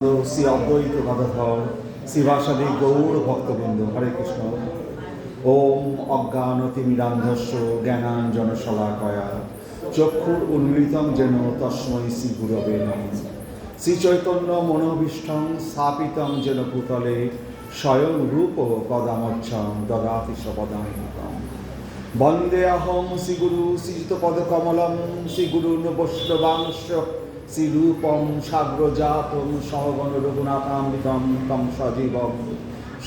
শ্রী অদ্বৈত গদাধর শিবাসাদি গৌর ভক্তবৃন্দ, হরে কৃষ্ণ। ওম অজ্ঞানতিমিরান্ধস্য জ্ঞানাঞ্জনশলাকয়া চক্ষুর উন্মিলিতং যেন তস্मै শ্রী গুরবে নমঃ। শ্রীচৈতন্য মনোভীষ্টং স্থাপিতং যেন ভূতলে স্বয়ং রূপ পদামচ্ছং দদাতি সপদান্তিকং। বন্দেহং শ্রীগুরু শ্রীযুতপদকমলং শ্রীগুরুন বৈষ্ণবাংশ শ্রীরূপং সাগ্রজাতং সহগণ রঘুনাথামৃতং তং সজীবং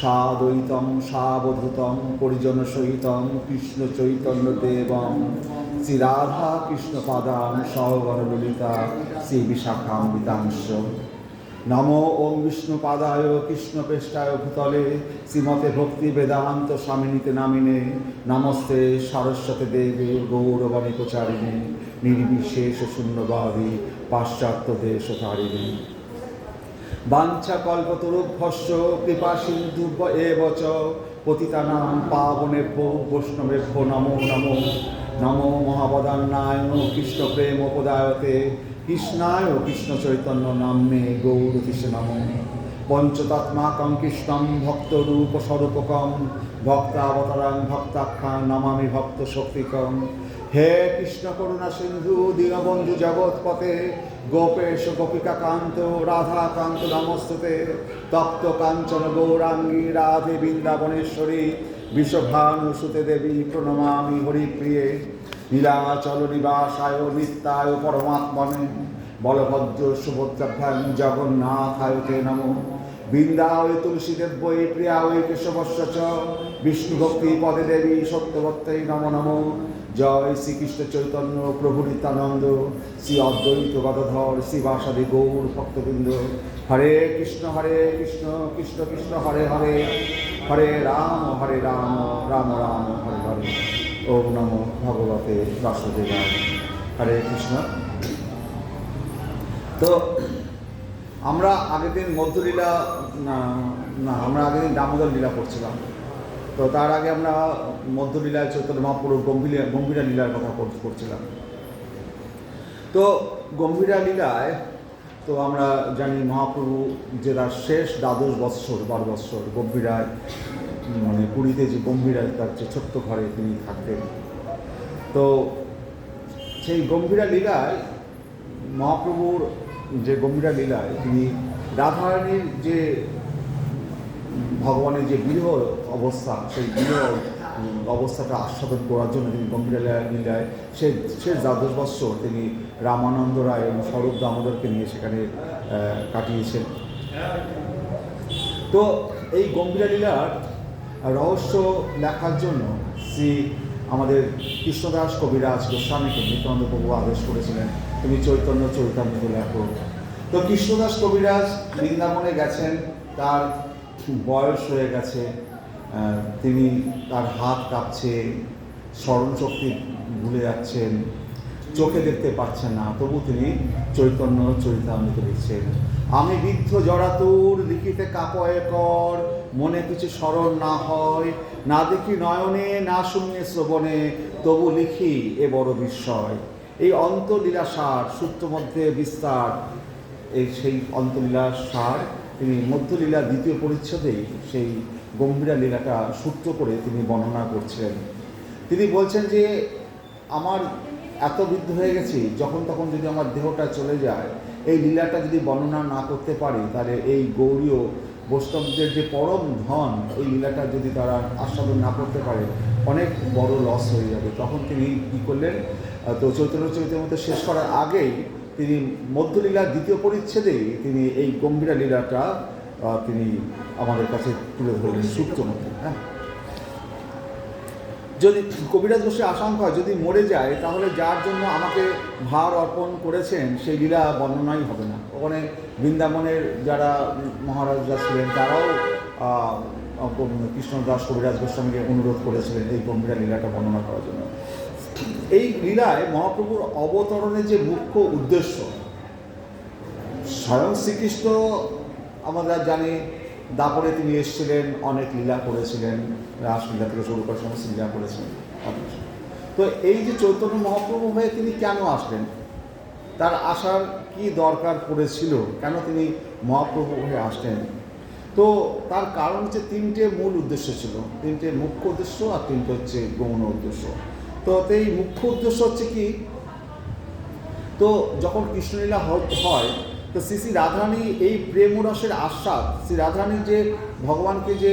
সাদ্বৈতং সাবধূতং পরিজন সহিতং কৃষ্ণ চৈতন্য দেবং শ্রী রাধা কৃষ্ণ পাদাং সহগণ ললিতা শ্রী বিশাখামৃতাংশ। নমো ওম বিষ্ণুপাদায় কৃষ্ণপৃষ্ঠায় ভূতলে শ্রীমতে ভক্তি বেদান্ত স্বামিনীতে নামিনে নমস্তে সরস্বতী দেবে গৌরবাণী প্রচারিণে নির্বিশেষ শূন্যবাদী পাশ্চাত্য দেশ তারিণে। বাঞ্ছা কল্পতরুভ্যশ্চ কৃপা সিন্ধুভ্য এব চ পতিতানাং পাবনেভ্যো বৈষ্ণবেভ্যো নমো নমো। নমো মহাবদান্নায় কৃষ্ণ প্রেম উপদায়তে কৃষ্ণায় কৃষ্ণ চৈতন্য নাম্নে গৌরতিষে নমঃ। পঞ্চতত্মাকং কৃষ্ণং ভক্তরূপ স্বরূপকং ভক্তাবতারং ভক্তাখ্যাং নমামি ভক্ত শক্তিকং। হে কৃষ্ণ করুণা সিন্ধু দীনবন্ধু জগৎপতে গোপেশ গোপিকাকান্ত রাধাকান্ত নমস্তুতে। তপ্ত কাঞ্চন গৌরাঙ্গী রাধে বৃন্দাবনেশ্বরী বিশ্বভানুসুতে দেবী প্রণমামি হরিপ্রিয়ে। নীলাচল নিবাসায় নিত্যায় পরমাত্মনে বলভদ্র সুভদ্রাভ্যাং জগন্নাথায় তে নমঃ। বৃন্দায় তুলসীদেব্যৈ প্রিয়ায় কেশবস্য চ বিষ্ণুভক্তি পদে দেবী সত্যবত্তৈ নমো নমঃ। জয় শ্রীকৃষ্ণ চৈতন্য প্রভু নিত্যানন্দ শ্রী অদ্বৈত গদাধর শিবাসাদি গৌর ভক্তবৃন্দ, হরে কৃষ্ণ কৃষ্ণ কৃষ্ণ হরে হরে, হরে রাম রাম রাম হরে হরে। ওম নমো ভগবতে বাসুদেবায়। হরে কৃষ্ণ। তো আমরা আগের দিন মধ্যলীলা আমরা আগের দিন দামোদর লীলা পড়ছিলাম। তো তার আগে আমরা মধ্যলীলায় চৈতন্য মহাপ্রভু গম্ভীরা লীলার কথা পড়ছিলাম। তো গম্ভীরা লীলায় তো আমরা জানি মহাপ্রভু যে তার শেষ 12 বৎসর গম্ভীরায় মানে পুরীতে যে গম্ভীরায় তার যে ছোট্ট ঘরে তিনি থাকতেন। তো সেই গম্ভীরা লীলায় মহাপ্রভুর যে গম্ভীরা লীলায় তিনি রাধারানীর যে ভগবানের যে বিরহ অবস্থা, সেই বিরহ অবস্থাটা আস্বাদন করার জন্য তিনি গম্ভীরা লীলায় শেষ 12 বৎসর তিনি রামানন্দ রায় এবং স্বরূপ দামোদরকে নিয়ে সেখানে কাটিয়েছেন। তো এই গম্ভীরা লীলার রহস্য লেখার জন্য আমাদের কৃষ্ণদাস কবিরাজ গোস্বামীকে নিত্যানন্দ প্রভু আদেশ করেছিলেন, তুমি চৈতন্য চরিতামৃত লেখো। তো কৃষ্ণদাস কবিরাজ বৃন্দাবনে গেছেন, তার বয়স হয়ে গেছে, তিনি তার হাত কাঁপছে, স্মরণশক্তি ভুলে যাচ্ছেন, চোখে দেখতে পাচ্ছেন না, তবু তিনি চৈতন্য চরিতামৃত লিখছেন। আমি বৃদ্ধ জরাতুর লিখিতে কাপয়ে কর, মনে কিছু স্মরণ না হয়, না দেখি নয়নে না শুনিয়ে শ্রবণে, তবু লিখি এ বড় বিস্ময়। এই অন্তলীলা সার সূত্র মধ্যে বিস্তার, সেই অন্তলীলা সার তিনি মধ্যলীলা 2য় পরিচ্ছেদেই সেই গম্ভীরা লীলাটা সূত্র করে তিনি বর্ণনা করছেন। তিনি বলছেন যে আমার এত বৃদ্ধ হয়ে গেছি, যখন তখন যদি আমার দেহটা চলে যায়, এই লীলাটা যদি বর্ণনা না করতে পারি, তাহলে এই গৌরীয় বৈষ্ণবদের যে পরম ধন, এই লীলাটা যদি তারা আস্বাদন না করতে পারে, অনেক বড় লস হয়ে যাবে। তখন তিনি কী করলেন, তো চৈতন্য চরিতামৃত শেষ করার আগেই তিনি মধ্যলীলার 2য় পরিচ্ছেদেই তিনি এই গম্ভীরা লীলাটা তিনি আমাদের কাছে তুলে ধরলেন সূত্র মধ্যে। হ্যাঁ, যদি কবিরাজ বসে আশঙ্কা হয় যদি মরে যায়, তাহলে যার জন্য আমাকে ভার অর্পণ করেছেন সেই লীলা বর্ণনাই হবে না। ওখানে বৃন্দাবনের যারা মহারাজরা ছিলেন তারাও কৃষ্ণদাস কবিরাজ গোস্বামীকে অনুরোধ করেছিলেন এই গম্ভীরা লীলাটা বর্ণনা করার জন্য। এই লীলায় মহাপ্রভুর অবতরণের যে মুখ্য উদ্দেশ্য, স্বয়ং শ্রীকৃষ্ণ আমরা জানি দাপরে তিনি এসেছিলেন, অনেক লীলা করেছিলেন, রাসলীলা থেকে শুরু করে সমস্ত লীলা করেছিলেন। তো এই যে চৈতন্য মহাপ্রভু হয়ে তিনি কেন আসলেন, তার আসার কি দরকার পড়েছিল, কেন তিনি মহাপ্রভু হয়ে আসলেন। তো তার কারণ হচ্ছে তিনটে মূল উদ্দেশ্য ছিল, তিনটে মুখ্য উদ্দেশ্য আর তিনটে হচ্ছে গৌণ উদ্দেশ্য। তো এই মুখ্য উদ্দেশ্য হচ্ছে কি, তো যখন কৃষ্ণলীলা হয় তো শ্রী রাধারানী এই প্রেম রসের আস্বাদ, শ্রী রাধারানী যে ভগবানকে যে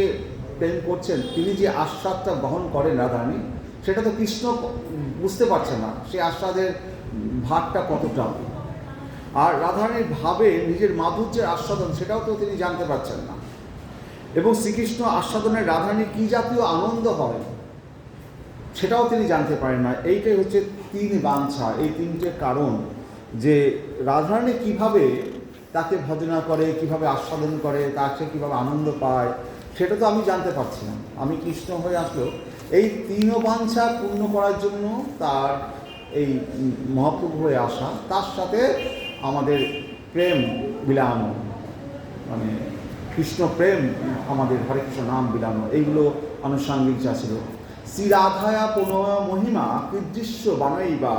প্রেম করছেন, তিনি যে আস্বাদটা গ্রহণ করেন রাধারানী, সেটা তো কৃষ্ণ বুঝতে পারছে না সেই আস্বাদের ভাগটা কতটা। আর রাধারানীর ভাবে নিজের মাধুর্যের আস্বাদন, সেটাও তো তিনি জানতে পারছেন না। এবং শ্রীকৃষ্ণ আস্বাদনে রাধারানীর কী জাতীয় আনন্দ হয় সেটাও তিনি জানতে পারেন না। এইটাই হচ্ছে তিন বাঞ্ছা, এই তিনটে কারণ, যে রাধারানী কীভাবে তাকে ভজনা করে, কিভাবে আস্বাদন করে, তাকে কীভাবে আনন্দ পায়, সেটা তো আমি জানতে পারছি না। আমি কৃষ্ণ হয়ে আসলো এই তিন বাঞ্ছা পূর্ণ করার জন্য তার এই মহাপ্রভু হয়ে আসা, তার সাথে আমাদের প্রেম বিলানো, মানে কৃষ্ণ প্রেম, আমাদের হরে কৃষ্ণ নাম বিলানো, এইগুলো আনুষাঙ্গিক যা ছিল। শ্রী রাধায়া প্রণয় মহিমা কীদৃশ্য বানাইবা,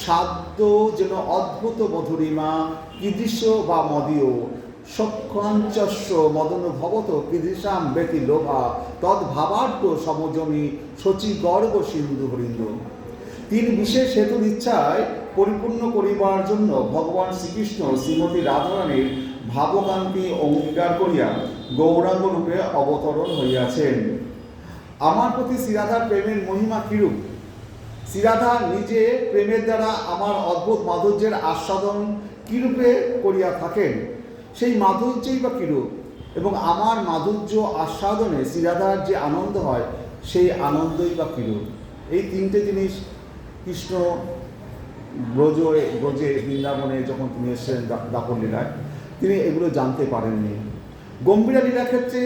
সাধ্য যেন অদ্ভুত মধুরিমা, কীদৃশ্য বা মদীয় সক্ষাঞ্চস্য মদন ভবত কীদৃশাম ব্যতি লোভা, তদ্ভাবার্থ সমজনী শচী গর্ব সিন্ধু হরিন্দ। তিন বিশেষ হেতুর ইচ্ছায় পরিপূর্ণ করিবার জন্য ভগবান শ্রীকৃষ্ণ শ্রীমতী রাধারানীর ভাবকান্তি অঙ্গীকার করিয়া গৌরাঙ্গ রূপে অবতরণ হইয়াছেন। আমার প্রতি শ্রীরাধার প্রেমের মহিমা কিরূপ, শ্রীরাধা নিজে প্রেমের দ্বারা আমার অদ্ভুত মাধুর্যের আস্বাদন কীরূপে করিয়া থাকেন, সেই মাধুর্যই বা কীরূপ, এবং আমার মাধুর্য আস্বাদনে শ্রীরাধার যে আনন্দ হয় সেই আনন্দই বা কীরূপ। এই তিনটে জিনিস কৃষ্ণ ব্রজে বৃন্দাবনে যখন তিনি এসেছেন দাপর লীলায়, তিনি এগুলো জানতে পারেননি। গম্ভীরা লীলা ক্ষেত্রে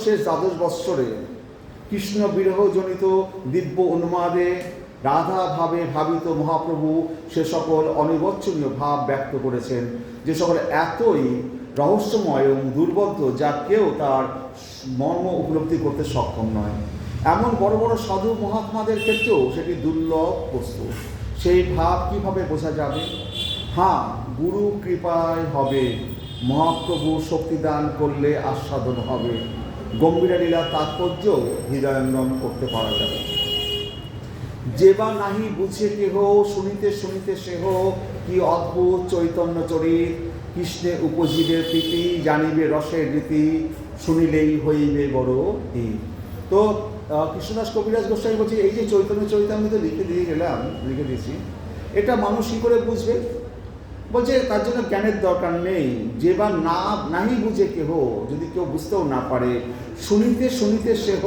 শেষ দ্বাদশ বৎসরে কৃষ্ণ বিরহজনিত দিব্য উন্মাদে রাধা ভাবে ভাবিত মহাপ্রভু সে সকল অনির্বচনীয় ভাব ব্যক্ত করেছেন, যে সকল এতই রহস্যময় এবং দুর্বোধ্য যা কেউ তার মর্ম উপলব্ধি করতে সক্ষম নয়। এমন বড় বড় সাধু মহাত্মাদের ক্ষেত্রেও সেটি দুর্লভ বস্তু। সেই ভাব কিভাবে বোঝা যাবে? হ্যাঁ, গুরু কৃপায় হবে, মহাপ্রভু শক্তিদান করলে আস্বাদন হবে, গম্ভীরা লীলার তাৎপর্য হৃদয়ঙ্গম করতে পারা যাবে। যে বা নাহি বুঝে কেহ, শুনিতে শুনিতে সেহ কি অদ্ভুত চৈতন্য চরিত, কৃষ্ণে উপজীবের প্রীতি, জানিবে রসের রীতি, শুনিলেই হইবে বড় ই। তো কৃষ্ণদাস কবিরাজ গোস্বামী বলছে, এই যে চৈতন্য চরিতামৃত লিখে দিয়েছি, এটা মানুষ কী করে বুঝবে? বলছে তার জন্য জ্ঞানের দরকার নেই। যে বা নাহি বুঝে কেহ, যদি কেউ বুঝতেও না পারে, শুনিতে শুনিতে সেহ,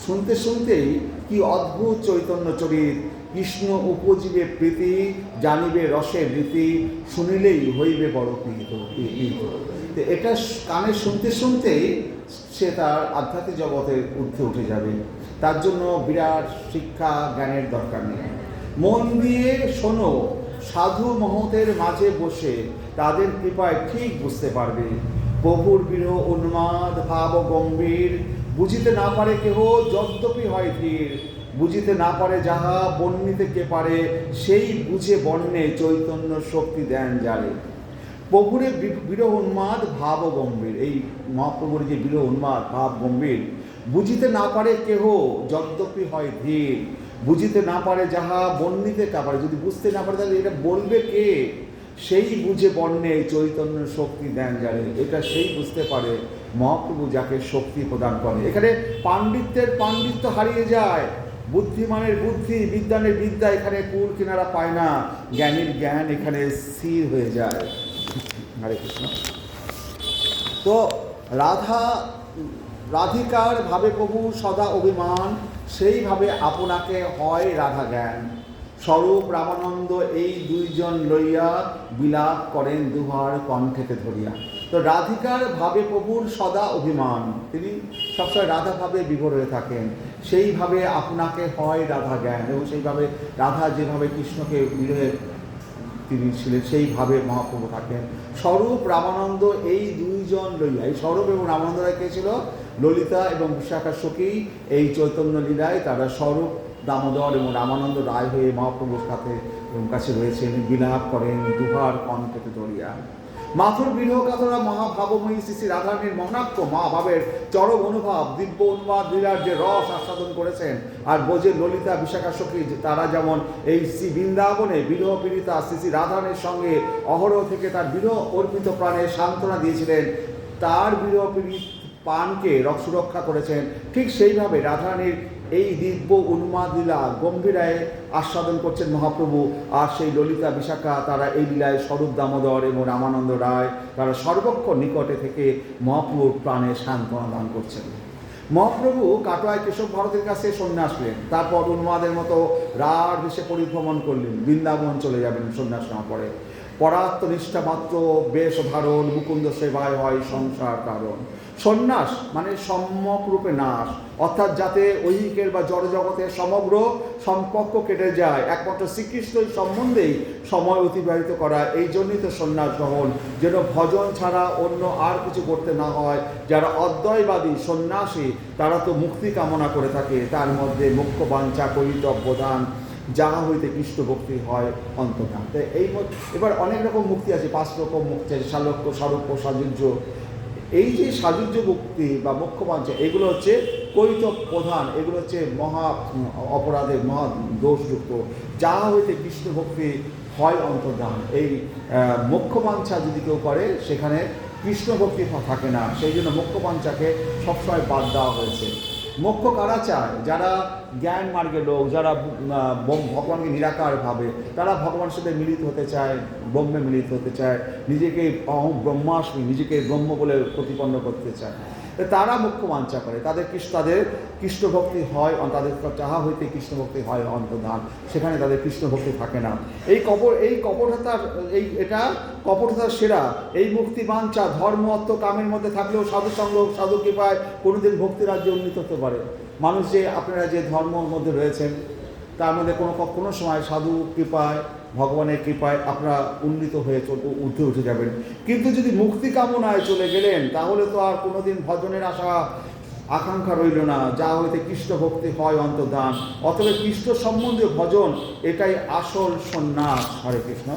শুনতে শুনতেই কি অদ্ভুত চৈতন্য চরিত, কৃষ্ণ উপজীবে প্রীতি, জানিবে রসের রীতি, শুনিলেই হইবে বড় প্রীত। এটা কানে শুনতে শুনতেই সে তার আধ্যাত্মিক জগতের ঊর্ধ্বে উঠে যাবে। তার জন্য বিরাট শিক্ষা জ্ঞানের দরকার নেই। মন দিয়ে শোনো, সাধু মহতের মাঝে বসে তাদের কৃপায় ঠিক বুঝতে পারবে। প্রভুর বিরহ উন্মাদ ভাব গম্ভীর, বুঝিতে না পারে কেহ যদ্যপি হয় ধীর, বুঝিতে না পারে যাহা বর্ণিতে কে পারে, সেই বুঝে বর্ণে চৈতন্য শক্তি দেন যারে। প্রভুরে বিরহ উন্মাদ ভাব গম্ভীর, এই মহাপ্রভুর যে বিরহ উন্মাদ ভাব গম্ভীর, বুঝিতে না পারে কেহ যদ্যপি হয় ধীর, বুঝিতে না পারে যাহা বর্ণিতে কে পারে, যদি বুঝতে না পারে তাহলে এটা বলবে কে, সেই বুঝে বর্ণে চৈতন্য শক্তি দেন যারে। এটা সেই বুঝতে পারে মহাপ্রভু যাকে শক্তি প্রদান করে। এখানে পাণ্ডিত্যের পাণ্ডিত্য হারিয়ে যায়, বুদ্ধিমানের বুদ্ধি, বিদ্বানের বিদ্যা এখানে কুল কিনারা পায় না, জ্ঞানীর জ্ঞান এখানে স্থির হয়ে যায়। হরে কৃষ্ণ। তো রাধিকার ভাবে প্রভু সদা অভিমান, সেইভাবে আপনাকে হয় রাধা জ্ঞান। স্বরূপ রামানন্দ এই দুইজন লইয়া বিলাপ করেন দুহার কণ্ঠেতে ধরিয়া। তো রাধিকার ভাবে প্রভুর সদা অভিমান, তিনি সবসময় রাধা ভাবে বিভোর হয়ে থাকেন, সেইভাবে আপনাকে হয় রাধা জ্ঞান। এবং সেইভাবে রাধা যেভাবে কৃষ্ণকে বিরহে তিনি ছিলেন সেইভাবে মহাপ্রভু থাকেন। স্বরূপ রামানন্দ এই দুইজন লইয়া, এই স্বরূপ এবং রামানন্দ রায় কে ছিল? ললিতা এবং বিশাখা সখী এই চৈতন্য লীলায় তারা স্বরূপ দামোদর এবং রামানন্দ রায় হয়ে মহাপ্রভুর কাছে রয়েছেন, বিলাপ করেন দুহার কণ্ঠেতে ধরিয়া। মাথুর বিরহ কাতরা মহাভাবময়ী শ্রী রাধারানীর মহানাক্য মহাভাবের চরম অনুভব দিব্য উন্মাদ লীলার যে রস আস্বাদন করেছেন, আর বোঝে ললিতা বিশাখা সখী তারা যেমন এই শ্রী বৃন্দাবনে বিরহ পীড়িতা শ্রী রাধারানীর সঙ্গে অহরহ থেকে তার বিরহ অর্পিত প্রাণে সান্ত্বনা দিয়েছিলেন, তার বিরহ পীড়িত প্রাণকে সুরক্ষা করেছেন, ঠিক সেইভাবে রাধারানীর এই দিব্য উন্মাদ লীলা গম্ভীরায় আস্বাদন করছেন মহাপ্রভু। আর সেই ললিতা বিশাখা তারা এই লীলায় স্বরূপ দামোদর এবং রামানন্দ রায় তারা সর্বক্ষণ নিকটে থেকে মহাপ্রভুর প্রাণে সান্ত্বনা দান করছেন। মহাপ্রভু কাটোয়ায় কেশব ভারতের কাছে সন্ন্যাস নেন, তারপর উন্মাদের মতো রার দেশে পরিভ্রমণ করলেন, বৃন্দাবন চলে যাবেন সন্ন্যাস নেওয়ার পরে। পরাত্মনিষ্ঠা মাত্র বেশ ধারণ মুকুন্দ সেবায় হয় সংসার কারণ। সন্ন্যাস মানে সম্যক রূপে নাশ, অর্থাৎ যাতে ঐহিকের বা জড়জগতের সমগ্র সম্পর্ক কেটে যায়, একমাত্র শ্রীকৃষ্ণের সম্বন্ধেই সময় অতিবাহিত করা। এই জন্যই তো সন্ন্যাস গ্রহণ, যেন ভজন ছাড়া অন্য আর কিছু করতে না হয়। যারা অদ্বৈতবাদী সন্ন্যাসী তারা তো মুক্তি কামনা করে থাকে, তার মধ্যে মুখ্য বাঞ্ছা কৈতব্য দান, যাহা হইতে কৃষ্ণ ভক্তি হয় অন্তর্ধান। তো এই এবার অনেক রকম মুক্তি আছে, 5 রকম মুক্তি আছে, শালক্য, স্বরূপ, সাযুজ্য। এই যে সাযুজ্য মুক্তি বা মুখ্য বাঞ্ছা এগুলো হচ্ছে কৈতব প্রধান, এগুলো হচ্ছে মহা অপরাধে মহা দোষযুক্ত, যাহা হইতে কৃষ্ণ ভক্তি হয় অন্তর্ধান। এই মুখ্য বাঞ্ছা যদি কেউ করে সেখানে কৃষ্ণ ভক্তি থাকে না, সেই জন্য মুখ্য বাঞ্ছাকে সবসময় বাদ দেওয়া হয়েছে। মোক্ষ কারা চায়? যারা জ্ঞান মার্গের লোক, যারা ভগবানকে নিরাকার ভাবে, তারা ভগবানের সাথে মিলিত হতে চায়, ব্রহ্মে মিলিত হতে চায়, নিজেকে ব্রহ্মাস্মি, নিজেকে ব্রহ্ম বলে প্রতিপন্ন করতে চায়, তারা মুখ্য বাঞ্ছা করে। তাদের কৃষ্ণ ভক্তি হয়, তাদের যাহা হইতে কৃষ্ণ ভক্তি হয় অন্তর্ধান, সেখানে তাদের কৃষ্ণ ভক্তি থাকে না। এই কপটতার এটা কপটতার সেরা। এই মুক্তি বাঞ্ছা ধর্ম অর্থ কামের মধ্যে থাকলেও সাধুসঙ্গ সাধু কৃপায় কোনোদিন ভক্তি রাজ্যে উন্নীত হতে পারে। মানুষ যে আপনারা যে ধর্মের মধ্যে রয়েছেন তার মধ্যে কোনো সময় সাধু কৃপায় ভগবানের কৃপায় আপনারা উন্নীত হয়ে উঠে যাবেন। কিন্তু যদি মুক্তি কামনায় চলে গেলেন তাহলে তো আর কোনোদিন ভজনের আকাঙ্ক্ষা রইল না, যা হইতে কৃষ্ণ ভক্তি হয় অন্তর্ধান। অতএব কৃষ্ণ সম্বন্ধীয় ভজন এটাই আসল সন্ন্যাস। হরে কৃষ্ণ।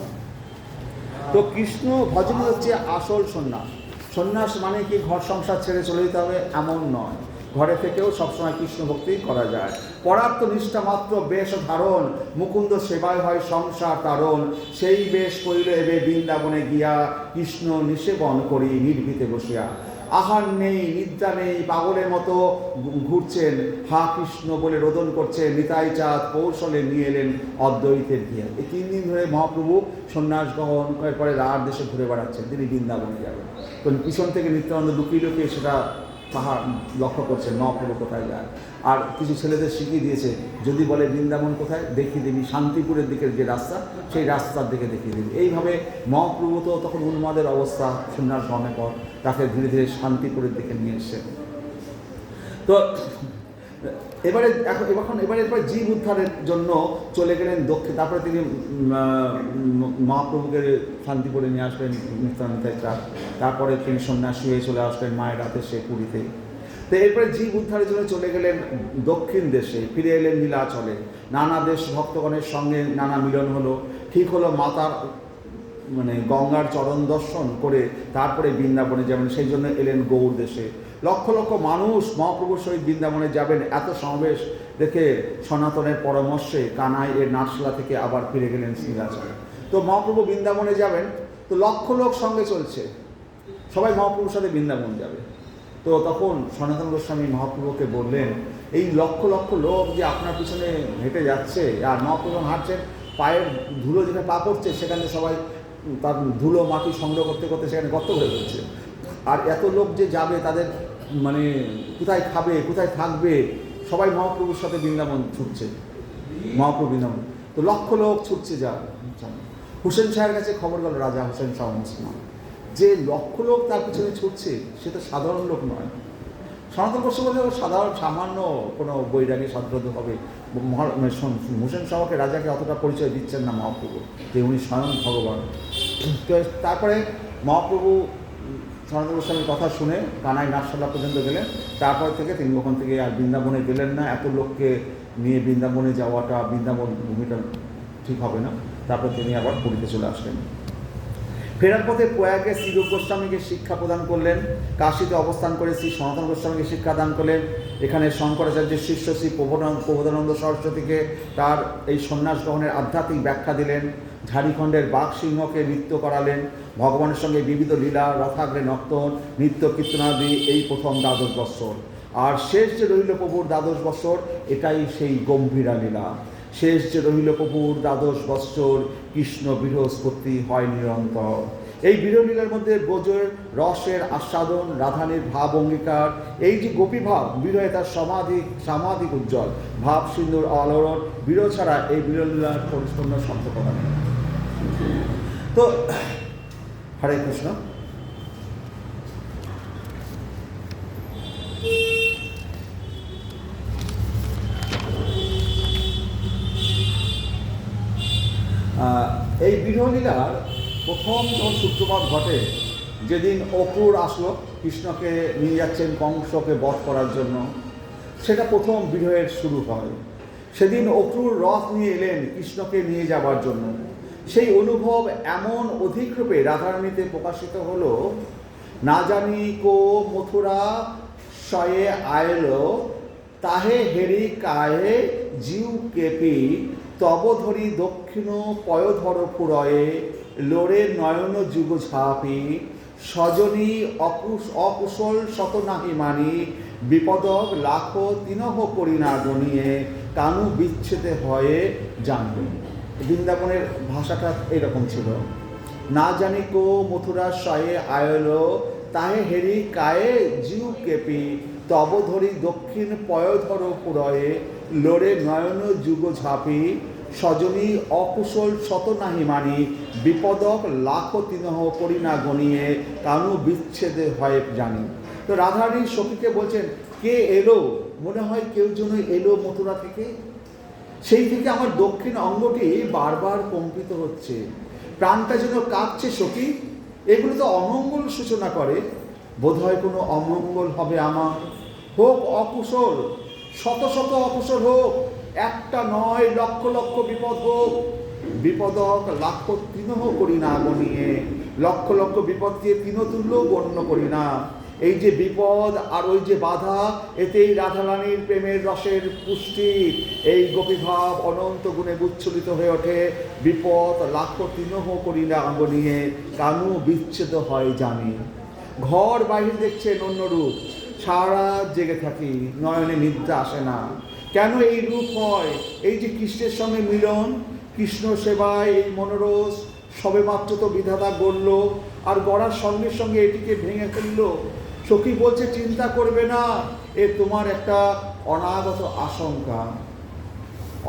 তো কৃষ্ণ ভজন হচ্ছে আসল সন্ন্যাস। সন্ন্যাস মানে কি ঘর সংসার ছেড়ে চলে যেতে হবে এমন নয়, ঘরে থেকেও সবসময় কৃষ্ণ ভক্তি করা যায়। পরাত্ম নিষ্ঠা মাত্র বেশ ধারণ মুকুন্দ সেবায় হয় সংসার তারণ। সেই বেশ করিল এবে বৃন্দাবনে গিয়া কৃষ্ণ নিষেবন করি নির্ভীতে বসিয়া। আহার নেই নিদ্রা নেই পাগলের মতো ঘুরছেন, হা কৃষ্ণ বলে রোদন করছেন। নিতাই চাঁদ কৌশলে নিয়ে এলেন অদ্বৈতের গিয়া। এই 3 দিন ধরে মহাপ্রভু সন্ন্যাস গ্রহণ করার পরে রার দেশে ঘুরে বেড়াচ্ছেন, তিনি বৃন্দাবনে যাবেন। তো পিছন থেকে নিত্যানন্দ লুকিয়ে লুকিয়ে সেটা পাহাড় লক্ষ্য করছে মহাপ্রভু কোথায় যায়। আর কিছু ছেলেদের শিখিয়ে দিয়েছে, যদি বলে বৃন্দাবন কোথায় দেখিয়ে দিবি, শান্তিপুরের দিকের যে রাস্তা সেই রাস্তার দিকে দেখিয়ে দিবি। এইভাবে মহাপ্রভু তো তখন উন্মাদের অবস্থা, সন্ন্যাস গ্রহণের পর তাকে ধীরে ধীরে শান্তিপুরের দিকে নিয়ে এসছে। তো এরপরে জীব উদ্ধারের জন্য চলে গেলেন দক্ষিণ। তারপরে তিনি মহাপ্রভুকে শান্তিপুরে নিয়ে আসলেন নিত্যানন্দের চাপ। তারপরে তিনি সন্ন্যাসী হয়ে চলে আসলেন মায়ের রাতে সে পুরীতে। তো এরপরে জীব উদ্ধারের জন্য চলে গেলেন দক্ষিণ দেশে, ফিরে এলেন নীলাচলে। নানা দেশ ভক্তগণের সঙ্গে নানা মিলন হলো। ঠিক হলো মাতার গঙ্গার চরণ দর্শন করে তারপরে বৃন্দাবনে যাবেন, সেই জন্য এলেন গৌর দেশে। লক্ষ লক্ষ মানুষ মহাপ্রভুর সহিত বৃন্দাবনে যাবেন, এত সমাবেশ দেখে সনাতনের পরামর্শে কানাই এর নাটশালা থেকে আবার ফিরে গেলেন নীলাচলে। তো মহাপ্রভু বৃন্দাবনে যাবেন, তো লক্ষ লোক সঙ্গে চলছে, সবাই মহাপ্রভুর সাথে বৃন্দাবন যাবে। তো তখন সনাতন গোস্বামী মহাপ্রভুকে বললেন, এই লক্ষ লক্ষ লোক যে আপনার পিছনে হেঁটে যাচ্ছে, আর মহাপ্রভু হাঁটছেন, পায়ের ধুলো যেখানে পা পড়ছে সেখানে সবাই তার ধুলো মাটি সংগ্রহ করতে করতে সেখানে গর্ত করে ফেলছে। আর এত লোক যে যাবে তাদের কোথায় খাবে কোথায় থাকবে, সবাই মহাপ্রভুর সাথে বৃন্দাবন ছুটছে, মহাপ্রভু বৃন্দাবন। তো লক্ষ লোক ছুটছে যা। হুসেন শাহের কাছে খবর গেল, রাজা হুসেন শাহ মুসলমান, যে লক্ষ লোক তার পিছনে ছুটছে, সে তো সাধারণ লোক নয়। সনাতন গোস্বামী বলে সাধারণ সামান্য কোনো বৈরাগী সাধু হবে। হুসেন শাহকে রাজাকে অতটা পরিচয় দিচ্ছেন না মহাপ্রভু, যে উনি স্বয়ং ভগবান। তো তারপরে মহাপ্রভু সনাতন গোস্বামীর কথা শুনে কানাই নাটশালা পর্যন্ত গেলেন। তারপর থেকে তিনি ওখান থেকে আর বৃন্দাবনে গেলেন না। এত লোককে নিয়ে বৃন্দাবনে যাওয়াটা, বৃন্দাবন ভূমিটা ঠিক হবে না। তারপর তিনি আবার পুরীতে চলে আসলেন। ফেরার পথে প্রয়াগে শ্রী রূপ গোস্বামীকে শিক্ষা প্রদান করলেন, কাশীতে অবস্থান করে শ্রী সনাতন গোস্বামীকে শিক্ষা দান করলেন, এখানে শঙ্করাচার্যের শিষ্য শ্রী প্রবোধানন্দ সরস্বতীকে তার এই সন্ন্যাস গ্রহণের আধ্যাত্মিক ব্যাখ্যা দিলেন, ঝাড়িখণ্ডের বাঘ সিংহকে নৃত্য করালেন, ভগবানের সঙ্গে বিবিধ লীলা, রথাগ্রে নর্তন, নৃত্য কীর্তনাদি এই প্রথম দ্বাদশ বৎসর। আর শেষ যে রইল প্রভুর দ্বাদশ বৎসর, এটাই সেই গম্ভীরা লীলা। শেষ যে রহিল প্রভুর দ্বাদশ বৎসর, কৃষ্ণ বৃহস্পতি হয় নিরন্তর। এই বিরলীলার মধ্যে ব্রজের রসের আস্বাদন, রাধানীর ভাব অঙ্গীকার, এই যে গোপীভাব, বিরহে তার সামাধিক উজ্জ্বল ভাব সিন্ধুর আলোড়ন, বিরহ ছাড়া এই বিরলীলার পরিষ্পন্ন শব্দ কথা নেই। তো হরে কৃষ্ণ। এই বিরহলীলার প্রথম যখন সূত্রপাত ঘটে, যেদিন অক্রূর আসলো কৃষ্ণকে নিয়ে যাচ্ছেন কংসকে বধ করার জন্য, সেটা প্রথম বিরহের শুরু হয়। সেদিন অক্রূর রথ নিয়ে এলেন কৃষ্ণকে নিয়ে যাবার জন্য। সেই অনুভব এমন অধিক রূপে রাধারানীতে প্রকাশিত হলো, না জানি কো মথুরা শয়ে আয়লো, তাহে হেরি কাহে জিউ কেপি, তব ধরি দক্ষিণ পয়ধর পুরয়ে, লোরে নয়ন যুগ ঝাপি, সজনী অকুশল শত নাহি মানি, বিপদক লাখ তিনহ করি না গণিয়ে, কানু বিচ্ছেদে হয়ে জানবে। বৃন্দাবনের ভাষাটা এরকম ছিল, না জানি কো মথুরা শয়ে আয়লো, তাহে হেরি কায়ে জিউ কেপি, তব ধরি দক্ষিণ পয়ধর পুরয়ে, লোরে নয়ন যুগ ঝাপি, সজনী অকুশল শত নাহি মানি, বিপদক লাখ তিনহ করি না গণিয়ে, কানু বিচ্ছেদে হয় জানি। তো রাধারানী সখীকে বলছেন, কে এলো? মনে হয় কেউ যেন এলো মথুরা থেকে। সেই থেকে আমার দক্ষিণ অঙ্গটি বারবার কম্পিত হচ্ছে, প্রাণটা যেন কাঁপছে সখী। এগুলো তো অমঙ্গল সূচনা করে, বোধহয় কোনো অমঙ্গল হবে আমার। হোক অকুশল, শত শত অকুশল হোক, একটা নয় লক্ষ লক্ষ বিপদ হোক, বিপদক লাখ তিনহ করি না গণিয়ে, লক্ষ লক্ষ বিপদকে তিনতুল্য গণ্য করি না। এই যে বিপদ আর ওই যে বাধা, এতেই রাধারানীর প্রেমের রসের পুষ্টি, এই গোপীভাব অনন্ত গুণে উচ্ছ্বলিত হয়ে ওঠে। বিপদ লাখ তিনহ করি না গণিয়ে, কানু বিচ্ছেদ হয় জানি। ঘর বাহির দেখছেন অন্য রূপ, সারা জেগে থাকি, নয়নে নিদ্রা আসে না। কেন এই রূপ হয়? এই যে কৃষ্ণের সঙ্গে মিলন, কৃষ্ণ সেবায় এই মনোরস সবে মাত্র তো বিধাতা গড়ল, আর গড়ার সঙ্গে সঙ্গে এটিকে ভেঙে ফেলল। সখী বলছে, চিন্তা করবে না, এ তোমার একটা অনাগত আশঙ্কা।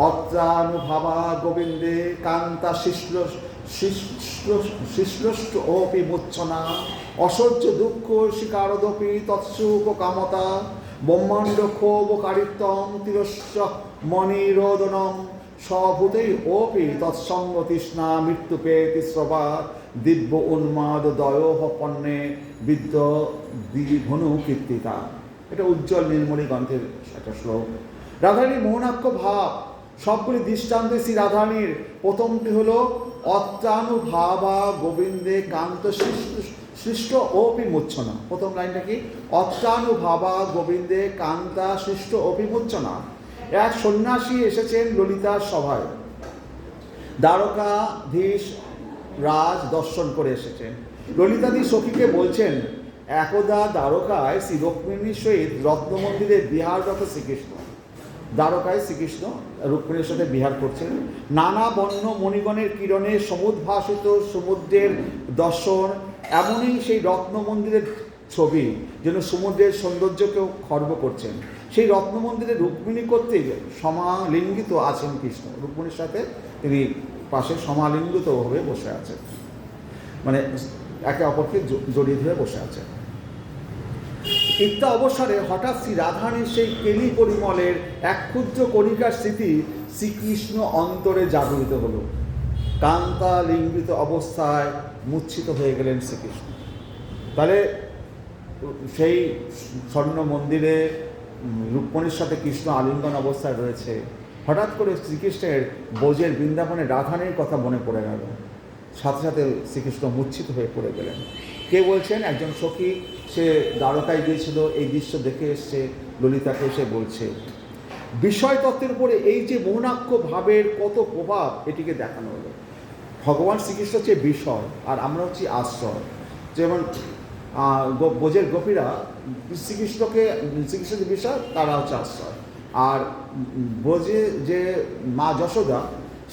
অত্রানুভাবা গোবিন্দে কান্তা শিশ্লষ্ট অপি মুচ্ছনা, অসহ্য দুঃখ শিকারদপি তৎসুখ কামতা, ব্রহ্মাণ্ড ক্ষোভ কারিত্বম তিরস্য মনিরোদনম, স্বভূতেই অপি তৎসঙ্গ তৃষ্ণা মৃত্যুপে তিস্রবা, দিব্য উন্মাদ দয়োহ পণ্যে বিদ্য দ্বিধনু কীর্তিতা। এটা উজ্জ্বল নীলমণি গ্রন্থের একটা শ্লোক। রাধারানীর মোহনাক্ষ ভাব, সবগুলি দৃষ্টান্ত শ্রী রাধারানীর। প্রথমটি হলো অত্রানুভাবা গোবিন্দে কান্ত সৃষ্ট অপি মুচ্ছনা। প্রথম লাইনটা কি? অত্রানুভাবা গোবিন্দে কান্তা সৃষ্ট অপি মুচ্ছনা। এক সন্ন্যাসী এসেছেন ললিতার সভায়, দ্বারকাধীশ রাজ দর্শন করে এসেছেন। ললিতাদি সখীকে বলছেন, একদা দ্বারকায় শ্রী রুক্মিণীর সহিত রত্নমন্দিরে বিহাররত শ্রীকৃষ্ণ। দ্বারকায় শ্রীকৃষ্ণ রুক্মিণীর সাথে বিহার করছেন। নানা বর্ণ মণিগণের কিরণে সমুদ্ভাসিত সমুদ্রের দর্শন, এমনই সেই রত্নমন্দিরের ছবি, যেন সমুদ্রের সৌন্দর্যকেও খর্ব করছেন। সেই রত্নমন্দিরে রুক্মিণী কর্তৃক সমালিঙ্গিত আছেন কৃষ্ণ। রুক্মিণীর সাথে তিনি পাশে সমালিঙ্গিতভাবে বসে আছেন, মানে একে অপরকে জড়িয়ে ধরে বসে আছেন। ইত্যা অবসরে হঠাৎ শ্রী রাধারানীর সেই কেলি পরিমলের এক ক্ষুদ্র কণিকার স্মৃতি শ্রীকৃষ্ণ অন্তরে জাগরিত হল। কান্তা লিঙ্গিত অবস্থায় মূর্ছিত হয়ে গেলেন শ্রীকৃষ্ণ। তাহলে সেই স্বর্ণ মন্দিরে রুক্মিণীর সাথে কৃষ্ণ আলিঙ্গন অবস্থায় রয়েছে। হঠাৎ করে শ্রীকৃষ্ণের ব্রজের বৃন্দাবনে রাধারানীর কথা মনে পড়ে গেল। সাথে সাথে শ্রীকৃষ্ণ মূর্ছিত হয়ে পড়ে গেলেন। কে বলছেন? একজন সখী, সে দ্বারকায় গিয়েছিল, এই দৃশ্য দেখে এসছে, ললিতাকে এসে বলছে। বিষয় তত্ত্বের উপরে এই যে মৌনাক্য ভাবের কত প্রভাব, এটিকে দেখানো হলো। ভগবান শ্রীকৃষ্ণ হচ্ছে বিষয় আর আমরা হচ্ছি আশ্রয়। যেমন ব্রজের গোপীরা শ্রীকৃষ্ণ যে বিষয়, তারা হচ্ছে আশ্রয়। আর ব্রজে যে মা যশোদা,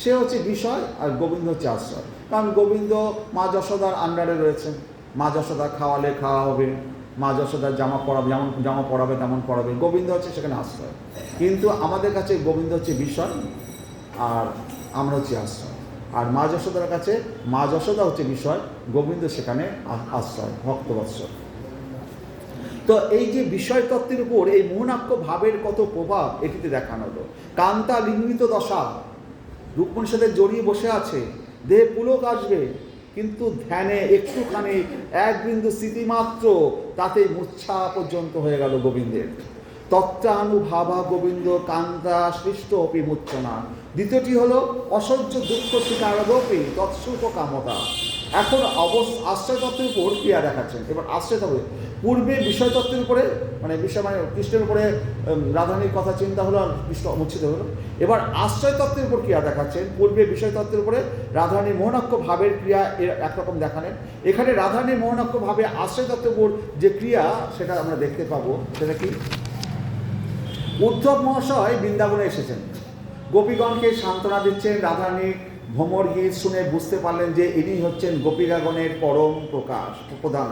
সে হচ্ছে বিষয় আর গোবিন্দ হচ্ছে আশ্রয়। কারণ গোবিন্দ মা যশোদার আন্ডারে রয়েছেন। মা যশোদা খাওয়ালে খাওয়া হবে, মা যশোদার জামা পরাবে, যেমন জামা পরাবে তেমন পরাবে, গোবিন্দ হচ্ছে সেখানে আশ্রয়। কিন্তু আমাদের কাছে গোবিন্দ হচ্ছে বিষয় আর আমরা হচ্ছে আশ্রয়। আর মা যশোদার কাছে মা যশোদা হচ্ছে বিষয়, গোবিন্দ সেখানে আশ্রয়, ভক্তবৎসল। তো এই যে বিষয় তত্ত্বের উপর এই মোহনাক্য ভাবের কত প্রভাব, এটিতে দেখানো হলো। কান্তা লিঙ্গিত দশা, রুক্মিণীর সাথে জড়িয়ে বসে আছে, দেহে পুলক আসবে, কিন্তু ধ্যানে একটুখানি এক বিন্দু স্মৃতিমাত্র, তাতে মূর্ছা পর্যন্ত হয়ে গেল গোবিন্দের। তত্ত্বানুভাবা গোবিন্দ কান্তা সৃষ্ট অপি মূর্ছনা। দ্বিতীয়টি হলো অসহ্য দুঃখ স্বীকারোপি তৎসুখ কামতা। এখন আশ্রয় তত্ত্বের উপর ক্রিয়া দেখাচ্ছেন। এবার আশ্রয় তত্ত্ব, পূর্বে বিষয় তত্ত্বের উপরে বিষয় কৃষ্ণের উপরে রাধারানীর কথা চিন্তা হলো আর কৃষ্ণ মূর্ছিত হলো। এবার আশ্রয় তত্ত্বের উপর ক্রিয়া দেখাচ্ছেন। পূর্বে বিষয় তত্ত্বের উপরে রাধারানীর মোহনাক্য ভাবের ক্রিয়া একরকম দেখালেন। এখানে রাধারানীর মোহনাক্য ভাবে আশ্রয় তত্ত্বের উপর যে ক্রিয়া, সেটা আমরা দেখতে পাবো। সেটা কি? উদ্ধব মহাশয় বৃন্দাবনে এসেছেন, গোপীগণকে সান্ত্বনা দিচ্ছেন। রাধারানী ভ্রমর গীত শুনে বুঝতে পারলেন যে ইনি হচ্ছেন গোপীগণের পরম প্রধান।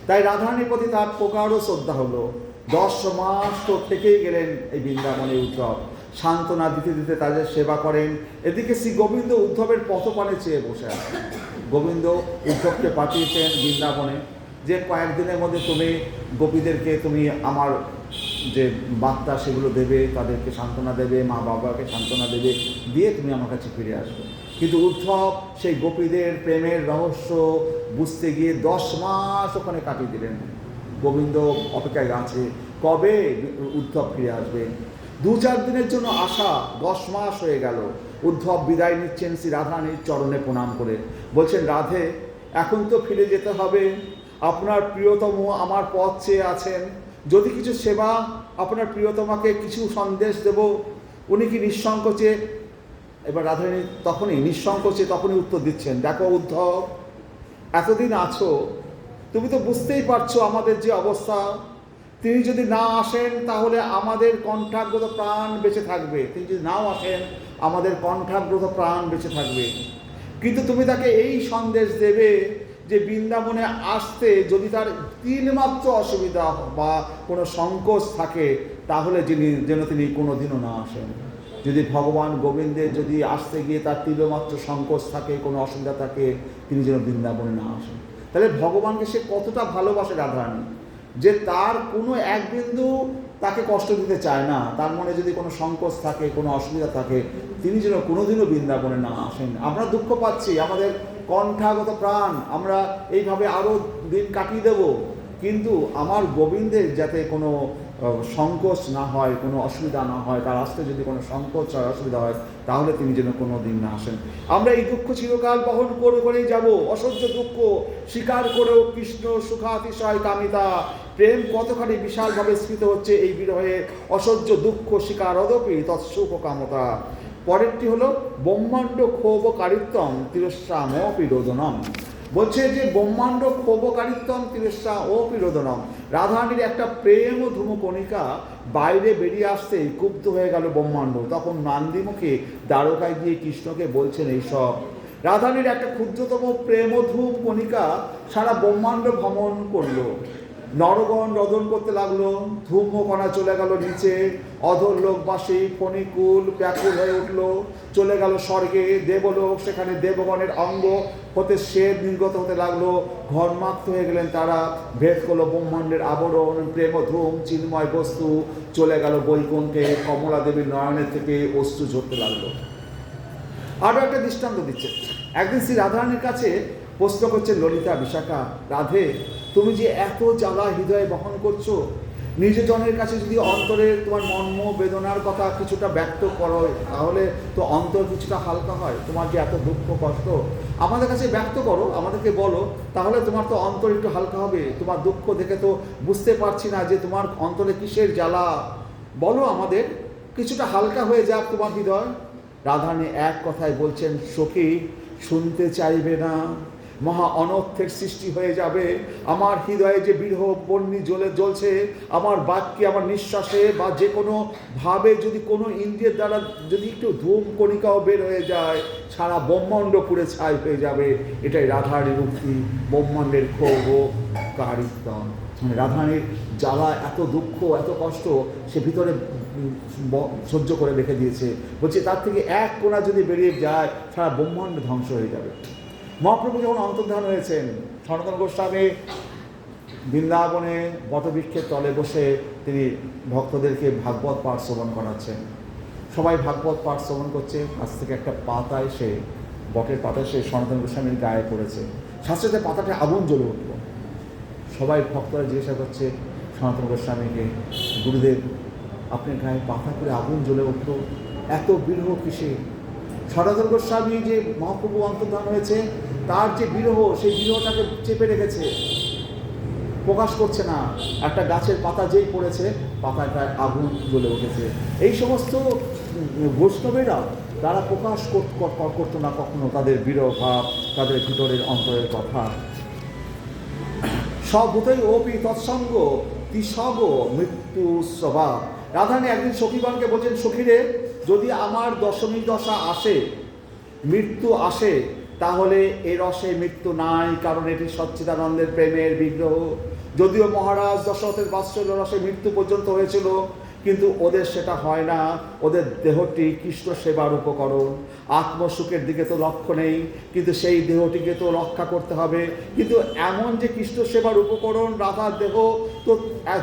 তাই রাধারানীর প্রতি তার প্রকারও শ্রদ্ধা হলো। 10 মাস তো থেকেই গেলেন এই বৃন্দাবনে উদ্ধব, সান্ত্বনা দিতে দিতে তাদের সেবা করেন। এদিকে শ্রী গোবিন্দ উদ্ধবের পথপানে চেয়ে বসে আছেন। গোবিন্দ উদ্ধবকে পাঠিয়েছেন বৃন্দাবনে, যে কয়েকদিনের মধ্যে তুমি গোপীদেরকে তুমি আমার যে বার্তা সেগুলো দেবে, তাদেরকে সান্ত্বনা দেবে, মা বাবাকে সান্ত্বনা দেবে, দিয়ে তুমি আমার কাছে ফিরে আসবে। কিন্তু উদ্ধব সেই গোপীদের প্রেমের রহস্য বুঝতে গিয়ে 10 মাস ওখানে কাটিয়ে দিলেন। গোবিন্দ অপেক্ষায় আছে কবে উদ্ধব ফিরে আসবে। 2-4 দিনের জন্য আশা, 10 মাস হয়ে গেল। উদ্ধব বিদায় নিচ্ছেন শ্রী রাধারানীর চরণে প্রণাম করে, বলছেন, রাধে, এখন তো ফিরে যেতে হবে। আপনার প্রিয়তম আমার পথ চেয়ে আছেন, যদি কিছু সেবা আপনার প্রিয়তমাকে কিছু সন্দেশ দেব। উনি কি নিঃসংকোচে, এবার রাধারানী তখনই নিঃসংকোচে তখনই উত্তর দিচ্ছেন, দেখো উদ্ধব, এতদিন আছো, তুমি তো বুঝতেই পারছো আমাদের যে অবস্থা। তিনি যদি না আসেন তাহলে আমাদের কণ্ঠাগ্রত প্রাণ বেঁচে থাকবে, তিনি যদি নাও আসেন আমাদের কণ্ঠাগ্রত প্রাণ বেঁচে থাকবে। কিন্তু তুমি তাকে এই সন্দেশ দেবে যে বৃন্দাবনে আসতে যদি তার তিলমাত্র অসুবিধা বা কোনো সংকোচ থাকে, তাহলে যেন তিনি কোনোদিনও না আসেন। যদি ভগবান গোবিন্দের যদি আসতে গিয়ে তার তিলমাত্র সংকোচ থাকে, কোনো অসুবিধা থাকে, তিনি যেন বৃন্দাবনে না আসেন। তাহলে ভগবানকে সে কতটা ভালোবাসে রাধারানী, যে তার কোনো এক বিন্দু তাকে কষ্ট দিতে চায় না। তার মনে যদি কোনো সংকোচ থাকে, কোনো অসুবিধা থাকে, তিনি যেন কোনোদিনও বৃন্দাবনে না আসেন। আমরা দুঃখ পাচ্ছি, আমাদের কণ্ঠাগত প্রাণ, আমরা এইভাবে আরও দিন কাটিয়ে দেব, কিন্তু আমার গোবিন্দের যাতে কোনো সংকোচ না হয়, কোনো অসুবিধা না হয়, তার আসতে যদি কোনো সংকোচ হয়, অসুবিধা হয়, তাহলে তিনি যেন কোনো দিন না আসেন। আমরা এই দুঃখ চিরকাল বহন করেই যাব, অসহ্য দুঃখ স্বীকার করেও কৃষ্ণ সুখাতিশয় কামিতা। প্রেম কতখানি বিশালভাবে স্ফীত হচ্ছে এই বিরহে, অসহ্য দুঃখ স্বীকার অদপি তৎসুখ কামতা। পরেরটি হলো ব্রহ্মাণ্ড ক্ষোভকারিত্বম তিরস্যাম ও পিরোদনম। বলছে যে ব্রহ্মাণ্ড ক্ষোভকারিত্বম তিরস্যাম ও পিরোদনম। রাধারানীর একটা প্রেম ও ধূমকণিকা বাইরে বেরিয়ে আসতেই ক্ষুব্ধ হয়ে গেল ব্রহ্মাণ্ড। তখন নান্দিমুখে দ্বারকায় গিয়ে কৃষ্ণকে বলছেন এইসব। রাধারানীর একটা ক্ষুদ্রতম প্রেম ও ধূমকণিকা সারা ব্রহ্মাণ্ড ভ্রমণ করলো। নরগণ রদন করতে লাগলো, ধূম্রকণা চলে গেল নিচে, অধর লোকবাসী ফণিকুল ব্যাকুল হয়ে উঠল, চলে গেল স্বর্গে, দেবলোক, সেখানে দেবগণের অঙ্গ হতে শ্বেত নির্গত হতে লাগলো, ঘর্মাক্ত হয়ে গেলেন তারা, ভেদ করলো ব্রহ্মাণ্ডের আবরণ, প্রেম ধূম চিন্ময় বস্তু, চলে গেল বৈকুণ্ঠে, কমলা দেবীর নয়নের থেকে অশ্রু ঝরতে লাগলো। আরও একটা দৃষ্টান্ত দিচ্ছে। একদিন শ্রী রাধারানীর কাছে প্রশ্ন করছে ললিতা, বিশাখা, রাধে, তুমি যে এত জ্বালা হৃদয়ে বহন করছো, নিজজনের কাছে যদি অন্তরের তোমার মর্ম বেদনার কথা কিছুটা ব্যক্ত করো, তাহলে তো অন্তর কিছুটা হালকা হয়। তোমার যে এত দুঃখ কষ্ট, আমাদের কাছে ব্যক্ত করো, আমাদেরকে বলো, তাহলে তোমার তো অন্তর একটু হালকা হবে। তোমার দুঃখ দেখে তো বুঝতে পারছি না যে তোমার অন্তরে কিসের জ্বালা, বলো আমাদের, কিছুটা হালকা হয়ে যাক তোমার হৃদয়। রাধারানী এক কথায় বলছেন, সখী শুনতে চাইবে না, মহা অনর্থের সৃষ্টি হয়ে যাবে। আমার হৃদয়ে যে বিরহ বন্যি জ্বলছে, আমার বাক্যে, আমার নিঃশ্বাসে বা যে কোনো ভাবে যদি কোনো ইন্দ্রিয়ের দ্বারা যদি একটু ধূম কণিকাও বের হয়ে যায়, সারা ব্রহ্মাণ্ড পুড়ে ছাই হয়ে যাবে। এটাই রাধারানীর উক্তি, ব্রহ্মাণ্ডের ক্ষোভ ও কারিতন। মানে রাধারানীর জ্বালা, এত দুঃখ, এত কষ্ট সে ভিতরে সহ্য করে রেখে দিয়েছে। বলছে তার থেকে এক কোণা যদি বেরিয়ে যায়, সারা ব্রহ্মাণ্ড ধ্বংস হয়ে যাবে। মহাপ্রভু যখন অন্তর্ধান হয়েছেন, সনাতন গোস্বামী বৃন্দাবনে বটবৃক্ষের তলে বসে তিনি ভক্তদেরকে ভাগবত পাঠ শ্রবণ করাচ্ছেন। সবাই ভাগবত পাঠ শ্রবণ করছে, কাছ থেকে একটা পাতা এসে, বটের পাতা এসে সনাতন গোস্বামীর গায়ে পড়েছে। সাথে সাথে পাতাটা আগুন জ্বলে উঠল। সবাই ভক্তরা জিজ্ঞাসা করছে সনাতন গোস্বামীকে, গুরুদেব আপনার গায়ে পাতা করে আগুন জ্বলে উঠল, এত বিরহ কিসে? সনাতন গোস্বামী যে মহাপ্রভু অন্তর্ধান হয়েছে, তার যে বিরহ, সেই বিরহটাকে চেপে রেখেছে, প্রকাশ করছে না। একটা গাছের পাতা যেই পড়েছে, পাতাটায় আগুন জ্বলে উঠেছে। এই সমস্ত বৈষ্ণবেরা তারা প্রকাশ করতো না কখনো তাদের বিরহ ভাব, তাদের ভিতরের অন্তরের কথা। সভূতই অপি তৎসঙ্গ তিসগ মৃত্যু স্বভাব। রাধারানী একদিন সখীগণকে বলছেন, সখীরে যদি আমার দশমী দশা আসে, মৃত্যু আসে, তাহলে এ রসে মৃত্যু নাই, কারণ এটি সচ্চিদানন্দের প্রেমের বিগ্রহ। যদিও মহারাজ দশরথের বাৎসল্য রসে মৃত্যু পর্যন্ত হয়েছিল, কিন্তু ওদের সেটা হয় না। ওদের দেহটি কৃষ্ণ সেবার উপকরণ। আত্মসুখের দিকে তো লক্ষ্য নেই, কিন্তু সেই দেহটিকে তো রক্ষা করতে হবে। কিন্তু এমন যে কৃষ্ণ সেবার উপকরণ রাধার দেহ, তো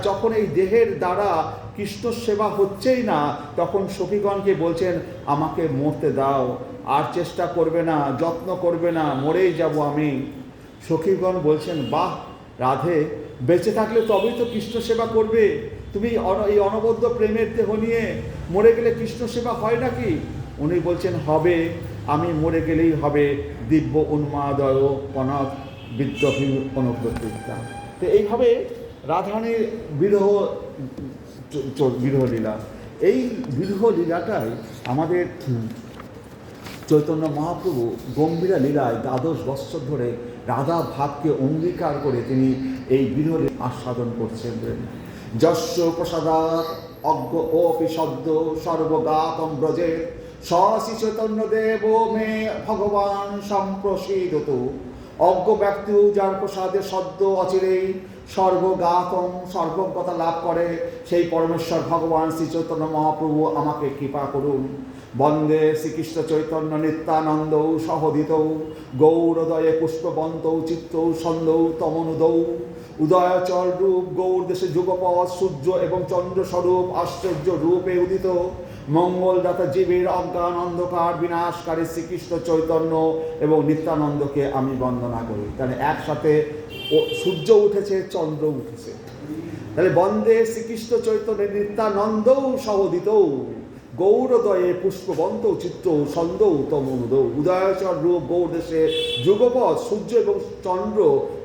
যখন এই দেহের দ্বারা কৃষ্ণ সেবা হচ্ছেই না, তখন সখীগণকে বলছেন, আমাকে মরতে দাও, আর চেষ্টা করবে না, যত্ন করবে না, মরেই যাব আমি। সখীগণ বলছেন, বাহ রাধে, বেঁচে থাকলে তবেই তো কৃষ্ণ সেবা করবে। তুমি এই অনবদ্য প্রেমের দেহ নিয়ে মরে গেলে কৃষ্ণ সেবা হয় নাকি? উনি বলছেন, হবে, আমি মরে গেলেই হবে। দিব্য উন্মাদয় পনাথ বিদ্রোহী অনুপ্রতিজ্ঞা। তো এইভাবে রাধারানীর বিরহ লীলা, এই বিরহ লীলাটাই আমাদের চৈতন্য মহাপ্রভু গম্ভীরা লীলায় 12 বৎসর ধরে রাধা ভাবকে অঙ্গীকার করে তিনি এই বিরহ আস্বাদন করছেন। যস্য প্রসাদাৎ অজ্ঞ অপি শব্দ সর্বগাতম ব্রজে শ্রী চৈতন্য দেব মে ভগবান সম্প্রসীদতু। অজ্ঞ ব্যক্তিও যার প্রসাদে সদ্য অচিরেই সর্বগাতম সর্বজ্ঞতা লাভ করে, সেই পরমেশ্বর ভগবান শ্রী চৈতন্য মহাপ্রভু আমাকে কৃপা করুন। বন্দে শ্রীকৃষ্ণ চৈতন্য নিত্যানন্দ সহোদিতৌ গৌরদয়ে পুষ্পবন্তৌ চিত্তৌ সন্দৌ তমনুদৌ। উদয়চল রূপ গৌর দেশে যুগপথ সূর্য এবং চন্দ্র স্বরূপ আশ্চর্য রূপে উদিত মঙ্গলদাতা জীবের অজ্ঞান অন্ধকার বিনাশকারী শ্রীকৃষ্ণ চৈতন্য এবং নিত্যানন্দকে আমি বন্দনা করি। তাহলে একসাথে সূর্য উঠেছে, চন্দ্র উঠেছে। তাহলে বন্দে শ্রীকৃষ্ণ চৈতন্য নিত্যানন্দৌ সহোদিতৌ গৌরদয়ে পুষ্পবন্ত চিত্ত সন্দৌ তমনুদৌ। উদয়চর রূপ গৌর দেশে যুগপথ সূর্য এবং চন্দ্র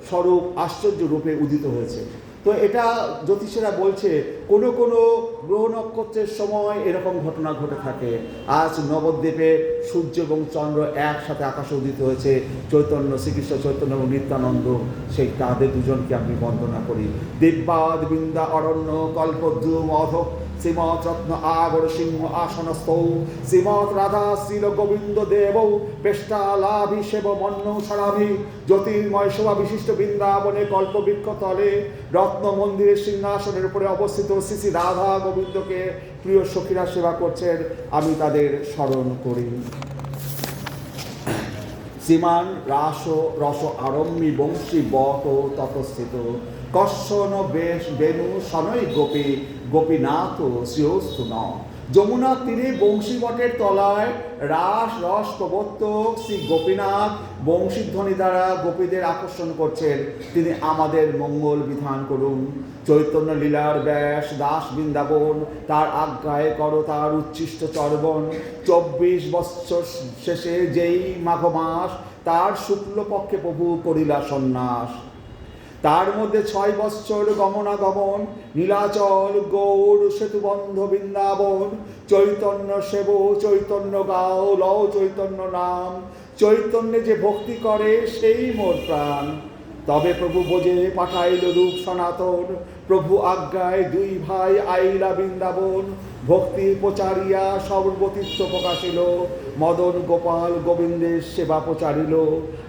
স্বরূপ আশ্চর্য রূপে উদিত হয়েছে। তো এটা জ্যোতিষীরা বলছে, কোনো কোনো গ্রহ নক্ষত্রের সময় এরকম ঘটনা ঘটে থাকে। আজ নবদ্বীপে সূর্য এবং চন্দ্র একসাথে আকাশে উদিত হয়েছে, চৈতন্য শ্রীকৃষ্ণ চৈতন্য এবং নিত্যানন্দ, সেই তাদের দুজনকে আমি বন্দনা করি। দিব্যাদ বৃন্দা অরণ্য কল্পদ্রু মধ শ্রীমৎ রত্ন আগর সিংহ আসনস্থৌ শ্রীমৎ রাধা শ্রীল গোবিন্দ দেব পেষ্টালাভিষেব মন্ন সারাভি জ্যোতির্ময় শোভা বিশিষ্ট বৃন্দাবনে কল্পবৃক্ষ তলে রত্ন মন্দিরের সিংহাসনের উপরে অবস্থিত শ্রী শ্রী রাধা গোবিন্দকে প্রিয় সখীরা সেবা করছেন, আমি তাদের স্মরণ করি। শ্রীমান রস আরম্ভী বংশী বট ততস্থিত কর্ষণ বেশ বেণু সনৈ গোপী গোপীনাথ শ্রেয়স্তু ন। যমুনা তীরে বংশী বটের তলায় রাস রস প্রবর্তক শ্রী গোপীনাথ বংশীধ্বনি দ্বারা গোপীদের আকর্ষণ করছেন, তিনি আমাদের মঙ্গল বিধান করুন। চৈতন্য লীলার ব্যাস দাস বৃন্দাবন, তার আজ্ঞায় করো তার উচ্ছিষ্ট চর্বণ। 24 বৎসর শেষে যেই মাঘ মাস তার শুক্লপক্ষে প্রভু করিলা সন্ন্যাস। তার মধ্যে 6 বৎসর গমনাগমন, নীলাচল গৌর সেতুবন্ধ বৃন্দাবন, চৈতন্য সেব চৈতন্য গাও, লও চৈতন্য নাম, চৈতন্যে যে ভক্তি করে সেই মোর প্রাণ। তবে প্রভু বোঝে পাঠাইল রূপ সনাতন, প্রভু আজ্ঞায় 2 ভাই আইলা বৃন্দাবন। ভক্তি প্রচারিয়া সর্বতীর্থ প্রকাশিল, মদন গোপাল গোবিন্দের সেবা প্রচারিল।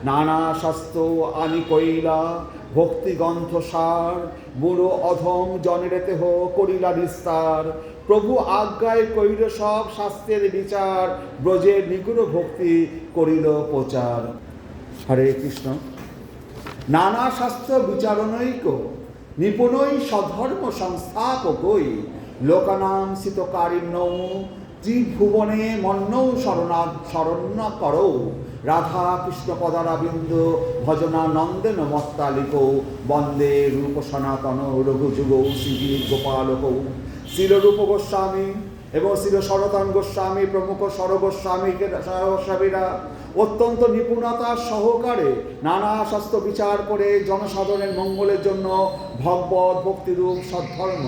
নানা শাস্ত্র আনি কইলা ভক্তি গ্রন্থ সার, বুড়ো অধম জনেরেতে হো করিলা বিস্তার। প্রভু আজ্ঞায় কইল সব শাস্ত্রের বিচার, ব্রজের নিগুড় ভক্তি করিল প্রচার। হরে কৃষ্ণ। নানা শাস্ত্র বিচারণৈক নিপুণই স্বধর্ম সংস্থাপকই, লোকানাম সিতকারিণ্যৌ ত্রিভুবনে মন্নৌ শরণ্য করৌ। রাধা কৃষ্ণ পদারাবিন্দ ভজনানন্দেন মত্তালিকৌ, বন্দে রূপ সনাতন রঘুযুগৌ শ্রীজীব গোপালকৌ। শিলরূপ গোস্বামী এবং শিল সনাতন গোস্বামী প্রমুখ গোস্বামীরা অত্যন্ত নিপুণতা সহকারে নানা শাস্ত্র বিচার করে জনসাধারণের মঙ্গলের জন্য ভগবত ভক্তিরূপ সদ্ধর্ম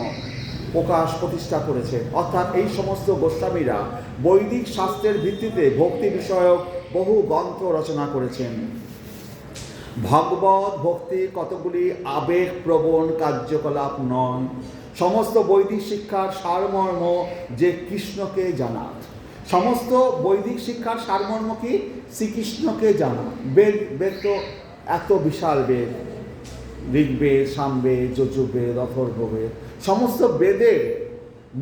প্রতিষ্ঠা করেছে। অর্থাৎ এই সমস্ত গোস্বামীরা বৈদিক শাস্ত্রের ভিত্তিতে ভক্তি বিষয়ক বহু গ্রন্থ রচনা করেছেন। ভগবত ভক্তি কতগুলি আবেগ প্রবণ কার্যকলাপ নয়, সমস্ত বৈদিক শিক্ষার সারমর্ম যে কৃষ্ণকে জানা। সমস্ত বৈদিক শিক্ষার সারমর্ম কি? শ্রীকৃষ্ণকে জানা। বেদ তো এত বিশাল বেদ, ঋগ্বেদ, সামবেদ, যজুর্বেদ, অথর্ববেদ, সমস্ত বেদের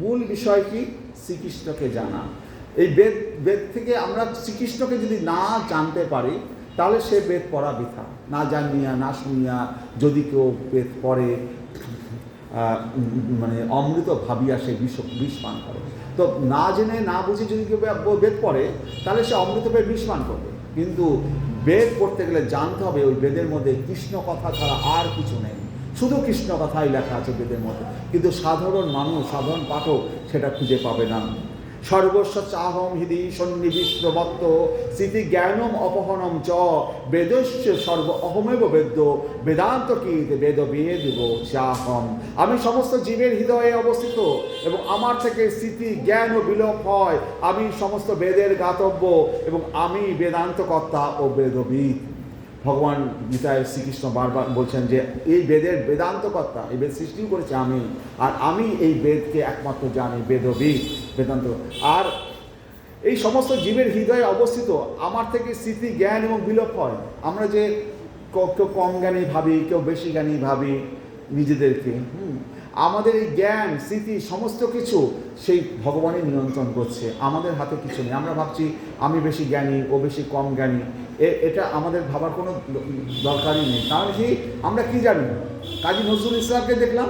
মূল বিষয় কি? শ্রীকৃষ্ণকে জানা। এই বেদ থেকে আমরা শ্রীকৃষ্ণকে যদি না জানতে পারি তাহলে সে বেদ পড়া বৃথা। না জানিয়া না শুনিয়া যদি কেউ বেদ পড়ে মানে অমৃত ভাবিয়া সে বিষ পান করে। তো না জেনে না বুঝে যদি কেউ বেদ পড়ে তাহলে সে অমৃতপের বিষ পান করবে। কিন্তু বেদ পড়তে গেলে জানতে হবে ওই বেদের মধ্যে কৃষ্ণ কথা ছাড়া আর কিছু নেই, শুধু কৃষ্ণ কথাই লেখা আছে বেদের মধ্যে। কিন্তু সাধারণ মানুষ, সাধারণ পাঠক সেটা খুঁজে পাবে না। সর্বস্ব চাহম হৃদি সন্নিবিষ্ট ভক্ত স্মৃতি জ্ঞানম অপহনম চ, বেদস্য সর্ব অহমেব বেদ্য বেদান্ত কীত বেদ বেদ চাহম। আমি সমস্ত জীবের হৃদয়ে অবস্থিত এবং আমার থেকে স্মৃতি জ্ঞান ও বিলোপ হয়। আমি সমস্ত বেদের জ্ঞাতব্য এবং আমি বেদান্ত কর্তা ও বেদবিদ। ভগবান গীতায় শ্রীকৃষ্ণ বারবার বলছেন যে এই বেদের বেদান্ত কর্তা, এই বেদ সৃষ্টি করেছে আমি, আর আমি এই বেদকে একমাত্র জানি, বেদবিদ, বেদান্ত। আর এই সমস্ত জীবের হৃদয়ে অবস্থিত, আমার থেকে স্মৃতি জ্ঞান এবং বিলোপ হয়। আমরা যে কেউ কম জ্ঞানী ভাবি, কেউ বেশি জ্ঞানী ভাবি নিজেদেরকে, আমাদের এই জ্ঞান স্মৃতি সমস্ত কিছু সেই ভগবানই নিয়ন্ত্রণ করছে, আমাদের হাতে কিছু নেই। আমরা ভাবছি আমি বেশি জ্ঞানী, ও বেশি কম জ্ঞানী, এটা আমাদের ভাবার কোনো দরকারই নেই। কারণ কি আমরা কি জানি? কাজী নজরুল ইসলামকে দেখলাম,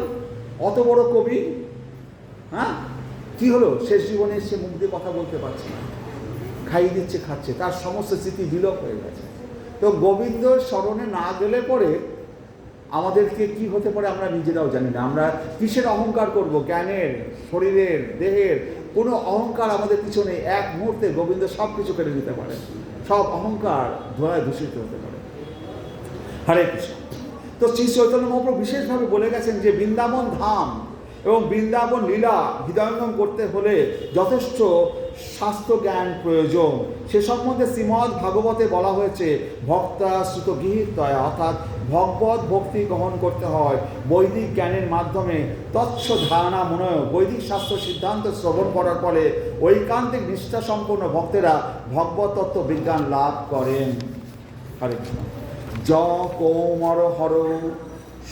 অত বড় কবি, হ্যাঁ, কি হলো? শেষ জীবনে সে মুখ দিয়ে কথা বলতে পারছে না, খাইয়ে দিচ্ছে, খাচ্ছে, তার সমস্ত স্মৃতি বিলোপ হয়ে গেছে। তো গোবিন্দ স্মরণে না গেলে পরে আমাদেরকে কি হতে পারে আমরা নিজেরাও জানি না। আমরা কিসের অহংকার করব? জ্ঞানের, শরীরের, দেহের কোনো অহংকার আমাদের কিছু নেই। এক মুহূর্তে গোবিন্দ সব কিছু কেড়ে নিতে পারে, সব অহংকার ধোঁয়ায় দূষিত হতে পারে। হরে কৃষ্ণ। তো শ্রী চৈতন্য মহাপ্রভু বিশেষভাবে বলে গেছেন যে বৃন্দাবন ধাম এবং বৃন্দাবন লীলা হৃদয়ঙ্গম করতে হলে যথেষ্ট শাস্ত্র জ্ঞান প্রয়োজন। সে সম্বন্ধে শ্রীমদ্ ভাগবতে বলা হয়েছে ভক্তা শ্রুত গৃহীতয়া, অর্থাৎ ভগবত ভক্তি গ্রহণ করতে হয় বৈদিক জ্ঞানের মাধ্যমে। তৎস ধারণা মনয়, বৈদিক শাস্ত্র সিদ্ধান্ত শ্রবণ করার ফলে ঐকান্তিক নিষ্ঠা সম্পন্ন ভক্তেরা ভগবত তত্ত্ব বিজ্ঞান লাভ করেন। হরে কৃষ্ণ। য কৌমর হর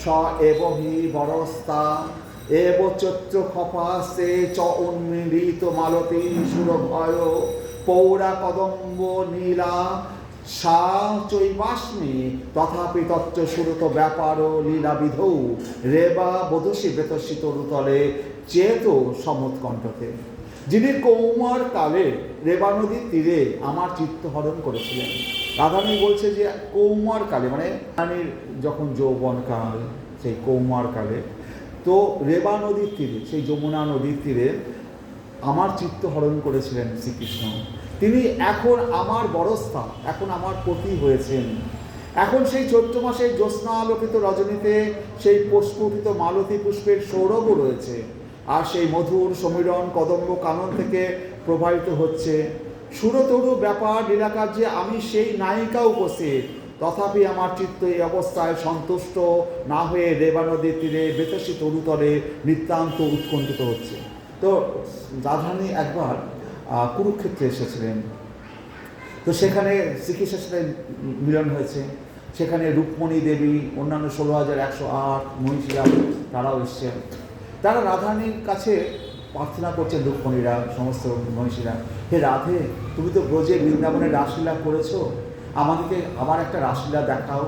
স এব হি বরস্তা এব চৈত্র খপাসে চ উন্মীলিত মালতী সুরভয় পৌরা কদম্ব নীলা সা চৈবাস্মি তথাপি তত্ত্ব সুরত ব্যাপার লীলাবিধৌ রেবা বোধসী বেতসী তরুতলে চেত সমুৎকণ্ঠতে। যিনি কৌমার কালে রেবা নদীর তীরে আমার চিত্ত হরণ করেছিলেন। রাধারানী বলছে যে কৌমার কালে মানে রানীর যখন যৌবন কাল, সেই কৌমার কালে, তো রেবা নদীর তীরে, সেই যমুনা নদীর তীরে আমার চিত্ত হরণ করেছিলেন শ্রীকৃষ্ণ। তিনি এখন আমার বরস্থা, এখন আমার পতি হয়েছেন। এখন সেই চৈত্র মাসের জ্যোৎস্না আলোকিত রজনীতে সেই পুষ্পিত মালতী পুষ্পের সৌরভও রয়েছে, আর সেই মধুর সমীরণ কদম্ব কানন থেকে প্রবাহিত হচ্ছে। সুরতরু ব্যাপার লীলাকার্যে আমি সেই নায়িকা উপস্থিত, তথাপি আমার চিত্ত এই অবস্থায় সন্তুষ্ট না হয়ে রেবা নদীর তীরে বেতসী তরুতলে নিতান্ত উৎকণ্ঠিত হচ্ছে। তো রাধারানী একবার কুরুক্ষেত্রে এসেছিলেন, তো সেখানে শ্রীকৃষ্ণের সাথে মিলন হয়েছে। সেখানে রুক্মণী দেবী, অন্যান্য 16,108 মহিষীরা তারাও এসছেন। তারা রাধারানীর কাছে প্রার্থনা করছেন, রুক্মণীরা, সমস্ত মহিষীরা, হে রাধে, তুমি তো ব্রজে বৃন্দাবনে রাসলীলা করেছো, আমাদেরকে আবার একটা রাসলীলা দেখাও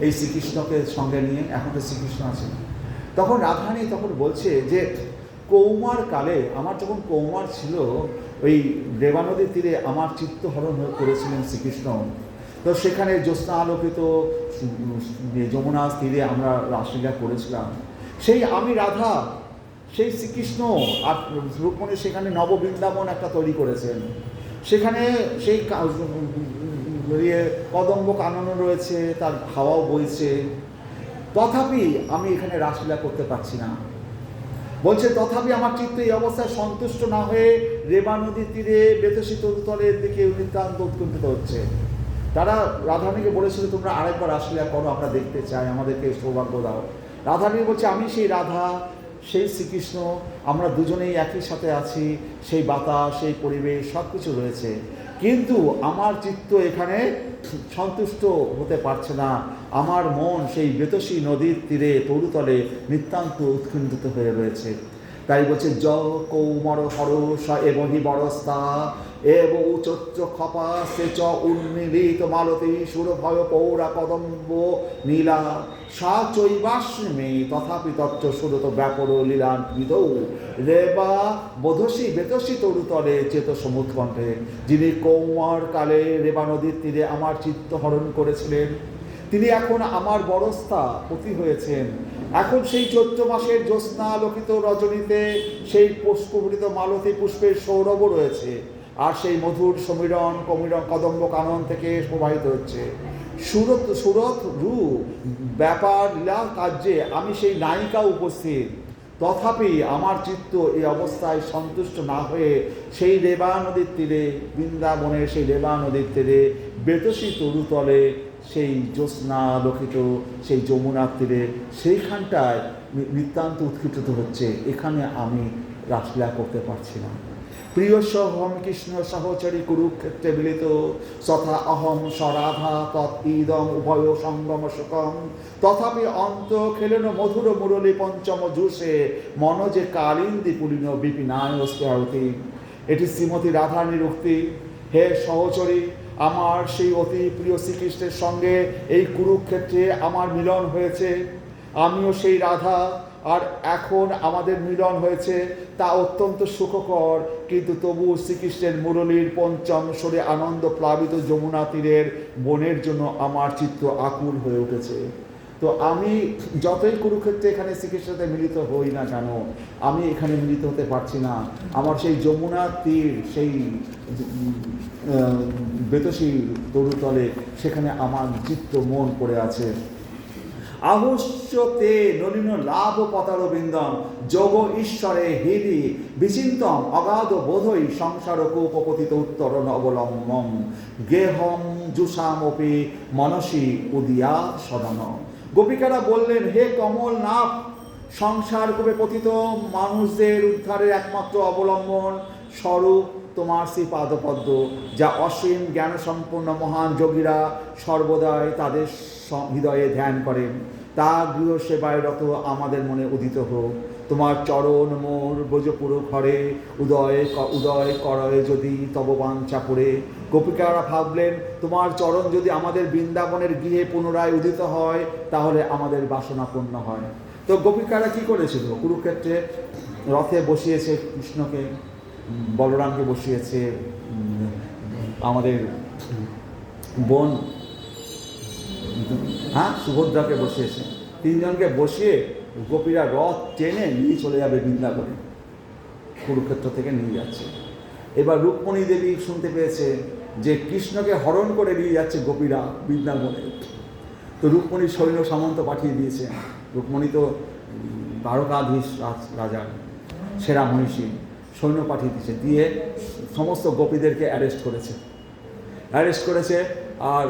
এই শ্রীকৃষ্ণকে সঙ্গে নিয়ে। এখন তো শ্রীকৃষ্ণ আছেন। তখন রাধারানী তখন বলছে যে কৌমার কালে, আমার যখন কৌমার ছিল, ওই রেবা নদীর তীরে আমার চিত্তহরণ করেছিলেন শ্রীকৃষ্ণ। তো সেখানে জ্যোৎস্না আলোকিত যমুনার তীরে আমরা রাসলীলা করেছিলাম। সেই আমি রাধা, সেই শ্রীকৃষ্ণ আর রুক্মণী সেখানে নববৃন্দাবন একটা তৈরি করেছেন। সেখানে সেই কদম্ব কানন রয়েছে, তার হাওয়াও বইছে, তথাপি আমি এখানে রাসলীলা করতে পারছি না। বলছে তথাপি আমার চিত্ত এই অবস্থায় সন্তুষ্ট না হয়ে রেবা নদীর তীরে বেতসী তরুতলের দিকে নিতান্ত উৎকণ্ঠিত হচ্ছে। তারা রাধারানীকে বলেছিল, তোমরা আরেকবার রাসলীলা করো, আমরা দেখতে চাই, আমাদেরকে সৌভাগ্য দাও। রাধারানী বলছে, আমি সেই রাধা, সেই শ্রীকৃষ্ণ, আমরা দুজনেই একই সাথে আছি, সেই বাতাস, সেই পরিবেশ সব কিছু রয়েছে, কিন্তু আমার চিত্ত এখানে সন্তুষ্ট হতে পারছে না। আমার মন সেই বেতসী নদীর তীরে তরুতলে নিতান্ত উৎকণ্ঠিত হয়ে রয়েছে। তাই বলছে, জ কৌমর হরস এবহি বরস্তা এব চৈত্র খপা সে চ উন্মিলিত মালতী সুরভয় পৌরা কদম্ব নীলা সা চৈবাস্মে তথাপি তত্ত্ব সুরত ব্যাপর লীলান্বিত রেবা বোধসী বেতসী তরুতলে চেত সমুৎকণ্ঠে। যিনি কৌমার কালে রেবা নদীর তীরে আমার চিত্ত হরণ করেছিলেন, তিনি এখন আমার বরস্থা পতি হয়েছেন। এখন সেই চৈত্র মাসের জ্যোৎস্না আলোকিত রজনীতে সেই পুষ্পভূষিত মালতী পুষ্পের সৌরভও রয়েছে, আর সেই মধুর সমীরণ কদম্ব কানন থেকে প্রবাহিত হচ্ছে। সুরত রূ ব্যাপার লীলা কার্যে আমি সেই নায়িকা উপস্থিত, তথাপি আমার চিত্ত এই অবস্থায় সন্তুষ্ট না হয়ে সেই রেবা নদীর তীরে, বৃন্দাবনের সেই রেবা নদীর তীরে বেতসী তরুতলে সেই জ্যোৎস্না লোকিত সেই যমুনার তীরে সেইখানটায় নিতান্ত উৎকৃষ্ট হচ্ছে। এখানে আমি রাসলীলা করতে পারছি না। প্রিয় সহম কৃষ্ণ সহচরী কুরুক্ষেত্রে মিলিত তথা অহম সরাধা তৎইদম উভয় সঙ্গম সুখম তথাপি অন্ত খেলেন মধুর মুরলী পঞ্চম জুষে মনজে কালিন্দি পুলিন বিপিনায় স্পৃহতি। এটি শ্রীমতী রাধারানীর উক্তি। হে সহচরী, আমার সেই অতি প্রিয় শ্রীকৃষ্ণের সঙ্গে এই কুরুক্ষেত্রে আমার মিলন হয়েছে। আমিও সেই রাধা, আর এখন আমাদের মিলন হয়েছে তা অত্যন্ত সুখকর, কিন্তু তবু শ্রীকৃষ্ণের মুরলীর পঞ্চম স্বরে আনন্দ প্লাবিত যমুনা তীরের বনের জন্য আমার চিত্ত আকুল হয়ে উঠেছে। তো আমি যতই কুরুক্ষেত্রে এখানে শ্রীকৃষ্ণের সাথে মিলিত হই না কেন, আমি এখানে মিলিত হতে পারছি না। আমার সেই যমুনা তীর, সেই বেতসী তরুতলে, সেখানে আমার চিত্ত মন পড়ে আছে। আহস্যতে নলিন লাভ পতারবিন্দম যোগ ঈশ্বরে হৃদি বিচিন্তম অগাধ বোধই সংসার কোপপতিত উত্তরণ অবলম্বম গেহম জুষামপি মনসী উদিয়া সদন। গোপিকারা বললেন, হে কমল নাভ, সংসার কোপে পতিত মানুষদের উদ্ধারের একমাত্র অবলম্বন স্বরূপ তোমার শ্রী পাদপদ্ম, যা অসীম জ্ঞান সম্পন্ন মহান যোগীরা সর্বদাই তাদের হৃদয়ে ধ্যান করেন। তা গৃহ সেবায় রত আমাদের মনে উদিত হোক। তোমার চরণ মোর ব্রজপুর ঘরে উদয় করয় যদি তব বাঞ্ছা পড়ে। গোপিকারা ভাবলেন, তোমার চরণ যদি আমাদের বৃন্দাবনের গৃহে পুনরায় উদিত হয়, তাহলে আমাদের বাসনা পূর্ণ হয়। তো গোপিকারা কি করেছিল? কুরুক্ষেত্রে রথে বসিয়েছে কৃষ্ণকে, বলরামকে বসিয়েছে, আমাদের বোন সুভদ্রাকে বসিয়েছে। তিনজনকে বসিয়ে গোপীরা রথ টেনে নিয়ে চলে যাবে বৃন্দাবনে, কুরুক্ষেত্র থেকে নিয়ে যাচ্ছে। এবার রুক্মিণী দেবী শুনতে পেয়েছে যে কৃষ্ণকে হরণ করে নিয়ে যাচ্ছে গোপীরা বৃন্দাবনে। তো রুক্মিণীর সৈন্য সামন্ত পাঠিয়ে দিয়েছে। রুক্মিণী তো দ্বারকাধীশ রাজার সেরা মহিষী, সৈন্য পাঠিয়ে দিয়েছে, দিয়ে সমস্ত গোপীদেরকে অ্যারেস্ট করেছে। আর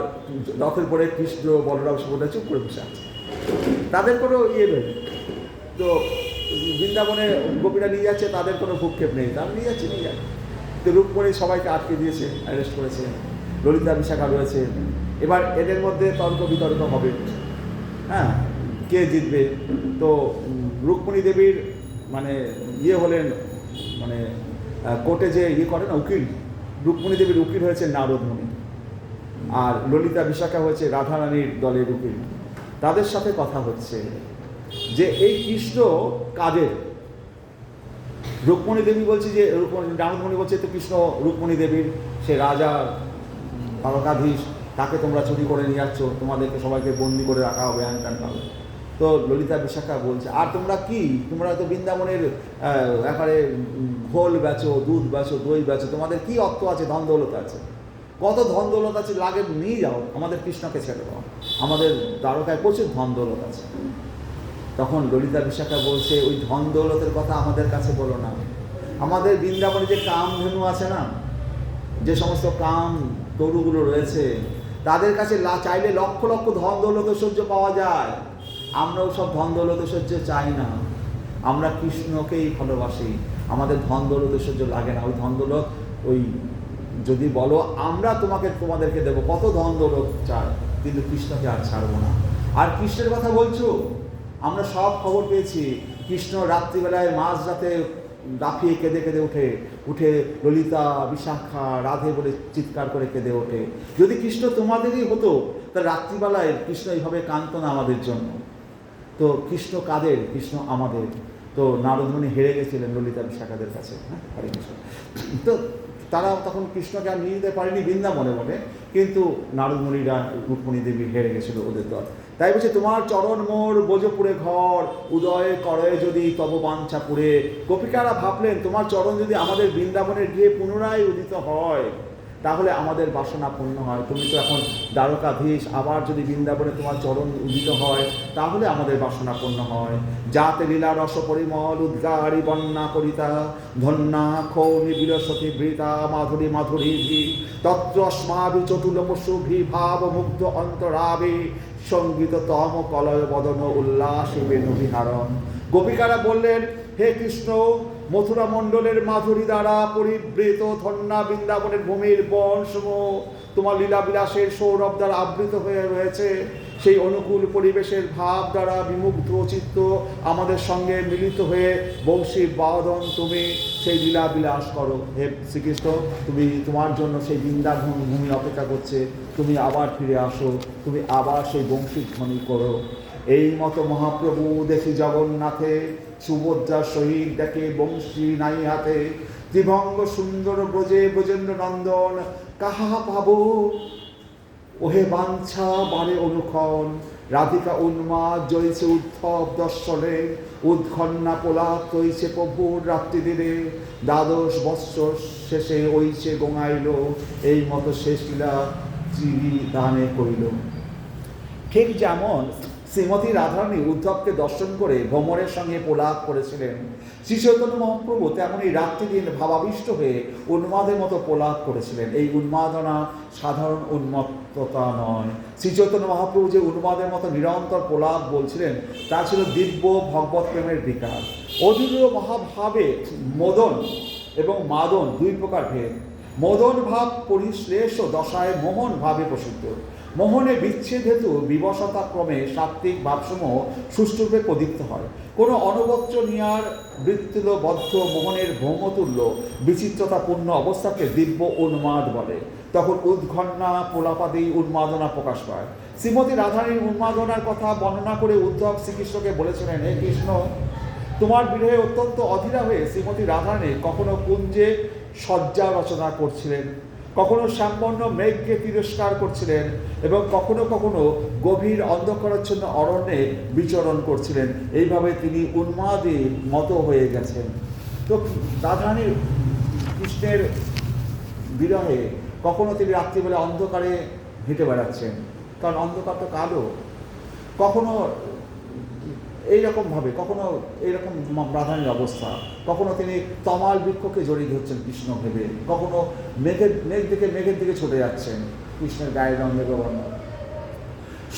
রথের পরে কৃষ্ণ বলরাম সুভদ্রা চুপ করে বসে আছে, তাদের কোনো নেই। তো বৃন্দাবনে গোপীরা নিয়ে যাচ্ছে, তাদের কোনো ভূক্ষেপ নেই, তারা নিয়ে যাচ্ছে। তো রুক্মিণী সবাইকে আটকে দিয়েছে, অ্যারেস্ট করেছে। ললিতা বিশাখা রয়েছে। এবার এদের মধ্যে তর্ক বিতর্ক হবে, হ্যাঁ, কে জিতবে। তো রুক্মিণী দেবীর মানে হলেন, মানে কোর্টে যে করে না উকিল, রুক্মিণী দেবীর উকিল হয়েছে নারদ মুনি, আর ললিতা বিশাখা হয়েছে রাধারানীর দলের উকিল। তাদের সাথে কথা হচ্ছে যে এই কৃষ্ণ কাদের। রুক্মিণী দেবী বলছে যে নারদ মুনি বলছে তো কৃষ্ণ রুক্মিণী দেবীর, সে রাজা দ্বারকাধীশ, তাকে তোমরা চুরি করে নিয়ে যাচ্ছ, তোমাদেরকে সবাইকে বন্দি করে রাখা হবে, হ্যান পাবে। তো ললিতা বিশাখা বলছে আর তোমরা কি, তোমরা তো বৃন্দাবনের একেবারে ঘোল বেচো, দুধ বেচো, দই বেচো, তোমাদের কি অর্থ আছে, ধন দৌলত আছে, কত ধন দৌলত আছে, লাগে নিয়ে যাও, আমাদের কৃষ্ণকে ছেড়ে দাও, আমাদের দ্বারকায় প্রচুর ধন দৌলত আছে। তখন ললিতা বিশাখা বলছে ওই ধন দৌলতের কথা আমাদের কাছে বলো না, আমাদের বৃন্দাবনে যে কামধেনু আছে না, যে সমস্ত কাম তরুগুলো রয়েছে, তাদের কাছে চাইলে লক্ষ লক্ষ ধন দৌলত ঐশ্বর্য পাওয়া যায়। আমরা ওসব ধন দৌলত ঐশ্বর্য চাই না, আমরা কৃষ্ণকেই ভালোবাসি, আমাদের ধন দৌলত ঐশ্বর্য লাগে না। ওই ধন দৌলত ওই যদি বলো আমরা তোমাদেরকে দেবো, কত ধন দৌলত চাই, কিন্তু কৃষ্ণকে আর ছাড়বো না। আর কৃষ্ণের কথা বলছো, আমরা সব খবর পেয়েছি, কৃষ্ণ রাত্রিবেলায় মাঝরাতে লাফিয়ে কেঁদে কেঁদে উঠে ললিতা বিশাখা রাধে বলে চিৎকার করে কেঁদে ওঠে। যদি কৃষ্ণ তোমাদেরই হতো, তা রাত্রিবেলায় কৃষ্ণ এইভাবে কাঁদতো না আমাদের জন্য। তো কৃষ্ণ কাদের? কৃষ্ণ আমাদের। তো নারদ মুনি হেরে গেছিলেন ললিতা বিশাখাদের কাছে, হ্যাঁ, হরে কৃষ্ণ। তো তারা তখন কৃষ্ণকে আর নিয়ে যেতে পারেনি বৃন্দাবনে বলে, কিন্তু নারদ মুনিরা রুক্মিণী দেবী হেরে গেছিল ওদের দল। তাই বলছে তোমার চরণ মোর বোজপুরে ঘর, উদয় করে যদি তব বাঞ্ছা পুরে। গোপিকারা ভাবলেন তোমার চরণ যদি আমাদের বৃন্দাবনের গিয়ে পুনরায় উদিত হয়, তাহলে আমাদের বাসনা পূর্ণ হয়। তুমি তো এখন দ্বারকাধীশ, আবার যদি বৃন্দাবনে তোমার চরণ উদিত হয়, তাহলে আমাদের বাসনা পূর্ণ হয়। যাতে লীলা রস পরিমল উদ্গারি বন্যা করিতা, ধন্যা খৌনি বিলসতি বৃতা মাধুরী মাধুরী ভি, তত্র অস্মাভি চটুল পশুভি ভাব মুগ্ধ অন্তরাভি, সঙ্গীত তম কলয় বদন উল্লাসী বেণু বিহারণ। গোপিকারা বললেন হে কৃষ্ণ, মথুরা মণ্ডলের মাধুরী দ্বারা পরিবৃত ধন্যা বৃন্দাবনের ভূমির বনসমূহ তোমার লীলা বিলাসের সৌরভ দ্বারা আবৃত হয়ে রয়েছে। সেই অনুকূল পরিবেশের ভাব দ্বারা বিমুগ্ধ চিত্ত আমাদের সঙ্গে মিলিত হয়ে বংশী বাদন তুমি সেই লীলা বিলাস করো। হে শ্রীকৃষ্ণ, তুমি তোমার জন্য সেই বৃন্দাবন ভূমি অপেক্ষা করছে, তুমি আবার ফিরে আসো, তুমি আবার সেই বংশী ধ্বনি করো। এই মতো মহাপ্রভু দেখি জগন্নাথে, সুভদ্রার সহিত দেখে বংশী নাই হাতে, ত্রিভঙ্গ সুন্দর ব্রজে ব্রজেন্দ্র নন্দন, কাহা পাবো ওহে বাঞ্ছা বারে অনুক্ষণ। রাধিকা উন্মাদ জয়ছে উদ্ধব দর্শনে, উৎখন্না পোলাপ তৈছে প্রভুর রাত্রি দিনে, দ্বাদশ বৎসর শেষে ওইছে গোঙাইল, এই মতো শেষ লীলা চিরি দানে কইল। ঠিক যেমন শ্রীমতী রাধারানী উদ্ধবকে দর্শন করে ভ্রমরের সঙ্গে প্রলাপ করেছিলেন, শ্রী চৈতন্য মহাপ্রভু তেমনই রাত্রি দিন ভাবাবিষ্ট হয়ে উন্মাদের মতো প্রলাপ করেছিলেন। এই উন্মাদনা সাধারণ উন্মত্ততা নয়। শ্রী চৈতন্য মহাপ্রভু যে উন্মাদের মতো নিরন্তর প্রলাপ বলছিলেন, তা ছিল দিব্য ভগবত প্রেমের বিকাশ। অধীর মহাভাবে মদন এবং মাদন দুই প্রকার ভেদ। মদন ভাব পরিশ্লেষ দশায় মোহন ভাবে প্রসিদ্ধ। মোহনে বিচ্ছেদ হেতু বিবশতা ক্রমে সাত্ত্বিক ভাবসমূহ সুষ্ঠুরূপে প্রদীপ্ত হয়। কোনো অনবচ্চনীয়ার বৃত্তিলবদ্ধ মোহনের ভৌমতুল্য বিচিত্রতাপূর্ণ অবস্থাকে দিব্য উন্মাদ বলে। তখন উদ্ঘন্না প্রলাপাদি উন্মাদনা প্রকাশ পায়। শ্রীমতী রাধারানীর উন্মাদনার কথা বর্ণনা করে উদ্ধব শ্রীকৃষ্ণকে বলেছিলেন, হে কৃষ্ণ, তোমার বিরহে অত্যন্ত অধীরা হয়ে শ্রীমতী রাধারানী কখনো কুঞ্জে শয্যা রচনা করছিলেন, কখনো শ্যামবর্ণ মেঘকে তিরস্কার করছিলেন, এবং কখনো কখনো গভীর অন্ধকারাচ্ছন্ন অরণ্যে বিচরণ করছিলেন। এইভাবে তিনি উন্মাদে মতো হয়ে গেছেন। তো রাধারানীর কৃষ্ণের বিরহে কখনো তিনি রাত্রিবেলা অন্ধকারে হেঁটে বেড়াচ্ছেন, কারণ অন্ধকার তো কালো। কখনো এইরকমভাবে, কখনো এইরকম প্রাধান্যের অবস্থা, কখনো তিনি তমাল বৃক্ষকে জড়িয়ে ধরছেন কৃষ্ণ ভেবে, কখনো মেঘের দিকে ছুটে যাচ্ছেন কৃষ্ণের গায়ের রঙে বর্ণ।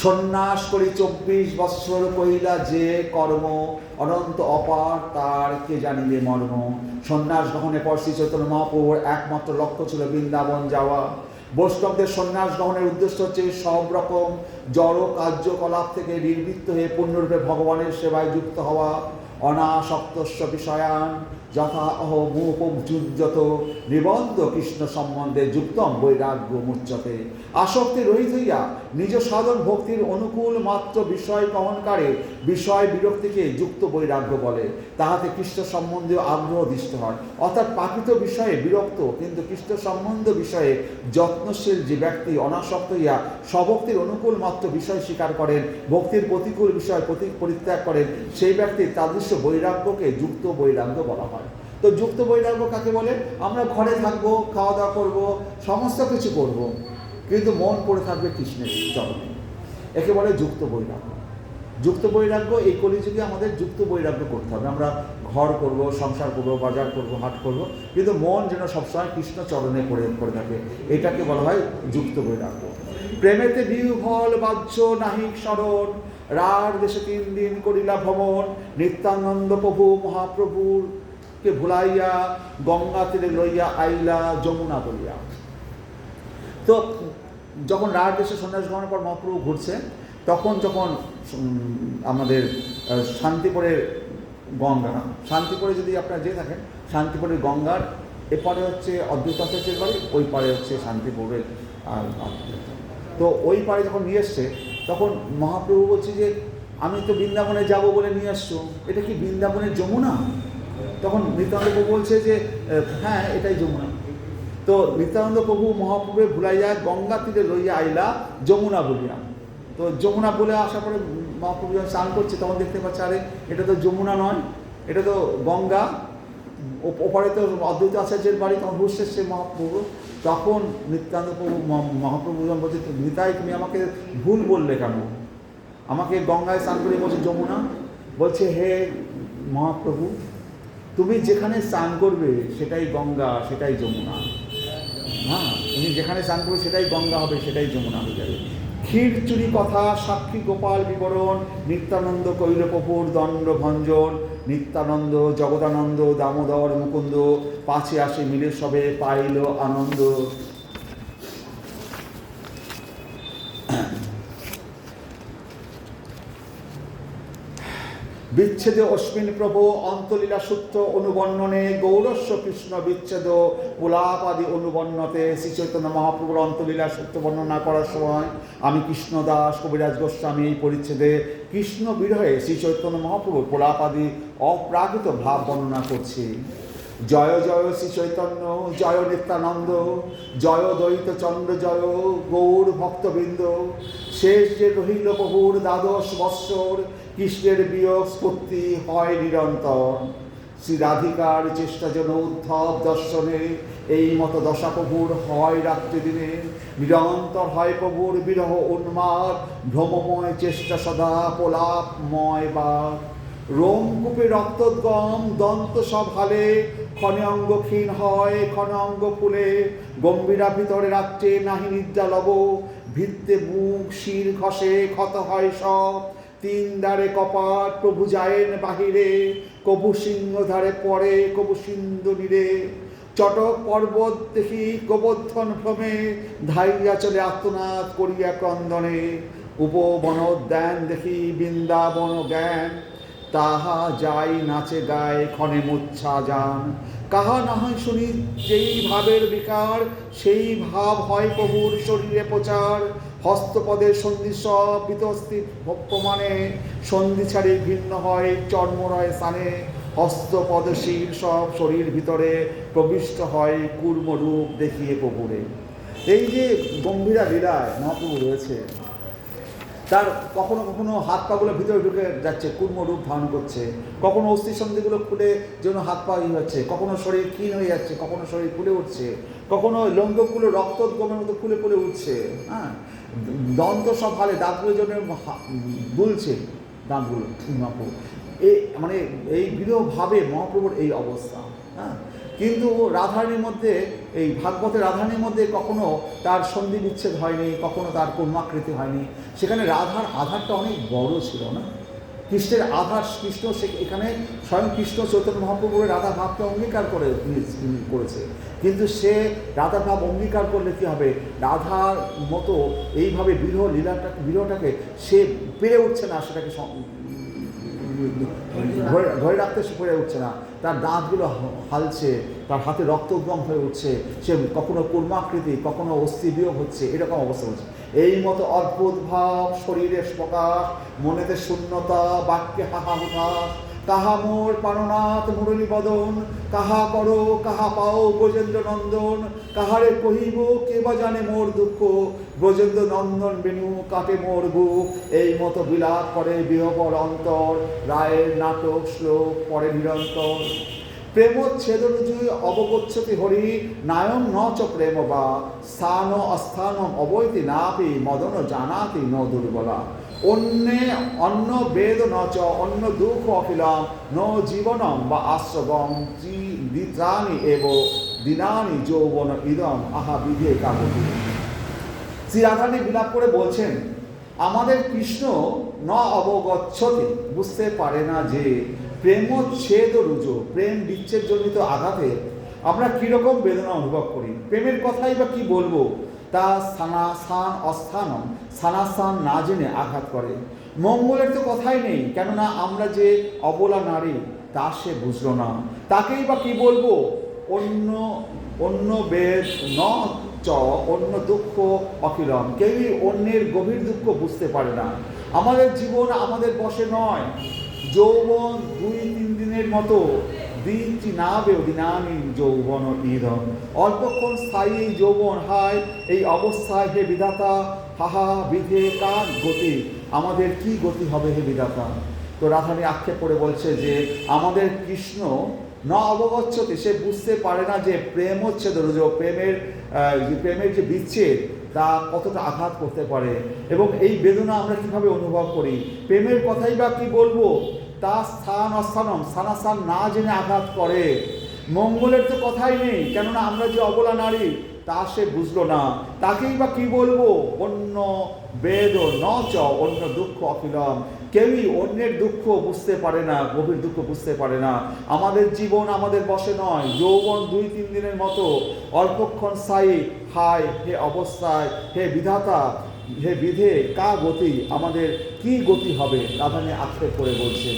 সন্ন্যাস করি 24 বৎসর কহিলা যে কর্ম, অনন্ত অপার তার কে জানিলে মর্ম। সন্ন্যাস গ্রহণে পর শ্রী চৈতন্য মহাপ্রভুর একমাত্র লক্ষ্য ছিল বৃন্দাবন যাওয়া। বৈষ্ণবদের সন্ন্যাস গ্রহণের উদ্দেশ্য হচ্ছে সব রকম জড় কার্যকলাপ থেকে নিবৃত্ত হয়ে পূর্ণরূপে ভগবানের সেবায় যুক্ত হওয়া। অনাসক্তস্য বিষয়ান যথা অহমুপযুজ্যত নিবন্ধ কৃষ্ণ সম্বন্ধে যুক্তম বৈরাগ্য মুচ্যতে। আসক্তি রহিত হইয়া নিজ সাধন ভক্তির অনুকূল মাত্র বিষয় গ্রহণকারে বিষয় বিরক্তিকে যুক্ত বৈরাগ্য বলে। তাহাতে কৃষ্ণ সম্বন্ধীয় আগ্রহ দৃষ্ট হয়। অর্থাৎ প্রাকৃত বিষয়ে বিরক্ত কিন্তু কৃষ্ণ সম্বন্ধ বিষয়ে যত্নশীল যে ব্যক্তি অনাসক্ত হইয়া স্বভক্তির অনুকূল মাত্র বিষয় স্বীকার করেন, ভক্তির প্রতিকূল বিষয় পরিত্যাগ করেন, সেই ব্যক্তির তাদৃশ্য বৈরাগ্যকে যুক্ত বৈরাগ্য বলা হয়। তো যুক্ত বৈরাগ্য কাকে বলে? আমরা ঘরে থাকবো, খাওয়া দাওয়া করবো, সমস্ত কিছু করব, কিন্তু মন পড়ে থাকবে কৃষ্ণের চরণে, একে বলে যুক্ত বৈরাগ্য। যুক্ত বৈরাগ্য এই কলিযুগে আমাদের যুক্ত বৈরাগ্য করতে হবে। আমরা ঘর করব, সংসার করব, বাজার করব, হাট করব, কিন্তু মন যেন সবসময় কৃষ্ণ চরণে পড়ে থাকে, এটাকে বলা হয় যুক্ত বৈরাগ্য। প্রেমেতে বিহ্বল বাহ্য নাহিক স্মরণ, রার দেশে 3 দিন করিলা ভ্রমণ। নিত্যানন্দ প্রভু মহাপ্রভুর কে ভুলাইয়া গঙ্গা তীরে লইয়া আইলা যমুনা বলিয়া। তো যখন রার দেশে সন্ন্যাস গ্রহণের পর মহাপ্রভু ঘুরছে, তখন যখন আমাদের শান্তিপুরের গঙ্গা, শান্তিপুরে যদি আপনারা যেয়ে থাকেন, শান্তিপুরের গঙ্গার এপারে হচ্ছে অদ্বৈত আচার্যের বাড়ি, ওই পারে হচ্ছে শান্তিপুরের আর। তো ওই পারে যখন নিয়ে এসছে, তখন মহাপ্রভু বলছে যে আমি তো বৃন্দাবনে যাব বলে নিয়ে আসছো, এটা কি বৃন্দাবনের যমুনা? তখন নিত্যানন্দ প্রভু বলছে যে হ্যাঁ, এটাই যমুনা। তো নিত্যানন্দ প্রভু মহাপ্রভু ভুলাইয়া গঙ্গা তীরে লইয়া আইলা যমুনা বলিয়া। তো যমুনা বলে আসার পরে মহাপ্রভু যখন স্নান করছে, তখন দেখতে পাচ্ছে আরে এটা তো যমুনা নয়, এটা তো গঙ্গা। ওপারে তো অদ্বৈত আচার্যের বাড়ি। তখন হুশ এসছে মহাপ্রভু। তখন নিত্যানন্দ প্রভু মহাপ্রভু যখন বলছে নিতাই তুমি আমাকে ভুল বললে কেন, আমাকে গঙ্গায় স্নান করে বলছে যমুনা। বলছে হে মহাপ্রভু, তুমি যেখানে স্নান করবে সেটাই গঙ্গা, সেটাই যমুনা। হ্যাঁ, তুমি যেখানে স্নান করবে সেটাই গঙ্গা হবে, সেটাই যমুনা হয়ে যাবে। ক্ষীর চুরি কথা সাক্ষী গোপাল বিবরণ, নিত্যানন্দ কৈল প্রভুর দণ্ড ভঞ্জন। নিত্যানন্দ জগদানন্দ দামোদর মুকুন্দ, পাছে আসে মিলে সবে পাইল আনন্দ। বিচ্ছেদে অস্মিন প্রভু অন্তলীলা সূত্র অনুবর্ণনে, গৌরস্ব কৃষ্ণ বিচ্ছেদ পুলাপাদি অনুবর্ণতে। শ্রী চৈতন্য মহাপ্রভুর অন্তলীলা সূত্র বর্ণনা করার সময় আমি কৃষ্ণদাস কবিরাজ গোস্বামী এই পরিচ্ছেদে কৃষ্ণ বিরহে শ্রী চৈতন্য মহাপ্রভুর পুলাপাদি অপ্রাকৃত ভাব বর্ণনা করছি। জয় জয় শ্রী চৈতন্য, জয় নিত্যানন্দ, জয় দ্বৈত চন্দ্র, জয় গৌর ভক্তবৃন্দ। শেষ যে রহিল প্রভুর 12 বৎসর, কৃষ্ণের বিয়োগ স্ফূর্তি হয় নিরন্তর। শ্রী রাধিকার চেষ্টা যেন উদ্ধব দর্শনে, এই মতো দশা প্রভুর হয় রাত্রি দিনে। নিরন্তর হয় প্রভুর বিরহ উন্মাদ, ভ্রমময় চেষ্টা সদা প্রলাপময় বাদ। রোমকূপে রক্তোদ্গম দন্ত সব হালে, ক্ষণে অঙ্গ ক্ষীণ হয় ক্ষণে অঙ্গ ফুলে। গম্ভীরা ভিতরে রাত্রে নাহি নিদ্রা লব, ভিত্তে মুখ শির ঘষে ক্ষত হয় সব। 3 দ্বারে কপাট প্রভু যায়েন বাহিরে, কবু সিংহ ধারে পড়ে কবু সিন্ধু নীরে। চটক পর্বত দেখি গোবর্ধন ভ্রমে, ধাইয়া চলে আত্মনাদ করিয়া ক্রন্দনে। উপবনোদ্যান দেখি বৃন্দাবন জ্ঞান, তাহা যাই নাচে গায়ে ক্ষণে মূর্ছা যান। কাহা না হয় শুনি যেই ভাবের বিকার, সেই ভাব হয় প্রভুর শরীরে প্রচার। হস্তপদের সন্ধি সব বিতস্তি প্রমাণে, সন্ধি ছাড়ি ভিন্ন হয় চর্মরয় স্থানে। হস্তপদশীল সব শরীর ভিতরে, প্রবিষ্ট হয় কূর্মরূপ দেখিয়ে প্রভুরে। এই যে গম্ভীরা লীলায় মহাপ্রভু রয়েছে, তার কখনো কখনো হাত পাগুলো ভিতরে ঢুকে যাচ্ছে, কুর্ম রূপ ধারণ করছে, কখনো অস্থিসন্ধিগুলো খুলে যেন হাত পা হচ্ছে, কখনো শরীর ক্ষীণ হয়ে যাচ্ছে, কখনো শরীর ফুলে উঠছে, কখনো লঙ্গগুলো রক্তোদ্গমের মতো ফুলে ফুলে উঠছে, হ্যাঁ, দন্ত সব হালে, দাঁতগুলো যেন দুলছে, দাঁতগুলো মানে এই বিরহভাবে মহাপ্রভুর এই অবস্থা। হ্যাঁ, কিন্তু রাধারানীর মধ্যে, এই ভাগবতের রাধারানীর মধ্যে কখনো তার সন্ধি বিচ্ছেদ হয়নি, কখনো তার কর্মাকৃতি হয়নি। সেখানে রাধার আধারটা অনেক বড় ছিল না, কৃষ্ণের আধার, কৃষ্ণ এখানে স্বয়ং কৃষ্ণ চৈতন্য মহাপ্রভুর রাধা ভাবকে অঙ্গীকার করেছে। কিন্তু সে রাধা ভাব অঙ্গীকার করলে কী হবে, রাধার মতো এইভাবে বিরহটাকে সে পেরে উঠছে না, সেটাকে ধরে রাখতে সে পেরে উঠছে না, তার দাঁতগুলো হালছে, তার হাতে রক্ত উদ্গম হয়ে উঠছে, সে কখনো কুর্মাকৃতি, কখনো অস্থি বিয়োগ হচ্ছে, এরকম অবস্থা হচ্ছে। এই মতো অদ্ভুত ভাব, শরীরের প্রকাশ, মনেতে শূন্যতা, বাক্যে হাহাহুতাশ, কাহা মোর প্রাণনাথ মুরলী বদন, কাহা করো কাহা পাও ব্রজেন্দ্র নন্দন, কাহারে কহিব কে বা জানে মোর দুঃখ, ব্রজেন্দ্র নন্দন বেণু কাটে মোর বুক। এই মতো বিলাপ করে বিহবল অন্তর, রায়ের নাটক শ্লোক পরে নিরন্তর। প্রেমচ্ছেদরুজুই অবগচ্ছতি হরি, নায়ং ন চ প্রেম বা, স্থান অস্থানম অবৈতি নাপি, মদন জানাতি ন দুর্বলা। অন্য বেদ ন চ অন্য দুঃখ অখিলম, ন জীবনম বা আশ্রবম, দিত্রাণি এব দিনানি যৌবন ইদম, আহা বিধে কাবতি। শ্রী রাধারানী বিলাপ করে বলছেন, আমাদের কৃষ্ণ ন অবগচ্ছতি, বুঝতে পারে না যে প্রেমচ্ছেদ রুজো, প্রেম বিচ্ছেদ জনিত আঘাতে আমরা কীরকম বেদনা অনুভব করি। প্রেমের কথাই বা কি বলবো, তা স্থান অস্থানম, স্থানাস্থান না জেনে আঘাত করে। মঙ্গলের তো কথাই নেই, কেননা আমরা যে অবলা নারী তা সে বুঝলো না, তাকেই বা কি বলবো। অন্য বেদ ন চ অন্য দুঃখ অখিলম, কেউই অন্যের গভীর দুঃখ বুঝতে পারে না। আমাদের জীবন আমাদের বশে নয়, যৌবন 2-3 দিনের মতো, দিনটি না বেও দিনানি যৌবন ইদম, অল্পক্ষণ স্থায়ী এই যৌবন। হায় এই অবস্থায় হে বিধাতা, হাহা বিধে কার গতি, আমাদের কি গতি হবে হে বিধাতা। তো রাধারানী আক্ষেপ করে বলছে যে আমাদের কৃষ্ণ ন অবগচ্ছতি, সে বুঝতে পারে না যে প্রেম হচ্ছে প্রেমের যে বিচ্ছেদ তা কতটা আঘাত করতে পারে, এবং এই বেদনা আমরা কীভাবে অনুভব করি। প্রেমের কথাই বা কি বলবো, তা স্থান অস্থানম, স্থানাস্থান না জেনে আঘাত করে। মঙ্গলের তো কথাই নেই, কেননা আমরা যে অবলা নারী তা সে বুঝলো না, তাকেই বা কি বলবো। অন্য বেদ ন চ অন্য দুঃখ অখিলম, কেউই অন্যের দুঃখ বুঝতে পারে না, গভীর দুঃখ বুঝতে পারে না। আমাদের জীবন আমাদের বশে নয়, যৌবন 2-3 দিনের মতো, অল্পক্ষণ স্থায়ী। হায় হে অবস্থায় হে বিধাতা, হে বিধে কা গতি, আমাদের কি গতি হবে। রাধারানী আক্ষেপ করে বলছে,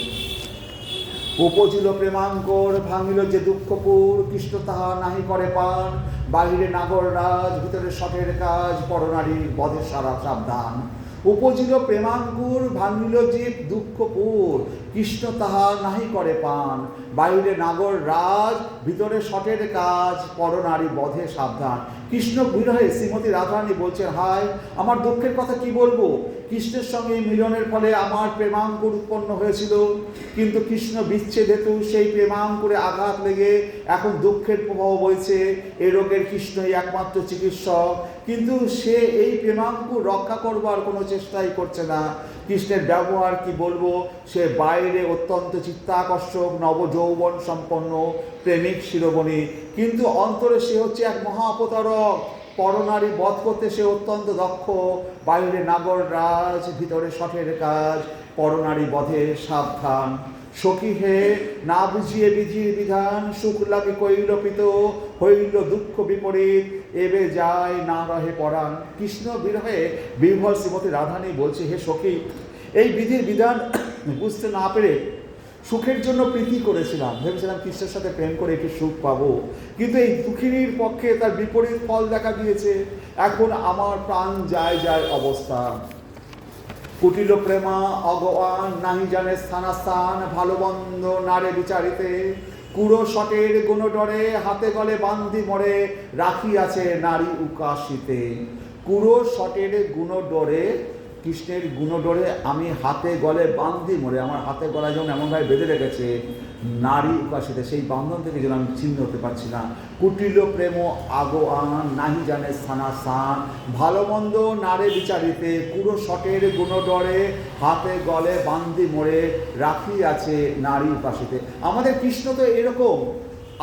উপজিল প্রেমাঙ্কর, ভাঙিল যে দুঃখপুর, কৃষ্ণ তাহা নাহি করে পান, বাহিরে নাগর রাজ, ভিতরে শখের কাজ, পরনারীর বধে সারা সাবধান। উপজিল প্রেমাঙ্কুর, ভাঙিল যে দুঃখপুর, কৃষ্ণ তাহা নাহি করে পান, বাইরে নাগর রাজ, ভিতরে শটের কাজ, পরনারী বধে সাবধান। কৃষ্ণ বিরহে শ্রীমতী রাধারানী বলছেন, হায় আমার দুঃখের কথা কি বলবো। কৃষ্ণের সঙ্গে মিলনের ফলে আমার প্রেমাঙ্কুর উৎপন্ন হয়েছিল, কিন্তু কৃষ্ণ বিচ্ছেদ হেতু সেই প্রেমাঙ্কুরে আঘাত লেগে এখন দুঃখের প্রভাব বইছে। এই রোগের কৃষ্ণই একমাত্র চিকিৎসক, কিন্তু সে এই প্রেমাঙ্কুর রক্ষা করবার কোনো চেষ্টাই করছে না। কৃষ্ণের ব্যবহার কি বলবো, সে বাইরে অত্যন্ত চিত্তাকর্ষক নবযৌবন সম্পন্ন প্রেমিক শিরোমণি, কিন্তু অন্তরে সে হচ্ছে এক মহাপ্রতারক। পরনারী বধ করতে সে অত্যন্ত দক্ষ, বাইরে নাগর রাজ, ভিতরে শঠের কাজ, পরনারী বধে সাবধান। সখী হে না বুঝিয়ে বিধির বিধান, সুখ লাগে কৈলপিত, হইল দুঃখ বিপরীত, এবে যায় না রহে পরাণ। কৃষ্ণ বিরহে বিহ্বল শ্রীমতী রাধারানী বলছে, হে সখী, এই বিধির বিধান বুঝতে না পেরে সুখের জন্য প্রীতি করেছিলাম, ভেবেছিলাম কৃষ্ণের সাথে প্রেম করে একটু সুখ পাবো, কিন্তু এই দুঃখিনীর পক্ষে তার বিপরীত ফল দেখা দিয়েছে। এখন আমার প্রাণ যায় যায় অবস্থা। কুটিল প্রেমা অগবান, নাহি জানে স্থানাস্থান, ভালো বন্ধ নারে বিচারিতে, কুড়ো শটের গুণ ডরে, হাতে গলে বান্ধি মরে, রাখিয়াছে নারী উকাশিতে। কুড়ো শটের গুণ ডরে, কৃষ্ণের গুণডোরে আমি হাতে গলে বান্ধি মরে, আমার হাতে গলায় যেমন এমনভাবে বেঁধে রেখেছে নারী উপাসিতে, সেই বান্ধন থেকে যেন আমি ছিন্ন হতে পারছি না। কুটিল প্রেম আগো আন নাহি জানে স্থানা স্থান, ভালো মন্দ নারে বিচারিতে পুরো শটের গুণডরে হাতে গলে বান্ধি মরে রাখি আছে নারী উপাসিতে। আমাদের কৃষ্ণ তো এরকম।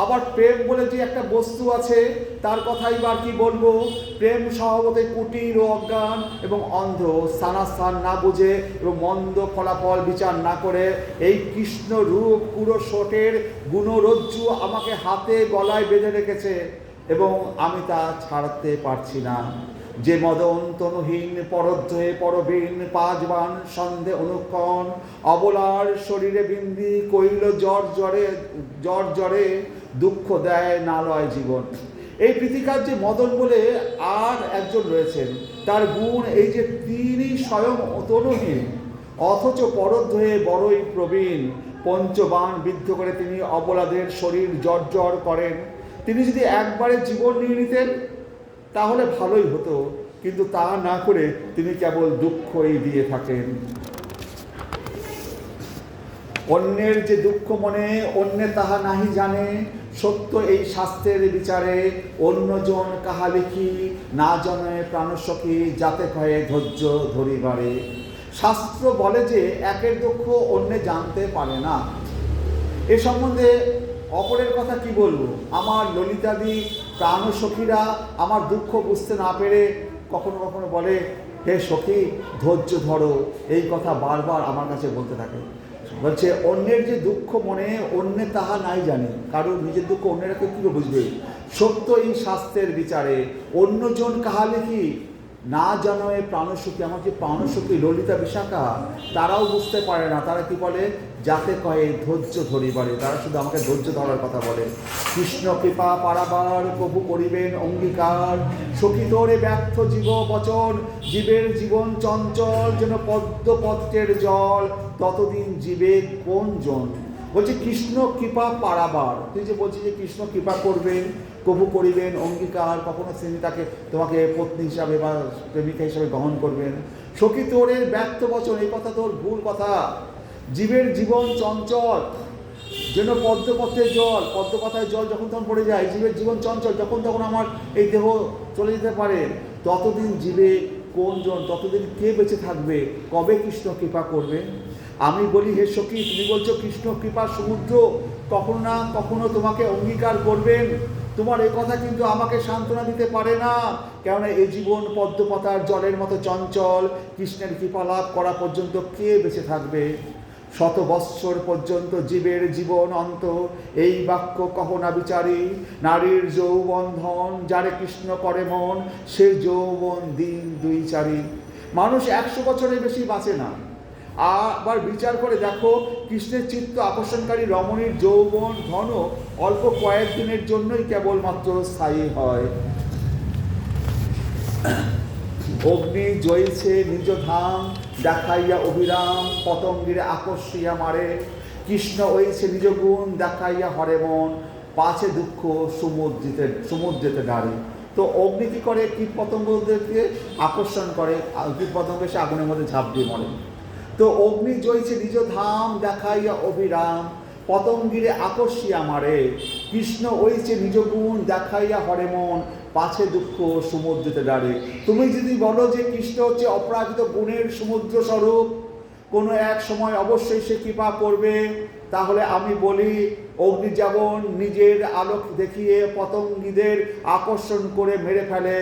আবার প্রেম বলে যে একটা বস্তু আছে তার কথাই বা কি বলবো। প্রেম স্বভাবতে কুটির ও অজ্ঞান এবং অন্ধ, স্থানাস্থান না বুঝে এবং মন্দ ফলাফল বিচার না করে এই কৃষ্ণ রূপ পুরো শটের গুণরজ্জু আমাকে হাতে গলায় বেঁধে রেখেছে এবং আমি তা ছাড়তে পারছি না। যে মদন তনুহীন পরদ্বয়ে পরবীন পাঁচবান সন্ধে অনুক্ষণ, অবলার শরীরে বিন্দি কইল জ্বর জ্বরে দুঃখ দেয় না লয় জীবন। এই পৃথিকার যে মদন বলে আর একজন রয়েছেন, তার গুণ এই যে তিনি স্বয়ং তনুহীন অথচ পরদ্বয়ে বড়ই প্রবীণ, পঞ্চবাণ বিদ্ধ করে তিনি অবলাদের শরীর জর্জর করেন। তিনি যদি একবারে জীবন নিয়ে নিতেন তাহলে ভালোই হতো, কিন্তু তা না করে তিনি কেবল দুঃখই দিয়ে থাকেন। অন্যের যে দুঃখ মনে অন্যে তাহা নাহি জানে, সত্য এই শাস্ত্রের বিচারে অন্যজন কাহা লিখি না জনে প্রাণসখী যাতে কয়ে ধৈর্য ধরিবারে। শাস্ত্র বলে যে একের দুঃখ অন্যে জানতে পারে না। এ সম্বন্ধে অপরের কথা কি বলবো? আমার ললিতাদি প্রাণসখীরা আমার দুঃখ বুঝতে না পেরে কখনো কখনো বলে, হে সখী ধৈর্য ধরো, এই কথা বারবার আমার কাছে বলতে থাকে। বলছে অন্যের যে দুঃখ মনে অন্যে তাহা নাই জানে, কারণ নিজের দুঃখ অন্যেরা কেউ কী বুঝবে। সত্য এই শাস্ত্রের বিচারে অন্যজন কাহা লিখি না জানো এ প্রাণসখী, আমার যে প্রাণসখী ললিতা বিশাখা তারাও বুঝতে পারে না। তারা কি বলে? যাতে কয়ে ধৈর্য ধরিবারে, তারা শুধু আমাকে ধৈর্য ধরার কথা বলে। কৃষ্ণ কৃপা পারাবার প্রভু করিবেন অঙ্গীকার, সখী তোরে ব্যর্থ জীব বচন, জীবের জীবন চঞ্চল যেন পদ্মপত্রের জল, ততদিন জীবে কোন জন। বলছে কৃষ্ণ কৃপা পারাবার, তুই যে বলছিস যে কৃষ্ণ কৃপা করবেন প্রভু করিবেন অঙ্গীকার, কখনো তিনি তাকে তোমাকে পত্নী হিসাবে বা প্রেমিকা হিসাবে গ্রহণ করবেন। সখী তোরের ব্যর্থ বচন, এই কথা তোর ভুল কথা। জীবের জীবন চঞ্চল যেন পদ্মপত্রের জল, পদ্মপাতায় জল যখন তখন পড়ে যায়, জীবের জীবন চঞ্চল, যখন তখন আমার এই দেহ চলে যেতে পারে। ততদিন জীবে কোন জন, ততদিন কে বেঁচে থাকবে? কবে কৃষ্ণ কৃপা করবে? আমি বলি হে সখী, তুমি বলছো কৃষ্ণ কৃপা সমুদ্র, কখনো না কখনো তোমাকে অঙ্গীকার করবেন। তোমার এই কথা কিন্তু আমাকে সান্ত্বনা দিতে পারে না, কেননা এই জীবন পদ্মপাতার জলের মতো চঞ্চল। কৃষ্ণের কৃপা লাভ করা পর্যন্ত কে বেঁচে থাকবে? শত বৎসর পর্যন্ত জীবের জীবন অন্ত, এই বাক্য কহ না বিচারী। নারীর যৌবন ধন, যারে কৃষ্ণ করে মন, সে যৌবন দিন দুই চারি। মানুষ 100 বছরের বেশি বাঁচে না। আবার বিচার করে দেখো, কৃষ্ণের চিত্ত আকর্ষণকারী রমণীর যৌবন ধন অল্প কয়েকদিনের জন্যই কেবলমাত্র স্থায়ী হয়। অগ্নি জ্বলছে নিজ ধাম, দেখাইয়া অভিরাম, পতঙ্গিরে আকর্ষিয়া মারে। কৃষ্ণ হইছে নিজ গুণ, দেখাইয়া হরে মন, পাছে দুঃখ সমুদ্রেতে ডারে। তো অগ্নি কী করে? কীট পতঙ্গদেরকে আকর্ষণ করে, কীট পতঙ্গ এসে আগুনের মধ্যে ঝাঁপ দিয়ে মরে। তো অগ্নি জ্বলছে নিজ ধাম, দেখাইয়া অভিরাম, পতঙ্গিরে আকর্ষিয়া মারে। কৃষ্ণ হইছে নিজ গুণ, দেখাইয়া হরে মন, পাছে দুঃখ সমুদ্রেতে ডারে। তুমি যদি বলো যে কৃষ্ণ হচ্ছে অপরাজিত গুণের সমুদ্র স্বরূপ, কোনো এক সময় অবশ্যই সে কৃপা করবে, তাহলে আমি বলি অগ্নি যেমন নিজের আলোক দেখিয়ে পতঙ্গীদের আকর্ষণ করে মেরে ফেলে,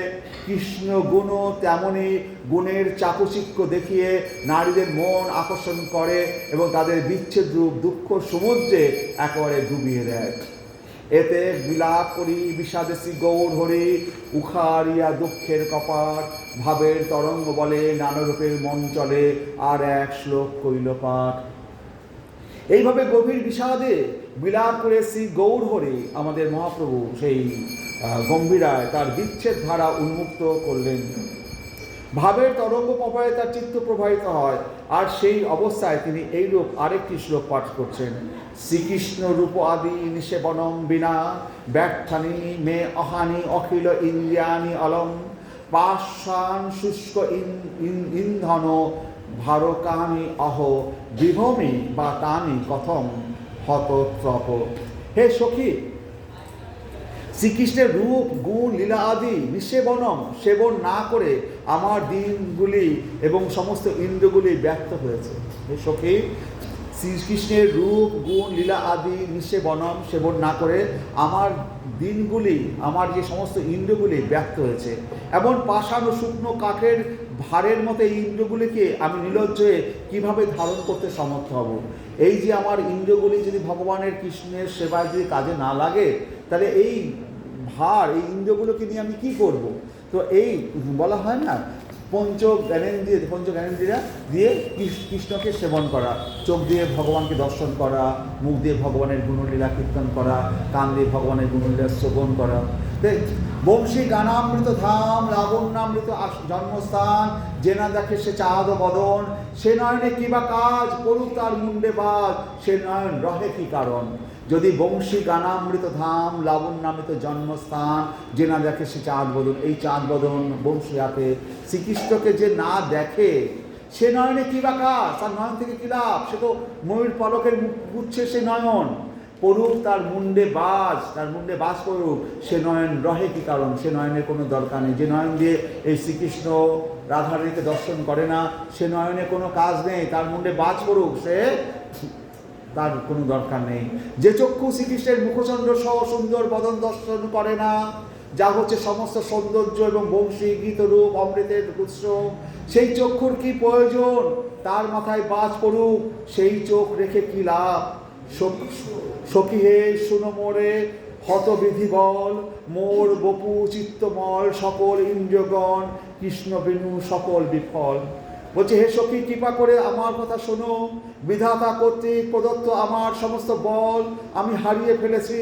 কৃষ্ণ গুণও তেমনই গুণের চাকচিক্য দেখিয়ে নারীদের মন আকর্ষণ করে এবং তাদের বিচ্ছেদ রূপ দুঃখ সমুদ্রে একেবারে ডুবিয়ে দেয়। এতে বিলাপ করি বিষাদেশী গৌর হরি, উখারিয়া দুঃখের কপাট, ভাবের তরঙ্গ বলে নানারূপের মন চলে, আর এক শ্লোক কইল পাঠ। এইভাবে গভীর বিষাদে বিলাপ করে শ্রী গৌর হরি আমাদের মহাপ্রভু সেই গম্ভীরায় তার বিচ্ছেদ ধারা উন্মুক্ত করলেন। ভাবের তরঙ্গ প্রবাহে তার চিত্ত প্রবাহিত হয়, আর সেই অবস্থায় তিনি এইরূপ আরেকটি শ্লোক পাঠ করছেন। শ্রীকৃষ্ণ রূপ আদি নিষেবনম বিনা, ব্যর্থানি মে অহানি অখিল ইন্দ্রিয়ানি অলম, পাষাণ শুষ্ক ইন্ধন ভারকামি অহ বিভমি বা তানি কথম হতত্রপ। হে সখী, শ্রীকৃষ্ণের রূপ গুণ লীলা আদি নিষেবনম সেবন না করে আমার দিনগুলি এবং সমস্ত ইন্দ্রগুলি ব্যর্থ হয়েছে। হে সখী, শ্রীকৃষ্ণের রূপ গুণ লীলা আদি নিষেবনম সেবন না করে আমার দিনগুলি, আমার যে সমস্ত ইন্দ্রগুলি ব্যর্থ হয়েছে। এমন পাষাণ ও শুকনো কাঠের ভারের মতো এই ইন্দ্রগুলিকে আমি নির্লজ্জ হয়ে কীভাবে ধারণ করতে সমর্থ হব? এই যে আমার ইন্দ্রগুলি যদি ভগবানের কৃষ্ণের সেবায় যদি কাজে না লাগে, তাহলে এই ভার, এই ইন্দ্রগুলোকে নিয়ে আমি কি করব? তো এই বলা হয় না, পঞ্চ জ্ঞানেন্দ্রিয়া দিয়ে কৃষ্ণকে সেবন করা, চোখ দিয়ে ভগবানকে দর্শন করা, মুখ দিয়ে ভগবানের গুণলীলা কীর্তন করা, কান দিয়ে ভগবানের গুণলীলা শ্রবণ করা। বংশী গানামৃত ধাম লাবণ্যামৃত জন্মস্থান, যে না দেখে সে চাঁদ বদন, সে নয়নে কিবা কাজ করুক তার মুন্ডে বাজ, সে নয়ন রহে কি কারণ। যদি বংশী গানামৃত ধাম লাবণ্যামৃত জন্মস্থান, যে না দেখে সে চাঁদ বদন, এই চাঁদ বদন বংশী হাতে শ্রীকৃষ্ণকে যে না দেখে, সে নয়নে কিবা কাজ, তার নয়ন থেকে কি লাভ? সে তো ময়ূর পলকের মুখ গুচ্ছে সে নয়ন, পড়ুক তার মুন্ডে বাজ পড়ুক, সে নয়ন রহে কি কারণ। সে নয়নের কোনো দরকার নেই। যে নয়ন দিয়ে এই শ্রীকৃষ্ণ রাধারানীকে দর্শন করে না, সে নয়নে কোনো কাজ নেই, তার মুন্ডে বাজ পড়ুক, সে তার কোনো দরকার নেই। যে চক্ষু শ্রীকৃষ্ণের মুখচন্দ্র সহ সুন্দর বদন দর্শন করে না, যা হচ্ছে সমস্ত সৌন্দর্য এবং বংশী গীতরূপ অমৃতের উৎস, সেই চক্ষুর কি প্রয়োজন? তার মাথায় বাজ পড়ুক, সেই চোখ রেখে কি লাভ? সখী হে শুনো মোরে হতবিধি বল, মোর বপু চিত্তমল সকল ইন্দ্রগণ, কৃষ্ণ বিনু সকল বিফল। বলছে, হে সখী, কৃপা করে আমার কথা শোনো। বিধাতা কর্তৃক প্রদত্ত আমার সমস্ত বল আমি হারিয়ে ফেলেছি।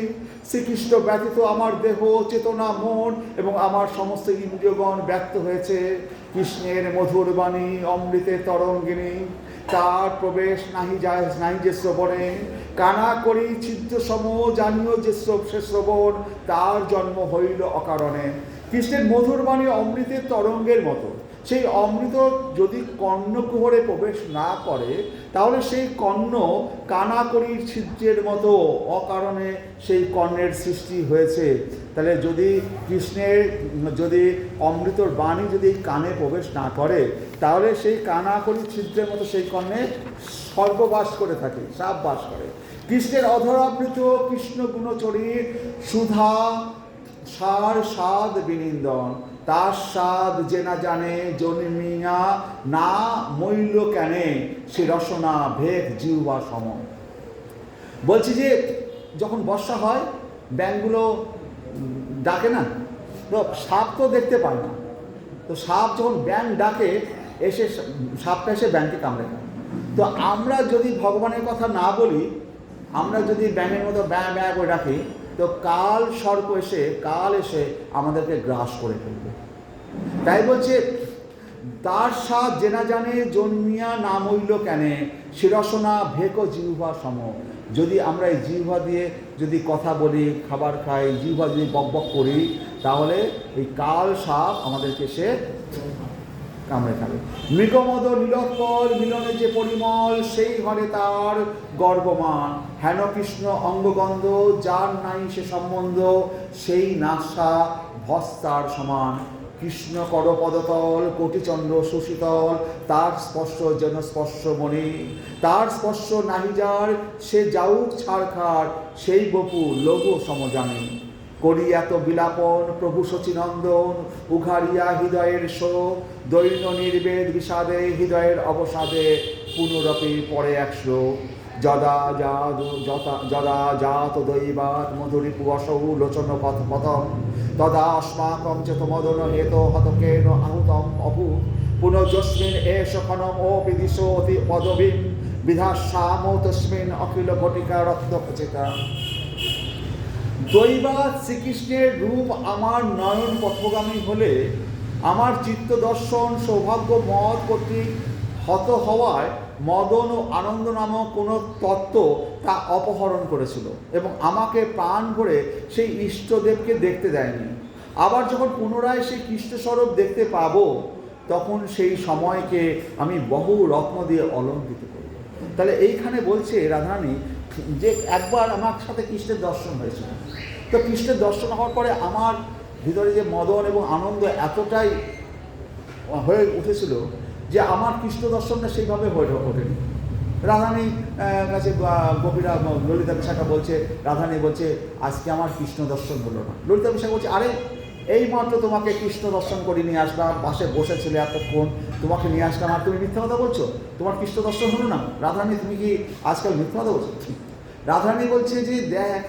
শ্রীকৃষ্ণ ব্যতীত আমার দেহ, চেতনা, মন এবং আমার সমস্ত ইন্দ্রিয়গণ ব্যর্থ হয়েছে। কৃষ্ণের মধুর বাণী অমৃতের তরঙ্গিনী, তার প্রবেশ নাহি যে শ্রবণে। কানা করি ছিদ্র সম জানিও যে সে শ্রবণ, তার জন্ম হইল অকারণে। কৃষ্ণের মধুর বাণী অমৃতের তরঙ্গের মতো। সেই অমৃত যদি কর্ণকুহরে প্রবেশ না করে, তাহলে সেই কর্ণ কানাকড়ির ছিদ্রের মতো অকারণে সেই কর্ণের সৃষ্টি হয়েছে। তাহলে যদি কৃষ্ণের যদি অমৃতর বাণী যদি কানে প্রবেশ না করে, তাহলে সেই কানাকড়ির ছিদ্রের মতো সেই কর্ণে সর্ববাস করে থাকে, সাপ বাস করে। কৃষ্ণের অধরাবৃত কৃষ্ণ গুণচরিত সুধা সার স্বাদ বিনিন্দন, তার স্বাদ যে না জানে জন্মিয়া না মইল কেনে, সে রসনা ভেদ জিহ্বা সম। বলছি যে যখন বর্ষা হয়, ব্যাঙগুলো ডাকে না, তো সাপ তো দেখতে পায় না, তো সাপ যখন ব্যাঙ ডাকে, এসে সাপটা এসে ব্যাঙকে কামড়ে খায়। তো আমরা যদি ভগবানের কথা না বলি, আমরা যদি ব্যাঙের মতো ব্যাঁ ব্যাঁ করে ডাকি, তো কাল সর্প এসে আমাদেরকে গ্রাস করে ফেলবে। তাই বলছে, তার স্বাদ যে না জানে জন্মিয়া না মইল কেনে, সে রসনা ভেক জিহ্বা সম। যদি আমরা এই জিহ্বা দিয়ে যদি কথা বলি, খাবার খাই, জিহ্বা যদি বক বক করি, তাহলে এই কাল সাপ আমাদেরকে সে কামড়ে খাবে। মৃগমদ নীলোৎপল মিলনে যে পরিমল, সেই ঘরে তার গর্বমান। হেন কৃষ্ণ অঙ্গগন্ধ যার নাই সে সম্বন্ধ, সেই নাসা ভস্তার সমান। কৃষ্ণ কর পদতল কোটিচন্দ্র সুশীতল, তার স্পর্শ যেন স্পর্শমণি। তার স্পর্শ নাহি যার, সে যাউক ছাড়খাড়, সেই বপু লঘু সমজানে। করি এত বিলাপন প্রভু শচীনন্দন, উঘারিয়া হৃদয়ের শোক, দৈন্য নির্বেদ বিষাদে হৃদয়ের অবসাদে, পুনরপি পরে এক শ্লোক। যদা জাত দৈবাত মধুরিপু অসৌ লোচন পথম, তদা অস্মাকম চেত মদন হেত হতকেন আহুতম অভূত। পুনর্যস্মিন এষ খনম ও বিদিশ অতি পদবীম, বিধাস্যাম তস্মিন অখিল ঘটিকা রক্তপচেতা। দৈবাত শ্রীকৃষ্ণের রূপ আমার নয়ন পথগামী হলে, আমার চিত্ত দর্শন সৌভাগ্য মদ কর্তৃক হত হওয়ায় মদন ও আনন্দ নামক কোনো তত্ত্ব তা অপহরণ করেছিল এবং আমাকে প্রাণ ভরে সেই ইষ্টদেবকে দেখতে দেয়নি। আবার যখন পুনরায় সেই কৃষ্ণস্বরূপ দেখতে পাবো, তখন সেই সময়কে আমি বহু রত্ন দিয়ে অলঙ্কৃত করব। তাহলে এইখানে বলছে রাধারানী যে একবার আমার সাথে কৃষ্ণের দর্শন হয়েছিল। তো কৃষ্ণের দর্শন হওয়ার পরে আমার ভিতরে যে মদন এবং আনন্দ এতটাই হয়ে উঠেছিল যে আমার কৃষ্ণ দর্শনটা সেইভাবে হয়ে ওঠেনি। রাধারানী কাছে গোপীরা, ললিতা বিশাখা বলছে, রাধারানী বলছে আজকে আমার কৃষ্ণ দর্শন হলো না। ললিতা বিশাখা বলছে আরে এই মাত্র তোমাকে কৃষ্ণ দর্শন করে নিয়ে আসলাম, পাশে বসেছিলে এতক্ষণ, তোমাকে নিয়ে আসলাম আর তুমি মিথ্যা কথা বলছো, তোমার কৃষ্ণ দর্শন হলো না? রাধারানী তুমি কি আজকাল মিথ্যা কথা বলছো? রাধারানী বলছে যে দেখ,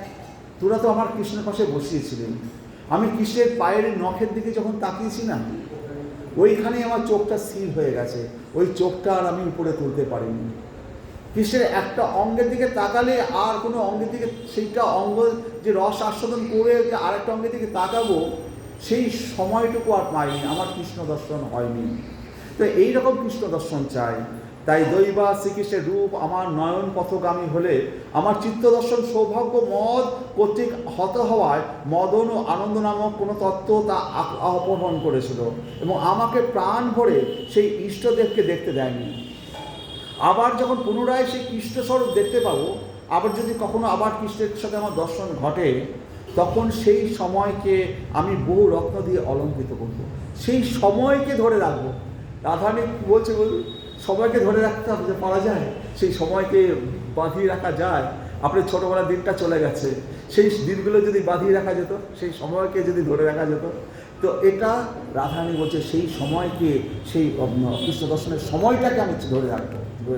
তোরা তো আমার কৃষ্ণের পাশে বসিয়েছিলেন, আমি কৃষ্ণের পায়ের নখের দিকে যখন তাকিয়েছি না, ওইখানেই আমার চোখটা স্থির হয়ে গেছে, ওই চোখটা আর আমি উপরে তুলতে পারিনি। কৃষ্ণের একটা অঙ্গের দিকে তাকালে আর কোনো অঙ্গের দিকে, সেইটা অঙ্গ যে রস আস্বাদন করে যে আরেকটা অঙ্গের দিকে তাকাবো, সেই সময়টুকু আর পাইনি, আমার কৃষ্ণ দর্শন হয়নি। তো এইরকম কৃষ্ণ দর্শন চাই। তাই দৈবা শ্রীকৃষ্ণের রূপ আমার নয়ন পথগামী হলে আমার চিত্ত দর্শন সৌভাগ্য মদ কর্তৃক হত হওয়ায় মদন ও আনন্দ নামক কোনো তত্ত্ব তা অপহরণ করেছিল এবং আমাকে প্রাণ ভরে সেই ইষ্টদেবকে দেখতে দেয়নি। আবার যখন পুনরায় সেই কৃষ্ণস্বরূপ দেখতে পাবো, আবার যদি কখনো আবার কৃষ্ণের সাথে আমার দর্শন ঘটে, তখন সেই সময়কে আমি বহু রত্ন দিয়ে অলঙ্কৃত করব, সেই সময়কে ধরে রাখবো। রাধারানী বলছে সময়কে ধরে রাখতে হবে, যে পারা যায়, সেই সময়কে বাঁধিয়ে রাখা যায়। আপনার ছোটোবেলার দিনটা চলে গেছে, সেই দিনগুলো যদি বাঁধিয়ে রাখা যেত, সেই সময়কে যদি ধরে রাখা যেত, তো এটা রাধারানী বলছে সেই সময়কে, সেই কৃষ্ণ দর্শনের সময়টাকে আমি ধরে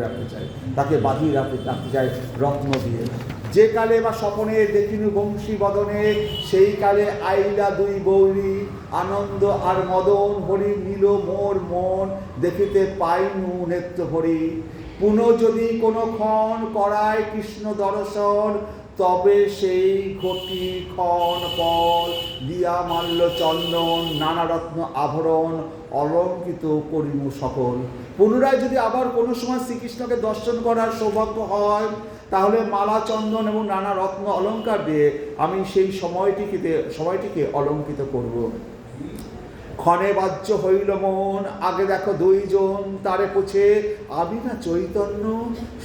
রাখতে চাই, তাকে বাঁধিয়ে রাখতে চাই রত্ন দিয়ে। যে কালে বা স্বপনে দেখিনু বংশী বদনে, সেই কালে আইলা দুই গৌরী, আনন্দ আর মদন হরি নীল মোর মন, দেখিতে পাইনু নেত্র ভরি। পুনঃ যদি কোনো ক্ষণ করায় কৃষ্ণ দর্শন, তবে সেই ঘটি ক্ষণ পল দিয়া মাল্য চন্দন নানা রত্ন আভরণ অলঙ্কৃত করিমু সকল। পুনরায় যদি আবার কোনো সময় শ্রীকৃষ্ণকে দর্শন করার সৌভাগ্য হয়, তাহলে মালা চন্দন এবং নানা রত্ন অলঙ্কার দিয়ে আমি সেই সময়টিকে অলঙ্কৃত করব। ক্ষণে বাহ্য হইল মন, আগে দেখো দুইজন তারে পুছে, আমি না চৈতন্য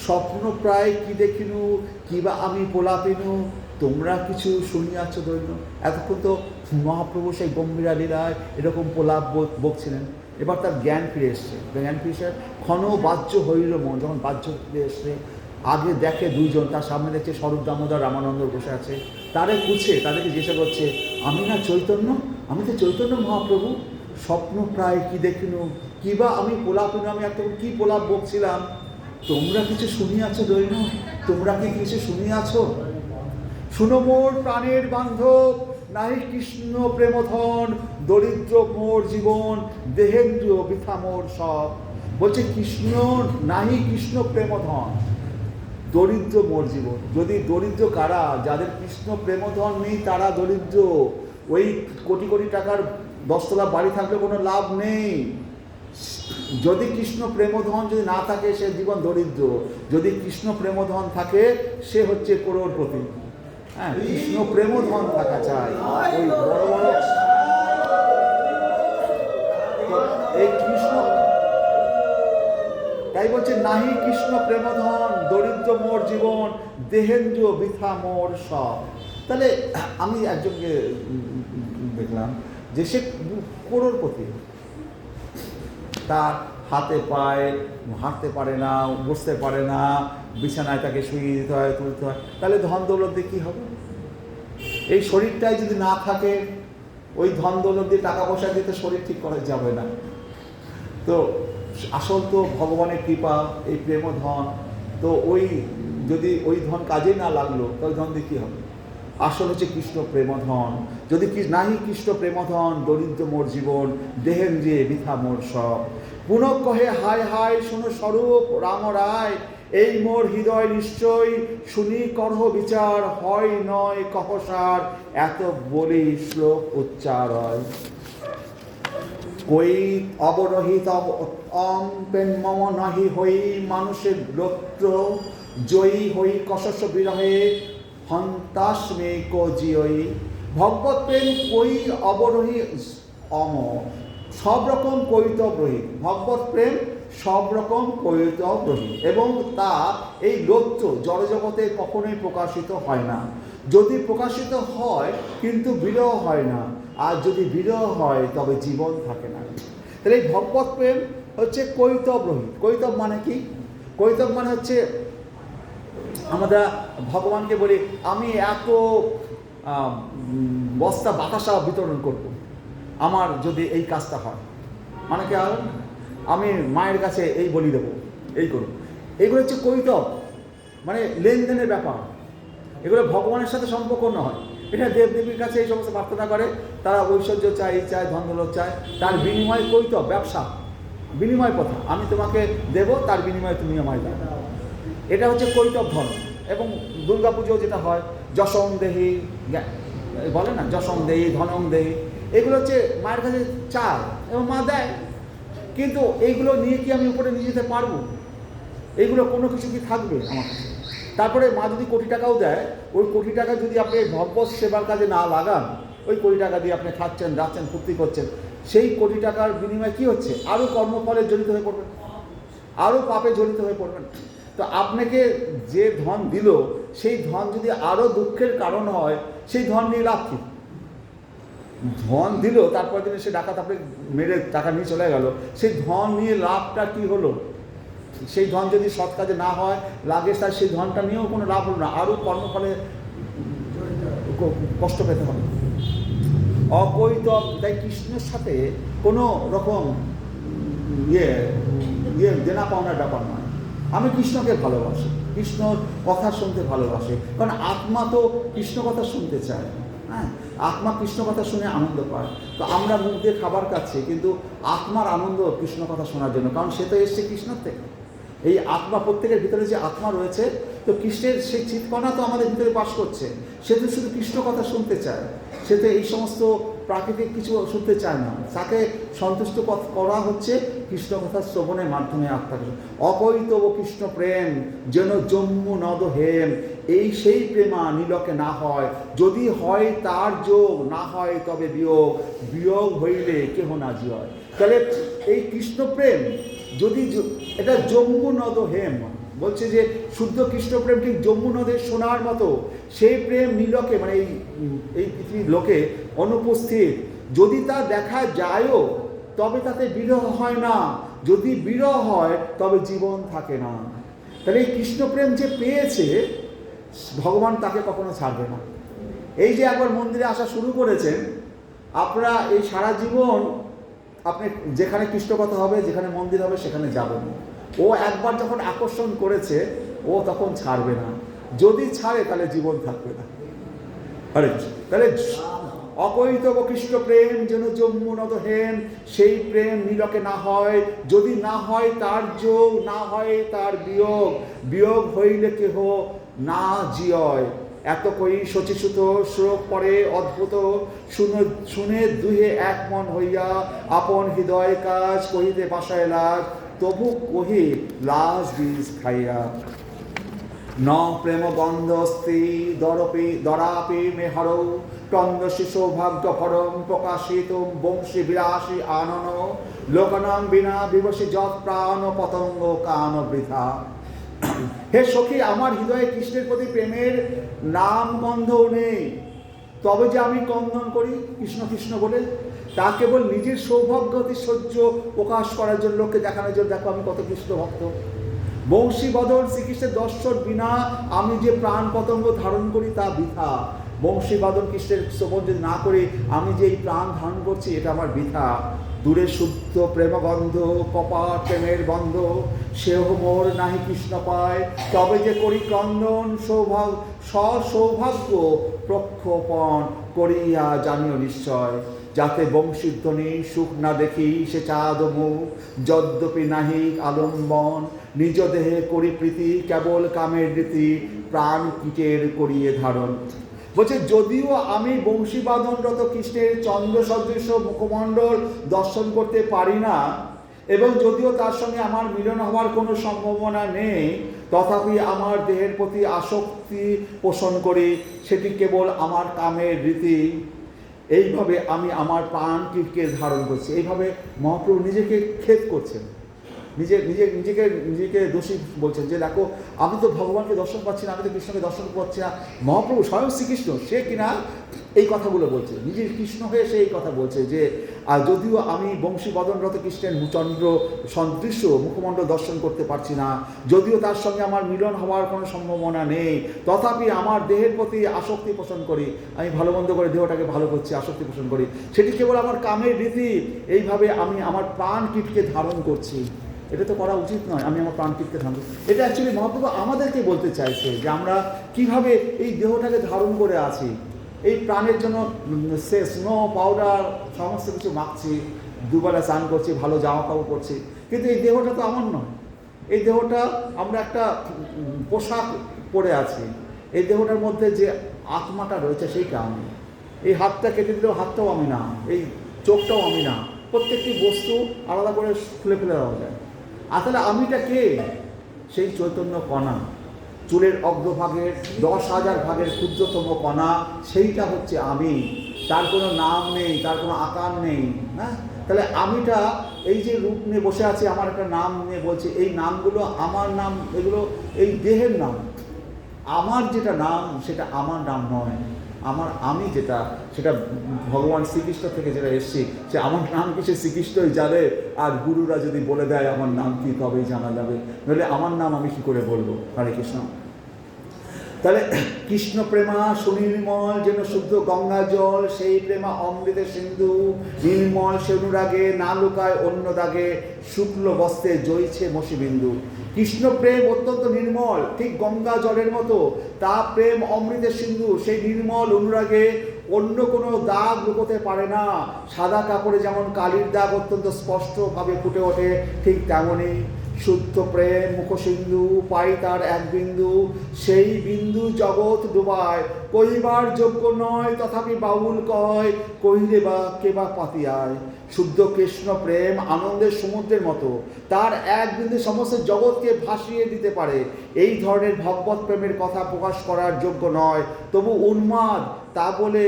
স্বপ্ন প্রায় কি দেখিনু, কিবা আমি পোলাপিনু, তোমরা কিছু শুনিয়াছ দৈন্য। এতক্ষণ তো মহাপ্রভু সেই গম্ভীরা লীলায় এরকম পোলাপ বকছিলেন, এবার তার জ্ঞান ফিরে এসছে। জ্ঞান ফিরে এসে ক্ষণ বাহ্য হইল মন, যখন বাহ্য ফিরে এসছে, আগে দেখে দুইজন, তার সামনে দেখছে স্বরূপ দামোদর রামানন্দ বসে আছে, তারে পুছে, তাদেরকে জিজ্ঞাসা করছে আমি না চৈতন্য, আমি তো চৈতন্য মহাপ্রভু, স্বপ্ন প্রায় কি দেখিনু, কিবা আমি পোলাপিনু, আমি একটা কি পোলাপ বকছিলাম, তোমরা কিছু শুনিয়াছ দৈন্য, তোমরা কি কিছু শুনিয়াছ? শুনো মোর প্রাণের বান্ধব, নাহি কৃষ্ণ প্রেমধন, দরিদ্র মোর জীবন, দেহেন্দ্র বৃথা মোর সব। বলছে কৃষ্ণ নাহি কৃষ্ণ প্রেমধন, দরিদ্র মোর জীবন। যদি দরিদ্র কারা? যাদের কৃষ্ণ প্রেমধন নেই তারা দরিদ্র। ওই কোটি কোটি টাকার 10 তলা বাড়ি থাকলে কোনো লাভ নেই। যদি কৃষ্ণ প্রেমধন যদি না থাকে, সে জীবন দরিদ্র। যদি কৃষ্ণ প্রেমধন থাকে, সে হচ্ছে করোড়পতি। হ্যাঁ, কৃষ্ণ প্রেমধন থাকা চাই। ওই বড় বড় এই কৃষ্ণ, তাই বলছে নাহি কৃষ্ণ প্রেমধন, দরিদ্র মোর জীবন, দেহেন্দ্র বৃথা মোর সব। তাহলে আমি একজনকে দেখলাম যে সে করোড়পতি, তার হাতে পায়ে হাঁটতে পারে না, বসতে পারে না, বিছানায় তাকে শুইয়ে দিতে হয়, তুলতে হয়। তাহলে ধন দৌলত দিয়ে কী হবে? এই শরীরটাই যদি না থাকে, ওই ধন দৌলত দিয়ে টাকা পয়সা দিয়ে তো শরীর ঠিক করা যাবে না। তো আসল তো ভগবানের কৃপা, এই প্রেম ধন। তো ওই যদি ওই ধন কাজে না লাগলো, তাহলে ধন দিয়ে কী হবে? আসল হচ্ছে কৃষ্ণ প্রেমধন। যদি নাহি কৃষ্ণ প্রেমধন, দরিদ্র মোর জীবন, দেহেন্দ্রিয়ে বৃথা মোর সব। পুনঃ কহে হায় হায় শোনো স্বরূপ রাম রায়, এই মোর হৃদয় নিশ্চয়, শুনি করহ বিচার, হয় নয় কহসার, এত বলি শ্লোক উচ্চারয়। কই অবরহিত পেন মম নাহি হই, মানুষের গোত্র জয়ী হই কশস্য বিরহে, হন্তাস্মে কো জিয়ই। ভগবত প্রেম কই অবরোহী অম, সব রকম কৈতব রহিত। ভগবত প্রেম সব রকম কৈতব রহিত এবং তা এই লোচ্য জড়জগতে কখনোই প্রকাশিত হয় না। যদি প্রকাশিত হয় কিন্তু বিরহ হয় না, আর যদি বিরহ হয় তবে জীবন থাকে না। তাহলে এই ভগবত প্রেম হচ্ছে কৈতব রহিত। কৈতব মানে কি? কৈতব মানে হচ্ছে আমরা ভগবানকে বলি আমি এত বস্তা বাতাসা বিতরণ করব আমার যদি এই কাজটা হয়, মানে কি আর আমি মায়ের কাছে এই বলি দেবো, এই করব। এগুলো হচ্ছে কৈতব, মানে লেনদেনের ব্যাপার। এগুলো ভগবানের সাথে সম্পর্ক নয়। এটা দেবদেবীর কাছে এই সমস্ত প্রার্থনা করে, তারা ঐশ্বর্য চায়, এই চায়, ধন দৌলত চায়, তার বিনিময় কৈতব, ব্যবসা, বিনিময় কথা। আমি তোমাকে দেব, তার বিনিময়ে তুমি আমায় দাও। এটা হচ্ছে কৈতব ধর্ম। এবং দুর্গা পুজো যেটা হয়, যশং দেহি বলে না, যশং দেহি, ধনং দেহি, এগুলো হচ্ছে মায়ের কাছে চায় এবং মা দেয়। কিন্তু এইগুলো নিয়ে কি আমি উপরে নিয়ে যেতে পারবো? এইগুলো কোনো কিছু কি থাকবে আমার কাছে? তারপরে মা যদি কোটি টাকাও দেয়, ওই কোটি টাকা যদি আপনি ভগবত সেবার কাজে না লাগান, ওই কোটি টাকা দিয়ে আপনি খাচ্ছেন, যাচ্ছেন, ফুর্তি করছেন, সেই কোটি টাকার বিনিময়ে কী হচ্ছে? আরও কর্মফলে জড়িত হয়ে পড়বেন, আরও পাপে জড়িত হয়ে পড়বেন। তো আপনাকে যে ধন দিল, সেই ধন যদি আরও দুঃখের কারণ হয়, সেই ধন নিয়ে লাভ কী? ধন দিল, তারপর দিনে সে ডাকাত আপনি মেরে টাকা নিয়ে চলে গেল, সেই ধন নিয়ে লাভটা কি হলো? সেই ধন যদি সৎ কাজে না হয়, লাগে, তার সেই ধনটা নিয়েও কোনো লাভ হলো না, আরও কর্মফলে কষ্ট পেতে হবে। অকৈতব, তাই কৃষ্ণের সাথে কোনো রকম দেনা পাওনার ব্যাপার নয়। আমি কৃষ্ণকে ভালোবাসি, কৃষ্ণর কথা শুনতে ভালোবাসি, কারণ আত্মা তো কৃষ্ণ কথা শুনতে চায়। হ্যাঁ, আত্মা কৃষ্ণ কথা শুনে আনন্দ পায়। তো আমরা মুখ দিয়ে খাবার খাচ্ছি, কিন্তু আত্মার আনন্দ কৃষ্ণ কথা শোনার জন্য, কারণ সে তো এসছে কৃষ্ণর থেকে। এই আত্মা, প্রত্যেকের ভিতরে যে আত্মা রয়েছে, তো কৃষ্ণের সেই চিৎকণা তো আমাদের ভিতরে বাস করছে। সে তো শুধু কৃষ্ণ কথা শুনতে চায়, সে তো এই সমস্ত প্রাকৃতিক কিছু শুনতে চায় না। তাকে সন্তুষ্ট করা হচ্ছে কৃষ্ণ কথা শ্রবণের মাধ্যমে আত্মাকে। অকৈতব কৃষ্ণ প্রেম যেন জম্মু নদ হেম, এই সেই প্রেমা নীলকে না হয়, যদি হয় তার যোগ, না হয় তবে বিয়োগ, বিয়োগ হইলে কেহ না জিয়। তাহলে এই কৃষ্ণ প্রেম যদি, এটা জম্মু নদ হেম বলছে যে শুদ্ধ কৃষ্ণ প্রেম ঠিক জম্মু নদের সোনার মতো, সেই প্রেম নীলকে, মানে এই পৃথিবীর লোকে অনুপস্থিত, যদি তা দেখা যায়ও তবে তাতে বিরহ হয় না, যদি বিরহ হয় তবে জীবন থাকে না। তাহলে এই কৃষ্ণপ্রেম যে পেয়েছে, ভগবান তাকে কখনো ছাড়বে না। এই যে একবার মন্দিরে আসা শুরু করেছেন, আপনারা এই সারা জীবন আপনি যেখানে কৃষ্ণ কথা হবে, যেখানে মন্দির হবে, সেখানে যাবেন। ও একবার যখন আকর্ষণ করেছে, ও তখন ছাড়বে না। যদি ছাড়ে তাহলে জীবন থাকবে না। হরে কৃষ্ণ। তাহলে অকৈতব কৃষ্ণ প্রেম যেন জম্মু নদ হেম, সেই প্রেম নীলকে না হয়, যদি না হয় তার যোগ, না হয় তার বিয়োগ, বিয়োগ হইলে কেহ না জিয়। এত কই শচীসুত শ্লোক পরে অদ্ভুত, শুনে দুহে এক মন হইয়া, আপন হৃদয় কাজ কহিতে বাসায় লাগ, তবু কহি লাজ বীজ খাইয়া। ন প্রেম গন্ধস্তি দরাপি মে হরৌ, টন্দসি সৌভাগ্য ফরম প্রকাশিত বংশী বিলাসী আনন, লোকনাম বিনা বিবশী যৎ প্রাণ পতঙ্গ কান বৃথা। হে সখী, আমার হৃদয়ে কৃষ্ণের প্রতি প্রেমের নাম গন্ধও নেই, তবে যে আমি ক্রন্দন করি কৃষ্ণ কৃষ্ণ বলে, তা কেবল নিজের সৌভাগ্য ঐশ্বর্য প্রকাশ করার জন্য, লোককে দেখানোর জন্য, দেখো আমি কত কৃষ্ণ ভক্ত। বংশী বদন শ্রীকৃষ্ণের দর্শন বিনা আমি যে প্রাণ পতঙ্গ ধারণ করি তা বৃথা। বংশী বাদন কৃষ্ণের শ্রবণ যদি না করি, আমি যে এই প্রাণ ধারণ করছি, এটা আমার বৃথা। দূরে শুদ্ধ প্রেমগন্ধ, কপাট প্রেমের বন্ধ, সেহ মোর নাহি কৃষ্ণ পায়, তবে যে করি ক্রন্দন সৌভাগ্য প্রক্ষোপণ করিয়া জানিও নিশ্চয়। যাতে বংশীধ্বনি সুখ না দেখি সে চাঁদ মুখ, যদ্যপি নাহি আলম্বন, নিজ দেহে করি প্রীতি, কেবল কামের রীতি, প্রাণ কীটের করিয়ে ধারণ। বলছে যদিও আমি বংশীবাদনরত কৃষ্ণের চন্দ্র সদৃশ মুখমণ্ডল দর্শন করতে পারি না, এবং যদিও তার সঙ্গে আমার মিলন হওয়ার কোনো সম্ভাবনা নেই, তথাপি আমার দেহের প্রতি আসক্তি পোষণ করি, সেটি কেবল আমার কামের রীতি। এইভাবে আমি আমার প্রাণকে ধারণ করছি। এইভাবে মহাপ্রভু নিজেকে খেদ করছেন, নিজেকে দোষী বলছেন যে দেখো আমি তো ভগবানকে দর্শন পাচ্ছি না, আমি তো কৃষ্ণকে দর্শন পাচ্ছি না। মহাপ্রভু স্বয়ং শ্রীকৃষ্ণ সে কিনা এই কথাগুলো বলছে, নিজের কৃষ্ণ হয়ে সে এই কথা বলছে যে যদিও আমি বংশীবদনরত কৃষ্ণের চন্দ্র সদৃশ্য মুখমণ্ডল দর্শন করতে পারছি না, যদিও তার সঙ্গে আমার মিলন হওয়ার কোনো সম্ভাবনা নেই, তথাপি আমার দেহের প্রতি আসক্তি পোষণ করি। আমি ভালো মন্দ করে দেহটাকে ভালো করছি, আসক্তি পোষণ করি, সেটি কেবল আমার কামের রীতি। এইভাবে আমি আমার প্রাণকীটকে ধারণ করছি। এটা তো করা উচিত নয়, আমি আমার প্রাণকীটকে ধারণ করছি। এটা অ্যাকচুয়ালি মহাপ্রভু আমাদেরকে বলতে চাইছে যে আমরা কিভাবে এই দেহটাকে ধারণ করে আছি। এই প্রাণের জন্য সে স্নো পাউডার সমস্ত কিছু মাখছি, দুবেলা স্নান করছি, ভালো জামা কাপড় পরছি, কিন্তু এই দেহটা তো আমার নয়। এই দেহটা আমরা একটা পোশাক পরে আছি। এই দেহটার মধ্যে যে আত্মাটা রয়েছে সেইটা আমি। এই হাতটা কেটে দিলেও হাতটাও আমি না, এই চোখটাও আমি না। প্রত্যেকটি বস্তু আলাদা করে খুলে ফেলে দেওয়া যায়। আসলে আমিটা কে? সেই চৈতন্য কণা, চুলের অগ্রভাগের 10,000 ভাগের ক্ষুদ্রতম কণা, সেইটা হচ্ছে আমি। তার কোনো নাম নেই, তার কোনো আকার নেই। হ্যাঁ, তাহলে আমিটা এই যে রূপ নিয়ে বসে আছে, আমার একটা নাম নিয়ে বলছে, এই নামগুলো আমার নাম, এগুলো এই দেহের নাম। আমার যেটা নাম সেটা আমার নাম নয়। আমার আমি যেটা, সেটা ভগবান শ্রীকৃষ্ণ থেকে যেটা এসছি, সে আমার নাম কি সে শ্রীকৃষ্ণই জানে। আর গুরুরা যদি বলে দেয় আমার নাম কি, তবেই জানা যাবে, নইলে আমার নাম আমি কি করে বলবো। হরে কৃষ্ণ। তাহলে কৃষ্ণ প্রেমা সুনির্মল যেন শুদ্ধ গঙ্গা জল, সেই প্রেমা অমৃতের সিন্ধু, নির্মল সে অনুরাগে না লুকায় অন্য দাগে, শুক্ল বস্ত্রে জয়ছে মসিবিন্দু। কৃষ্ণ প্রেম অত্যন্ত নির্মল, ঠিক গঙ্গা জলের মতো। তা প্রেম অমৃতের সিন্ধু, সেই নির্মল অনুরাগে অন্য কোনো দাগ লুকোতে পারে না। সাদা কাপড়ে যেমন কালির দাগ অত্যন্ত স্পষ্টভাবে ফুটে ওঠে, ঠিক তেমনই শুদ্ধ প্রেম মুখসিন্ধু, পাই তার এক বিন্দু, সেই বিন্দু জগৎ ডুবায়। কহিবার যোগ্য নয় তথাপি বাউল কয়, কহিলে বা কে বা পাতিয়ায়। শুদ্ধ কৃষ্ণ প্রেম আনন্দের সমুদ্রের মতো, তার এক বিন্দু সমস্ত জগৎকে ভাসিয়ে দিতে পারে। এই ধরনের ভগবত প্রেমের কথা প্রকাশ করার যোগ্য নয়, তবু উন্মাদ তা বলে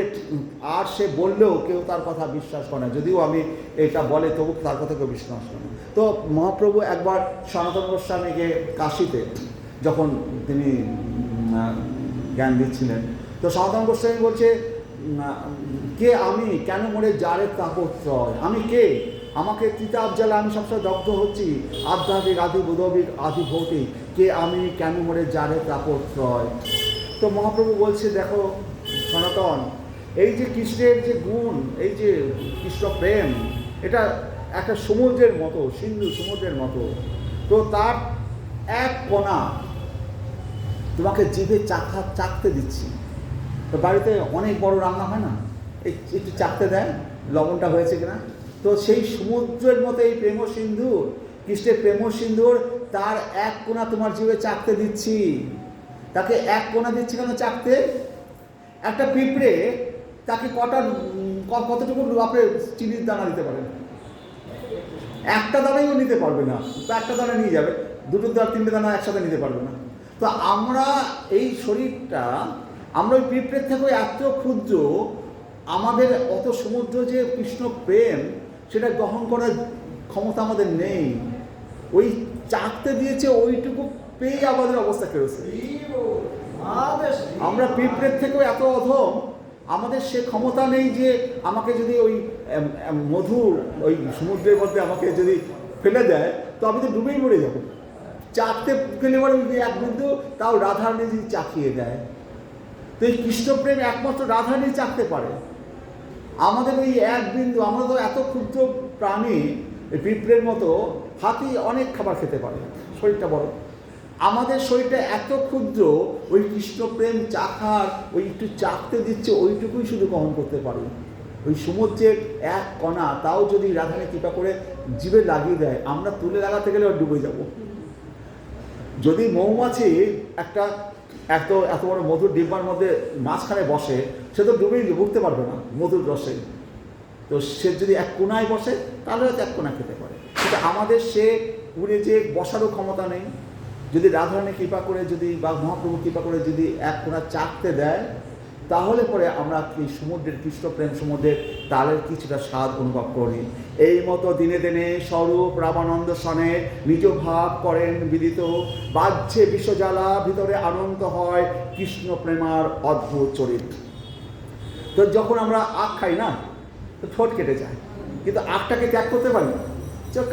আর সে বললেও কেউ তার কথা বিশ্বাস করে না। যদিও আমি এটা বলে তবু তার কথা কেউ বিশ্বাস করে না। তো মহাপ্রভু একবার সনাতন গোস্বামীকে কাশীতে যখন তিনি জ্ঞান দিচ্ছিলেন, তো সনাতন গোস্বামী বলছে, কে আমি, কেন মরে যারে তাপত্রয়? আমি কে? আমাকে তিতাব জ্বালা, আমি সবসময় দগ্ধ হচ্ছি, আধ্যাত্মিক আদি বোধবিক আদি ভৌতিক। কে আমি, কেন মরে যারে তাপত্রয়? তো মহাপ্রভু বলছে, দেখো সনাতন, এই যে কৃষ্ণের যে গুণ, এই যে কৃষ্ণ প্রেম, এটা একটা সমুদ্রের মতো, সিন্ধু সমুদ্রের মতো। তো তার এক কণা তোমাকে জিভে চাখতে দিচ্ছি। তো বাড়িতে অনেক বড় রান্না হয় না, একটু চাখতে দেয় লবণটা হয়েছে কিনা। তো সেই সমুদ্রের মতো এই প্রেম সিন্ধুর, কৃষ্ণের প্রেম সিন্ধুর, তার এক কোণা তোমার জিভে চাখতে দিচ্ছি। তাকে এক কোণা দিচ্ছি কেন চাখতে? একটা পিঁপড়ে তাকে কতটুকু আপনি চিনির দানা দিতে পারেন? একটা দানাইও নিতে পারবে না। তো একটা দানা নিয়ে যাবে, দুটো দানা তিনটে দানা একসাথে নিতে পারবে না। তো আমরা এই শরীরটা, আমরা ওই পিঁপড়ের থেকেও এত ক্ষুদ্র, আমাদের অত সমুদ্র যে কৃষ্ণ প্রেম, সেটা গ্রহণ করার ক্ষমতা আমাদের নেই। ওই চাকতে দিয়েছে, ওইটুকু পেয়ে আমাদের অবস্থা কেড়েছে। আমরা পিঁপড়ের থেকেও এত অধম, আমাদের সে ক্ষমতা নেই যে আমাকে যদি ওই মধু ওই সমুদ্রের মধ্যে আমাকে যদি ফেলে দেয়, তো আমি তো ডুবেই মরে যাবো। চাকতে গেলে পরে এক বিন্দু, তাও রাধারানী যদি চাকিয়ে দেয়। তো এই কৃষ্ণপ্রেম একমাত্র রাধারানী চাকতে পারে। আমাদের ওই এক বিন্দু, আমরা তো এত ক্ষুদ্র প্রাণী, এই পিঁপড়ের মতো। হাতি অনেক খাবার খেতে পারে, শরীরটা বড়। আমাদের শরীরটা এত ক্ষুদ্র, ওই কৃষ্ণপ্রেম চাখার, ওই একটু চাকতে দিচ্ছে, ওইটুকুই শুধু গ্রহণ করতে পারে। ওই সমুদ্রের এক কণা, তাও যদি রাধারানী কৃপা করে জিভে লাগিয়ে দেয়, আমরা তুলে লাগাতে গেলে ডুবে যাব। যদি মৌমাছি একটা এত বড় মধুর ডিব্বার মধ্যে মাঝখানে বসে, সে তো ডুবেই উঠতে পারবে না মধুর রসে। তো সে যদি এক কোনায় বসে, তাহলে হয়তো এক কোনা খেতে পারে। কিন্তু আমাদের সে উড়ে যে বসারও ক্ষমতা নেই। যদি রাধারানী কৃপা করে যদি বা মহাপ্রভু কৃপা করে যদি এক কোণা চাকতে দেয়, তাহলে পরে আমরা এই সমুদ্রের কৃষ্ণপ্রেম সমুদ্রের তালের কিছুটা স্বাদ অনুভব করি। এই মতো দিনে দিনে স্বরূপ রামানন্দ সনে নিজ ভাব করেন বিদিত, বাহ্যে বিশ্বজ্বালা ভিতরে আনন্দ হয় কৃষ্ণ প্রেমার অদ্ভুত চরিত। তো যখন আমরা আখ খাই না, তো ঠোঁট কেটে যায়, কিন্তু আখটাকে ত্যাগ করতে পারি না।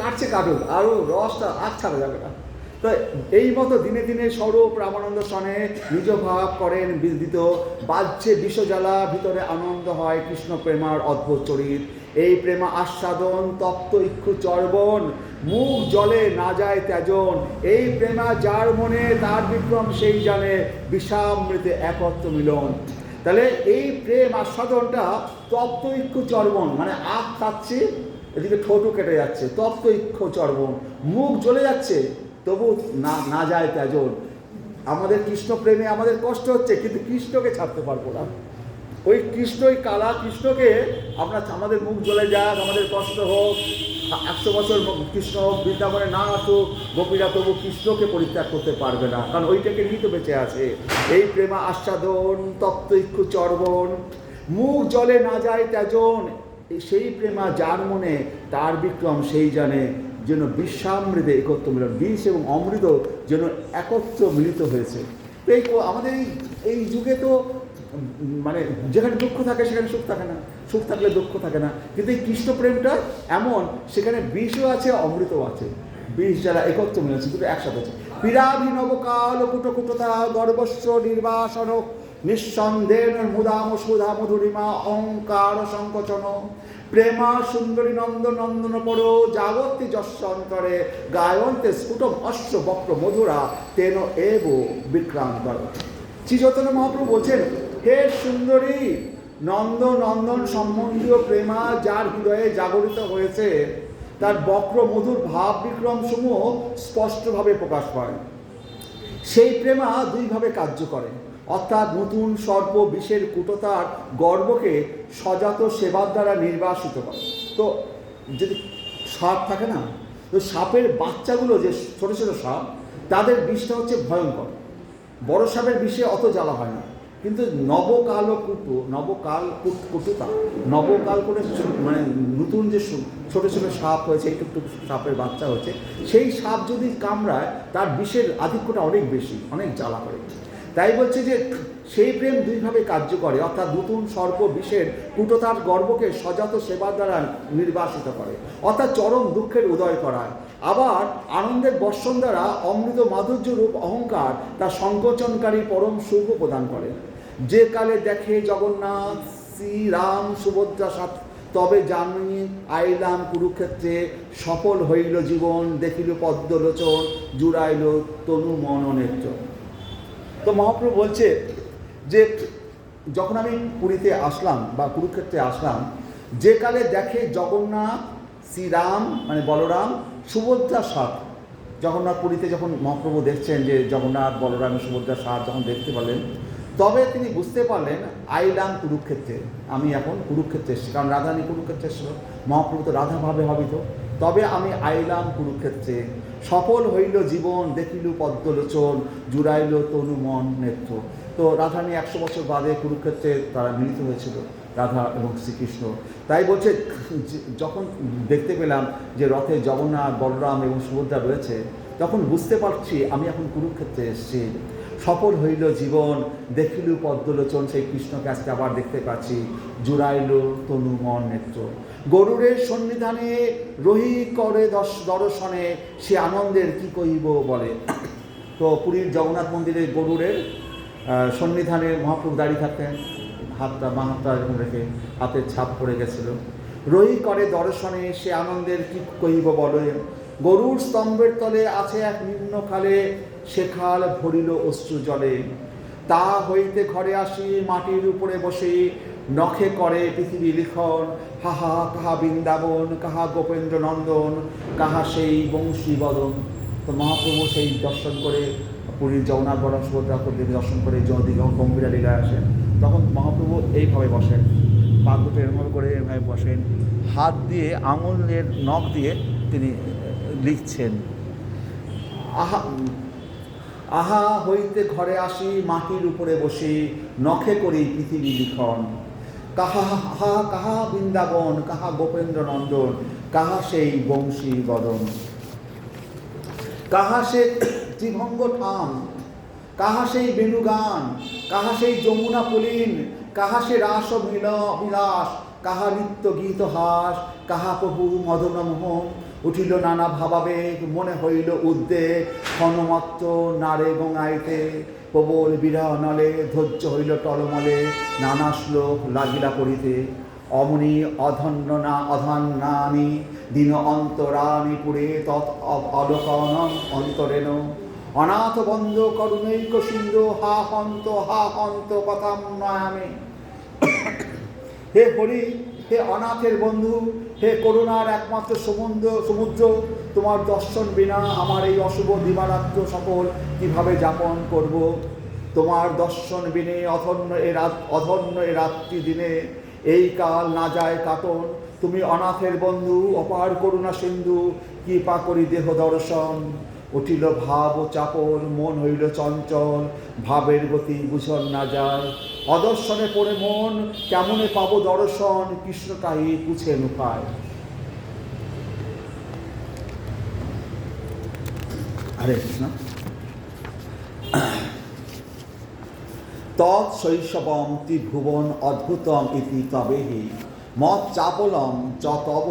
কাটছে কাটুক, আরও রসটা আখ ছাড়া যাবে না। তো এই মতো দিনে দিনে স্বরূপ রামানন্দ সনে নিজ ভাব করেন বিদিত, বাহ্যে বিশ্বজ্বালা ভিতরে আনন্দ হয় কৃষ্ণ প্রেমার অদ্ভুত চরিত। এই প্রেমা আস্বাদন তপ্ত ইক্ষু চর্বণ, মুখ জলে না যায় ত্যাজন। এই প্রেমা যার মনে তার বিক্রম সেই জানে, বিষামৃতে একত্র মিলন। তাহলে এই প্রেম আস্বাদনটা তপ্ত ইক্ষু চর্বণ, মানে আখ খাচ্ছি, এদিকে ঠোঁটও কেটে যাচ্ছে, তপ্ত ইক্ষু চর্বণ, মুখ জ্বলে যাচ্ছে, তবু না যায় ত্যাজন। আমাদের কৃষ্ণ প্রেমে আমাদের কষ্ট হচ্ছে, কিন্তু কৃষ্ণকে ছাড়তে পারবো না। ওই কৃষ্ণই কালা কৃষ্ণকে আমরা, আমাদের মুখ জ্বলে যাক, আমাদের কষ্ট হোক, 100 বছর কৃষ্ণ বৃন্দাবনে না আসুক, গোপীরা তবু কৃষ্ণকে পরিত্যাগ করতে পারবে না, কারণ ওইটাকে নিয়ে তো বেঁচে আছে। এই প্রেমা আস্বাদন তপ্ত ইক্ষু চর্বণ, মুখ জলে না যায় ত্যাজন। সেই প্রেমা যার মনে তার বিক্রম সেই জানে, যেন বিশ্বামৃতে একত্র মিলন, বিষ এবং অমৃত যেন একত্র মিলিত হয়েছে। তো এই আমাদের এই যুগে তো মানে যেখানে দুঃখ থাকে সেখানে সুখ থাকে না, সুখ থাকলে দুঃখ থাকে না, কিন্তু এই কৃষ্ণপ্রেমটা এমন, সেখানে বিষও আছে অমৃতও আছে, বিষ যারা একত্র মিলেছে দুটো একসাথে আছে। পীড়াভিনব কাল কুটকুটতা গর্বস্ব নির্বাসন, নিঃসন্দেহ মুদাম সুধা মধুরিমা অহংকার সংকোচন। প্রেমা সুন্দরী নন্দ নন্দন পর জাগতি যশন্তরে, গায়ন্তে স্ফুটম অশ্ব বক্র মধুরা তেন এব বিক্রান্তর। শ্রী চৈতন্য মহাপ্রভু বলছেন, হে সুন্দরী নন্দ নন্দন সম্বন্ধীয় প্রেমা যার হৃদয়ে জাগরিত হয়েছে, তার বক্র মধুর ভাব বিক্রম সমূহ স্পষ্টভাবে প্রকাশ পায়। সেই প্রেমা দুইভাবে কার্য করে, অর্থাৎ নতুন সর্প বিষের কুটতার গর্বকে সজাত সেবার দ্বারা নির্বাসিত করে। তো যদি সাপ থাকে না, তো সাপের বাচ্চাগুলো যে ছোটো ছোটো সাপ, তাদের বিষটা হচ্ছে ভয়ঙ্কর। বড় সাপের বিষে অত জ্বালা হয় না, কিন্তু নবকাল কুটুতা, নবকাল করে মানে নতুন যে ছোটো ছোটো সাপ হয়েছে, একটু একটু সাপের বাচ্চা হয়েছে, সেই সাপ যদি কামড়ায় তার বিষের আধিক্যটা অনেক বেশি, অনেক জ্বালা করে। তাই বলছে যে সেই প্রেম দুইভাবে কার্য করে, অর্থাৎ নতুন সর্প বিষের কুটতার গর্বকে সজাত সেবার দ্বারা নির্বাসিত করে, অর্থাৎ চরম দুঃখের উদয় করায়। আবার আনন্দের বর্ষণ দ্বারা অমৃত মাধুর্য রূপ অহংকার তার সংকোচনকারী পরম সুখ প্রদান করে। যে কালে দেখে জগন্নাথ শ্রীরাম সুভদ্রা সাথ, তবে জানি আইলাম কুরুক্ষেত্রে, সফল হইল জীবন দেখিল পদ্মলোচন, জুড়াইল তনু মন নেত্র। তো মহাপ্রভু বলছে যে যখন আমি পুরীতে আসলাম বা কুরুক্ষেত্রে আসলাম, যে কালে দেখে জগন্নাথ শ্রীরাম মানে বলরাম সুভদ্রার সাথ, জগন্নাথ পুরীতে যখন মহাপ্রভু দেখছেন যে জগন্নাথ বলরাম সুভদ্রার সাথ যখন দেখতে পারলেন, তবে তিনি বুঝতে পারলেন আইলাম কুরুক্ষেত্রে, আমি এখন কুরুক্ষেত্রে এসেছি, কারণ রাধারানী কুরুক্ষেত্রে এসেছিল, মহাপ্রভু তো রাধাভাবে ভাবিত। তবে আমি আইলাম কুরুক্ষেত্রে, সফল হইল জীবন দেখিল পদ্মলোচন, জুড়াইল তনু মন নেত্র। তো রাধারানী 100 বছর বাদে কুরুক্ষেত্রে তারা মিলিত হয়েছিল, রাধা এবং শ্রীকৃষ্ণ। তাই বলছে যখন দেখতে পেলাম যে রথে জগন্নাথ বলরাম এবং সুভদ্রা রয়েছে, তখন বুঝতে পারছি আমি এখন কুরুক্ষেত্রে এসেছি। সফল হইল জীবন দেখিল পদ্মলোচন, সেই কৃষ্ণকে আজকে আবার দেখতে পাচ্ছি, জুড়াইল তনু মন নেত্র। গরুরের সন্নিধানে রহি করে দর্শনে, সে আনন্দের কি কহিব বলে। তো পুরীর জগন্নাথ মন্দিরে গরুরের সন্নিধানে মহাপ্রভু দাঁড়িয়ে থাকতেন, হাতটা বাঁ হাতটা এরকম রেখে, হাতের ছাপ পড়ে গেছিল। রহি করে দর্শনে, সে আনন্দের কি কহিব বলে। গরুর স্তম্ভের তলে আছে এক নিম্ন খালে, সে খাল ভরিল অশ্রু জলে। তা হইতে ঘরে আসি মাটির উপরে বসে, নখে করে পৃথিবী লিখন, হাহা কাহা বৃন্দাবন, কাহা গোপেন্দ্র নন্দন, কাহা সেই বংশী বদন। তো মহাপ্রভু সেই দর্শন করে, পুরীর জগন্নাথ বলরাম সুভদ্রা দর্শন করে যদি যখন গম্ভীরা লীলায় আসেন, তখন মহাপ্রভু এইভাবে বসেন, পা দুটো এরভাবে করে এভাবে বসেন, হাত দিয়ে আঙুলের নখ দিয়ে তিনি লিখছেন, আহা হইতে ঘরে আসি মাটির উপরে বসে নখে করি পৃথিবী লিখন। কাহা হা কাহা বৃন্দাবন, কাহা গোপেন্দ্র নন্দন, কাহা সেই বংশী বদন, কাহা সে ত্রিভঙ্গ ঠাম, কাহা সেই বেণুগান, কাহা সেই যমুনা পুলিন, কাহা সে রাস বিলাস, কাহা নৃত্য গীত হাস, কাহা প্রভু মদন মোহন। উঠিল নানা ভাবাবেগ, মনে হইল উদ্বেগ, ক্ষণমাত্র নারে গঙ্গাইতে, প্রবল বিরহ নলে ধৈর্য হইল টলমলে, নানা শ্লোক লাগিলা পড়িতে। অমনি অধন্যানি দিন অন্তরানি পুরে তৎ অলোকনম অন্তরেণ। অনাথ বন্ধ করুণৈক সিন্ধু, হা হন্ত কথাম নয়ামে। হে হরি, হে অনাথের বন্ধু, হে করুণার একমাত্র সমুদ্র, তোমার দর্শন বিনা আমার এই অশুভ দিবারাত্র সকল কিভাবে যাপন করব। তোমার দর্শন বিনে অধন্য এ রাত্রি দিনে এই কাল না যায় কাটন। তুমি অনাথের বন্ধু, অপার করুণা সিন্ধু, কৃপা করি দেহ দর্শন। উঠিল ভাব ও চাপল, মন হইল চঞ্চল, ভাবের গতি বুঝন না যায়। অদর্শনে পড়ে মন, কেমনে পাবো দর্শন, কৃষ্ণ তাই পুছে নুপায়। হরে কৃষ্ণ। তৎশৈশবম ত্রিভুবন অদ্ভুতম ইতি তবেহি মত চাপলম চ তব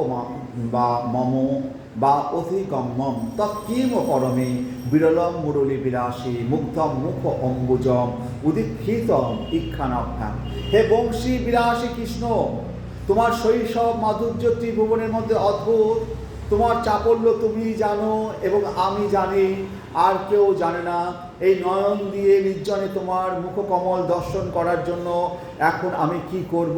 বা মম বা অধিগম্যম তৎকিম পরমে বিরলম মুরলী বিলাসী মুগ্ধম মুখ অম্বুজম উদীক্ষিতম ইক্ষানাভ্যাম। হে বংশী বিলাসী কৃষ্ণ, তোমার শৈশব মাধুর্য ত্রিভুবনের মধ্যে অদ্ভুত। তোমার চাপল্য তুমি জানো এবং আমি জানি, আর কেউ জানে না। এই নয়ন দিয়ে নির্জনে তোমার মুখকমল দর্শন করার জন্য এখন আমি কি করব?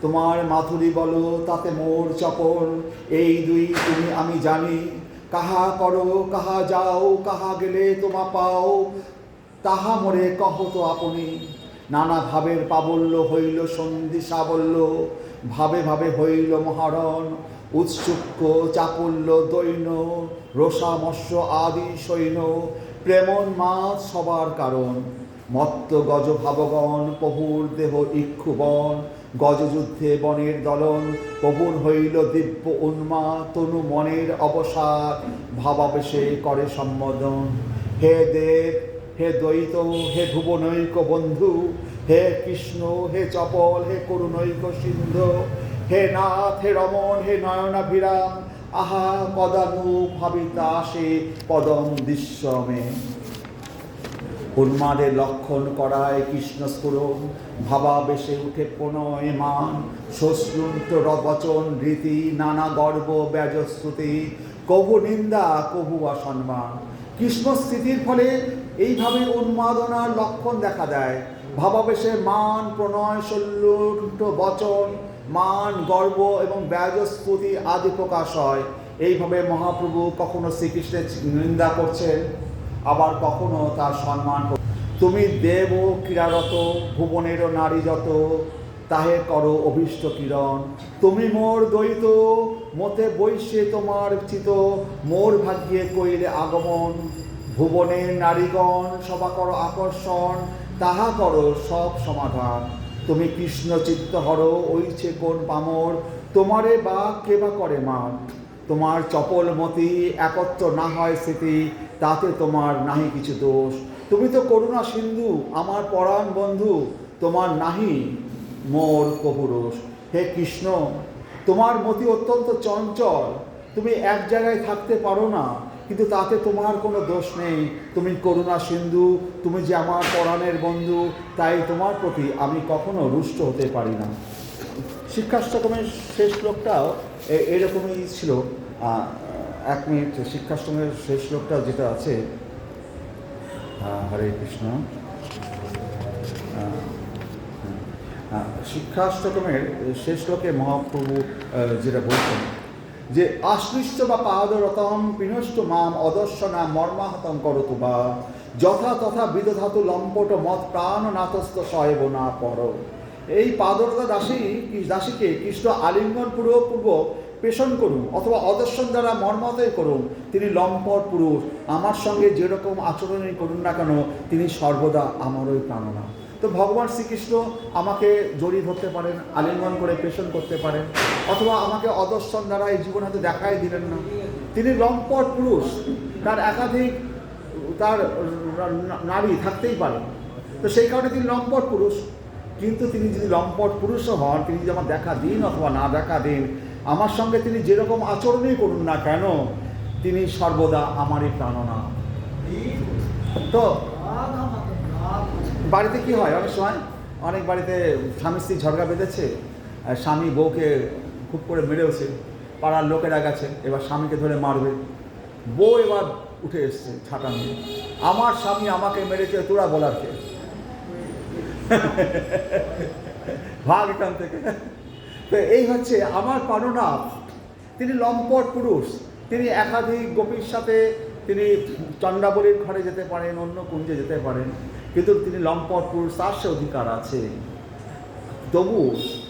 তোমার মাধুরী বলো, তাতে মোর চপল। এই দুই তুমি আমি জানি। কাহা করো, কাহা যাও, কাহা গেলে তোমা পাও, তাহা মোরে কহ তো আপনি। নানা ভাবের প্রাবল্য হইল সন্ধি সাবল্য, ভাবে ভাবে হইল মহারণ। উৎসুক্য চাপল্য দৈন্য, রসামস্য আদি সৈন্য, প্রেমন মাছ সবার কারণ। মত্ত গজ ভাবগণ, প্রভুর দেহ ইক্ষুবন, গজযুদ্ধে বনের দলন। প্রভুর হইল দিব্য উন্মা, তনু মনের অবসাদ, ভাবাবেশে করে সম্বোধন। হে দেব, হে দ্বৈত, হে ভুবনৈক বন্ধু, হে কৃষ্ণ, হে চপল, হে করুণৈক সিন্ধু, হে নাথ, হে রমণ, হে নয়নাভিরাম। আহা কদানু ভাবিতা সে পদম দৃশ্যমে। উন্মাদের লক্ষণ করায় কৃষ্ণ স্ফুরণ, ভাবাবেশে উঠে প্রণয় মান। শ্মশ্রুন্ত বচন রীতি, নানা গর্ব ব্যাজস্তুতি, কভু নিন্দা কভু অসম্মান। কৃষ্ণ স্থিতির ফলে এইভাবে উন্মাদনার লক্ষণ দেখা দেয়। ভাবাবেশে মান, প্রণয়, শল্যুন্ত বচন, মান, গর্ব এবং ব্যাজস্তুতি আদি প্রকাশ হয়। এইভাবে মহাপ্রভু কখনো শ্রীকৃষ্ণের নিন্দা করছেন, আবার কখনো তার সম্মান। তুমি দেব ক্রীড়ারত, ভুবনেরও নারী যত, তাহে করো অভীষ্ট কিরণ। তুমি মোর দ্বৈত, মতে বৈশ্যে তোমার চিত, মোর ভাগ্যে কইলে আগমন। ভুবনের নারীগণ সভা করো আকর্ষণ, তাহা করো সব সমাধান। তুমি কৃষ্ণ চিত্ত হর, ওইছে কোন পামর, তোমারে বা কেবা করে মান। তোমার চপল মতি একত্র না হয় স্মৃতি, তাতে তোমার নাহি কিছু দোষ। তুমি তো করুণা সিন্ধু, আমার পরাণ বন্ধু, তোমার নাহি মোর কপুরোষ। হে কৃষ্ণ, তোমার মতি অত্যন্ত চঞ্চল, তুমি এক জায়গায় থাকতে পারো না, কিন্তু তাতে তোমার কোনো দোষ নেই। তুমি করুণা সিন্ধু, তুমি যে আমার পরাণের বন্ধু, তাই তোমার প্রতি আমি কখনো রুষ্ট হতে পারি না। শিক্ষাষ্টকমের শেষ শ্লোকটাও এরকমই ছিল। 1 মিনিট, শিক্ষাষ্টমের শেষ শ্লোকটা যেটা আছে, হরে কৃষ্ণ। শিক্ষাষ্টকমের শেষ শ্লোকে মহাপ্রভু যেটা বলছেন যে আশ্লিষ্ট বা পাদরতম পিনষ্ট মাম অদর্শনা মর্মাহতম করতু বা যথা তথা বিদধাতু লম্পট মত প্রাণ নাতস্থ সয়েব না পর। এই পাদরতা দাসীকে কৃষ্ণ আলিঙ্গন পূর্বক পেষণ করুন অথবা অদর্শন দ্বারা মর্মতই করুন, তিনি লম্পট পুরুষ, আমার সঙ্গে যেরকম আচরণই করুন না কেন তিনি সর্বদা আমারই প্রাণনা। তো ভগবান শ্রীকৃষ্ণ আমাকে জড়িয়ে ধরতে পারেন, আলিঙ্গন করে পেষণ করতে পারেন, অথবা আমাকে অদর্শন দ্বারা এই জীবন হয়তো দেখাই দিলেন না। তিনি লম্পট পুরুষ, তার একাধিক তার নারী থাকতেই পারে, তো সেই কারণে তিনি লম্পট পুরুষ। কিন্তু তিনি যদি লম্পট পুরুষও হন, তিনি যদি আমার দেখা দিন অথবা না দেখা দিন, আমার সঙ্গে তিনি যেরকম আচরণই করুন না কেন তিনি সর্বদা আমারই প্রাণনা। তো বাড়িতে কি হয়, অনেক সময় অনেক বাড়িতে স্বামী স্ত্রী ঝগড়া বেঁধেছে, স্বামী বউকে খুব করে মেরেওছে, পাড়ার লোকেরা গেছে, এবার স্বামীকে ধরে মারবে, বউ এবার উঠে এসছে ছাটা নিয়ে, আমার স্বামী আমাকে মেরেছে, তোরা বলার কে, ভাগ এখান থেকে। তো এই হচ্ছে আমার প্রাণনাথ, তিনি লম্পট পুরুষ, তিনি একাধিক গোপীর সাথে তিনি চণ্ডাবলীর ঘরে যেতে পারেন, অন্য কুঞ্জে যেতে পারেন, কিন্তু তিনি লম্পট পুরুষ, তার সে অধিকার আছে। তবু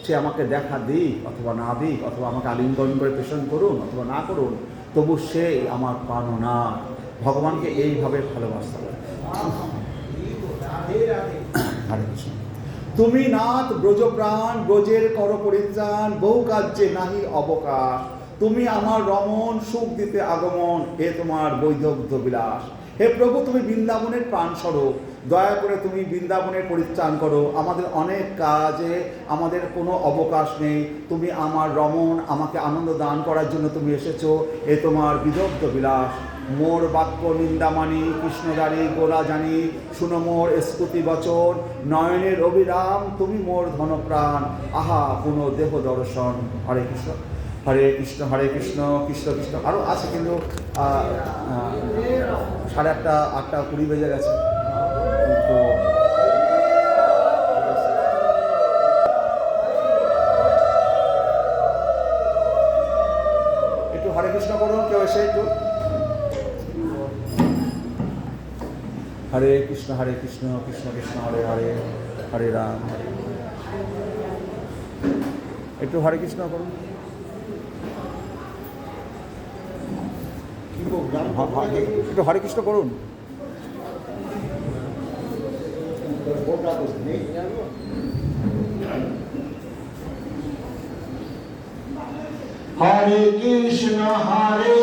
সে আমাকে দেখা দিক অথবা না দিক, অথবা আমাকে আলিঙ্গন করে পেষণ করুন অথবা না করুন, তবু সে আমার প্রাণনাথ। ভগবানকে এইভাবে ভালোবাসতে হবে। হরে কৃষ্ণ। তুমি নাথ ব্রজপ্রাণ, ব্রজের কর পরিত্রাণ, বহু কার্যে নাহি অবকাশ, তুমি আমার রমণ, সুখ দিতে আগমন, এ তোমার বৈদগ্ধ্য বিলাস। হে প্রভু, তুমি বৃন্দাবনের প্রাণ স্বরূপ, দয়া করে তুমি বৃন্দাবনের পরিত্রাণ করো, আমাদের অনেক কাজে আমাদের কোনো অবকাশ নেই, তুমি আমার রমণ, আমাকে আনন্দ দান করার জন্য তুমি এসেছো, এ তোমার বিদগ্ধ বিলাস। মোর বাক্য নিন্দামানি, কৃষ্ণদারি গোরা জানি, শুনো মোর স্তুতি বচন, নয়নের অবিরাম, তুমি মোর ধনপ্রাণ, আহা পুনঃ দেহ দর্শন। হরে কৃষ্ণ, হরে কৃষ্ণ, হরে কৃষ্ণ, কৃষ্ণ কৃষ্ণ। আরও আছে কিন্তু 8:30, 8:20 বেজে গেছে। তো একটু হরে কৃষ্ণ করুন, কেউ এসে একটু হরে কৃষ্ণ, হরে কৃষ্ণ, কৃষ্ণ কৃষ্ণ, হরে হরে, হরে রাম, হরে রাম। একটু হরে কৃষ্ণ করুন। একটু হরে কৃষ্ণ করুন। হরে কৃষ্ণ, হরে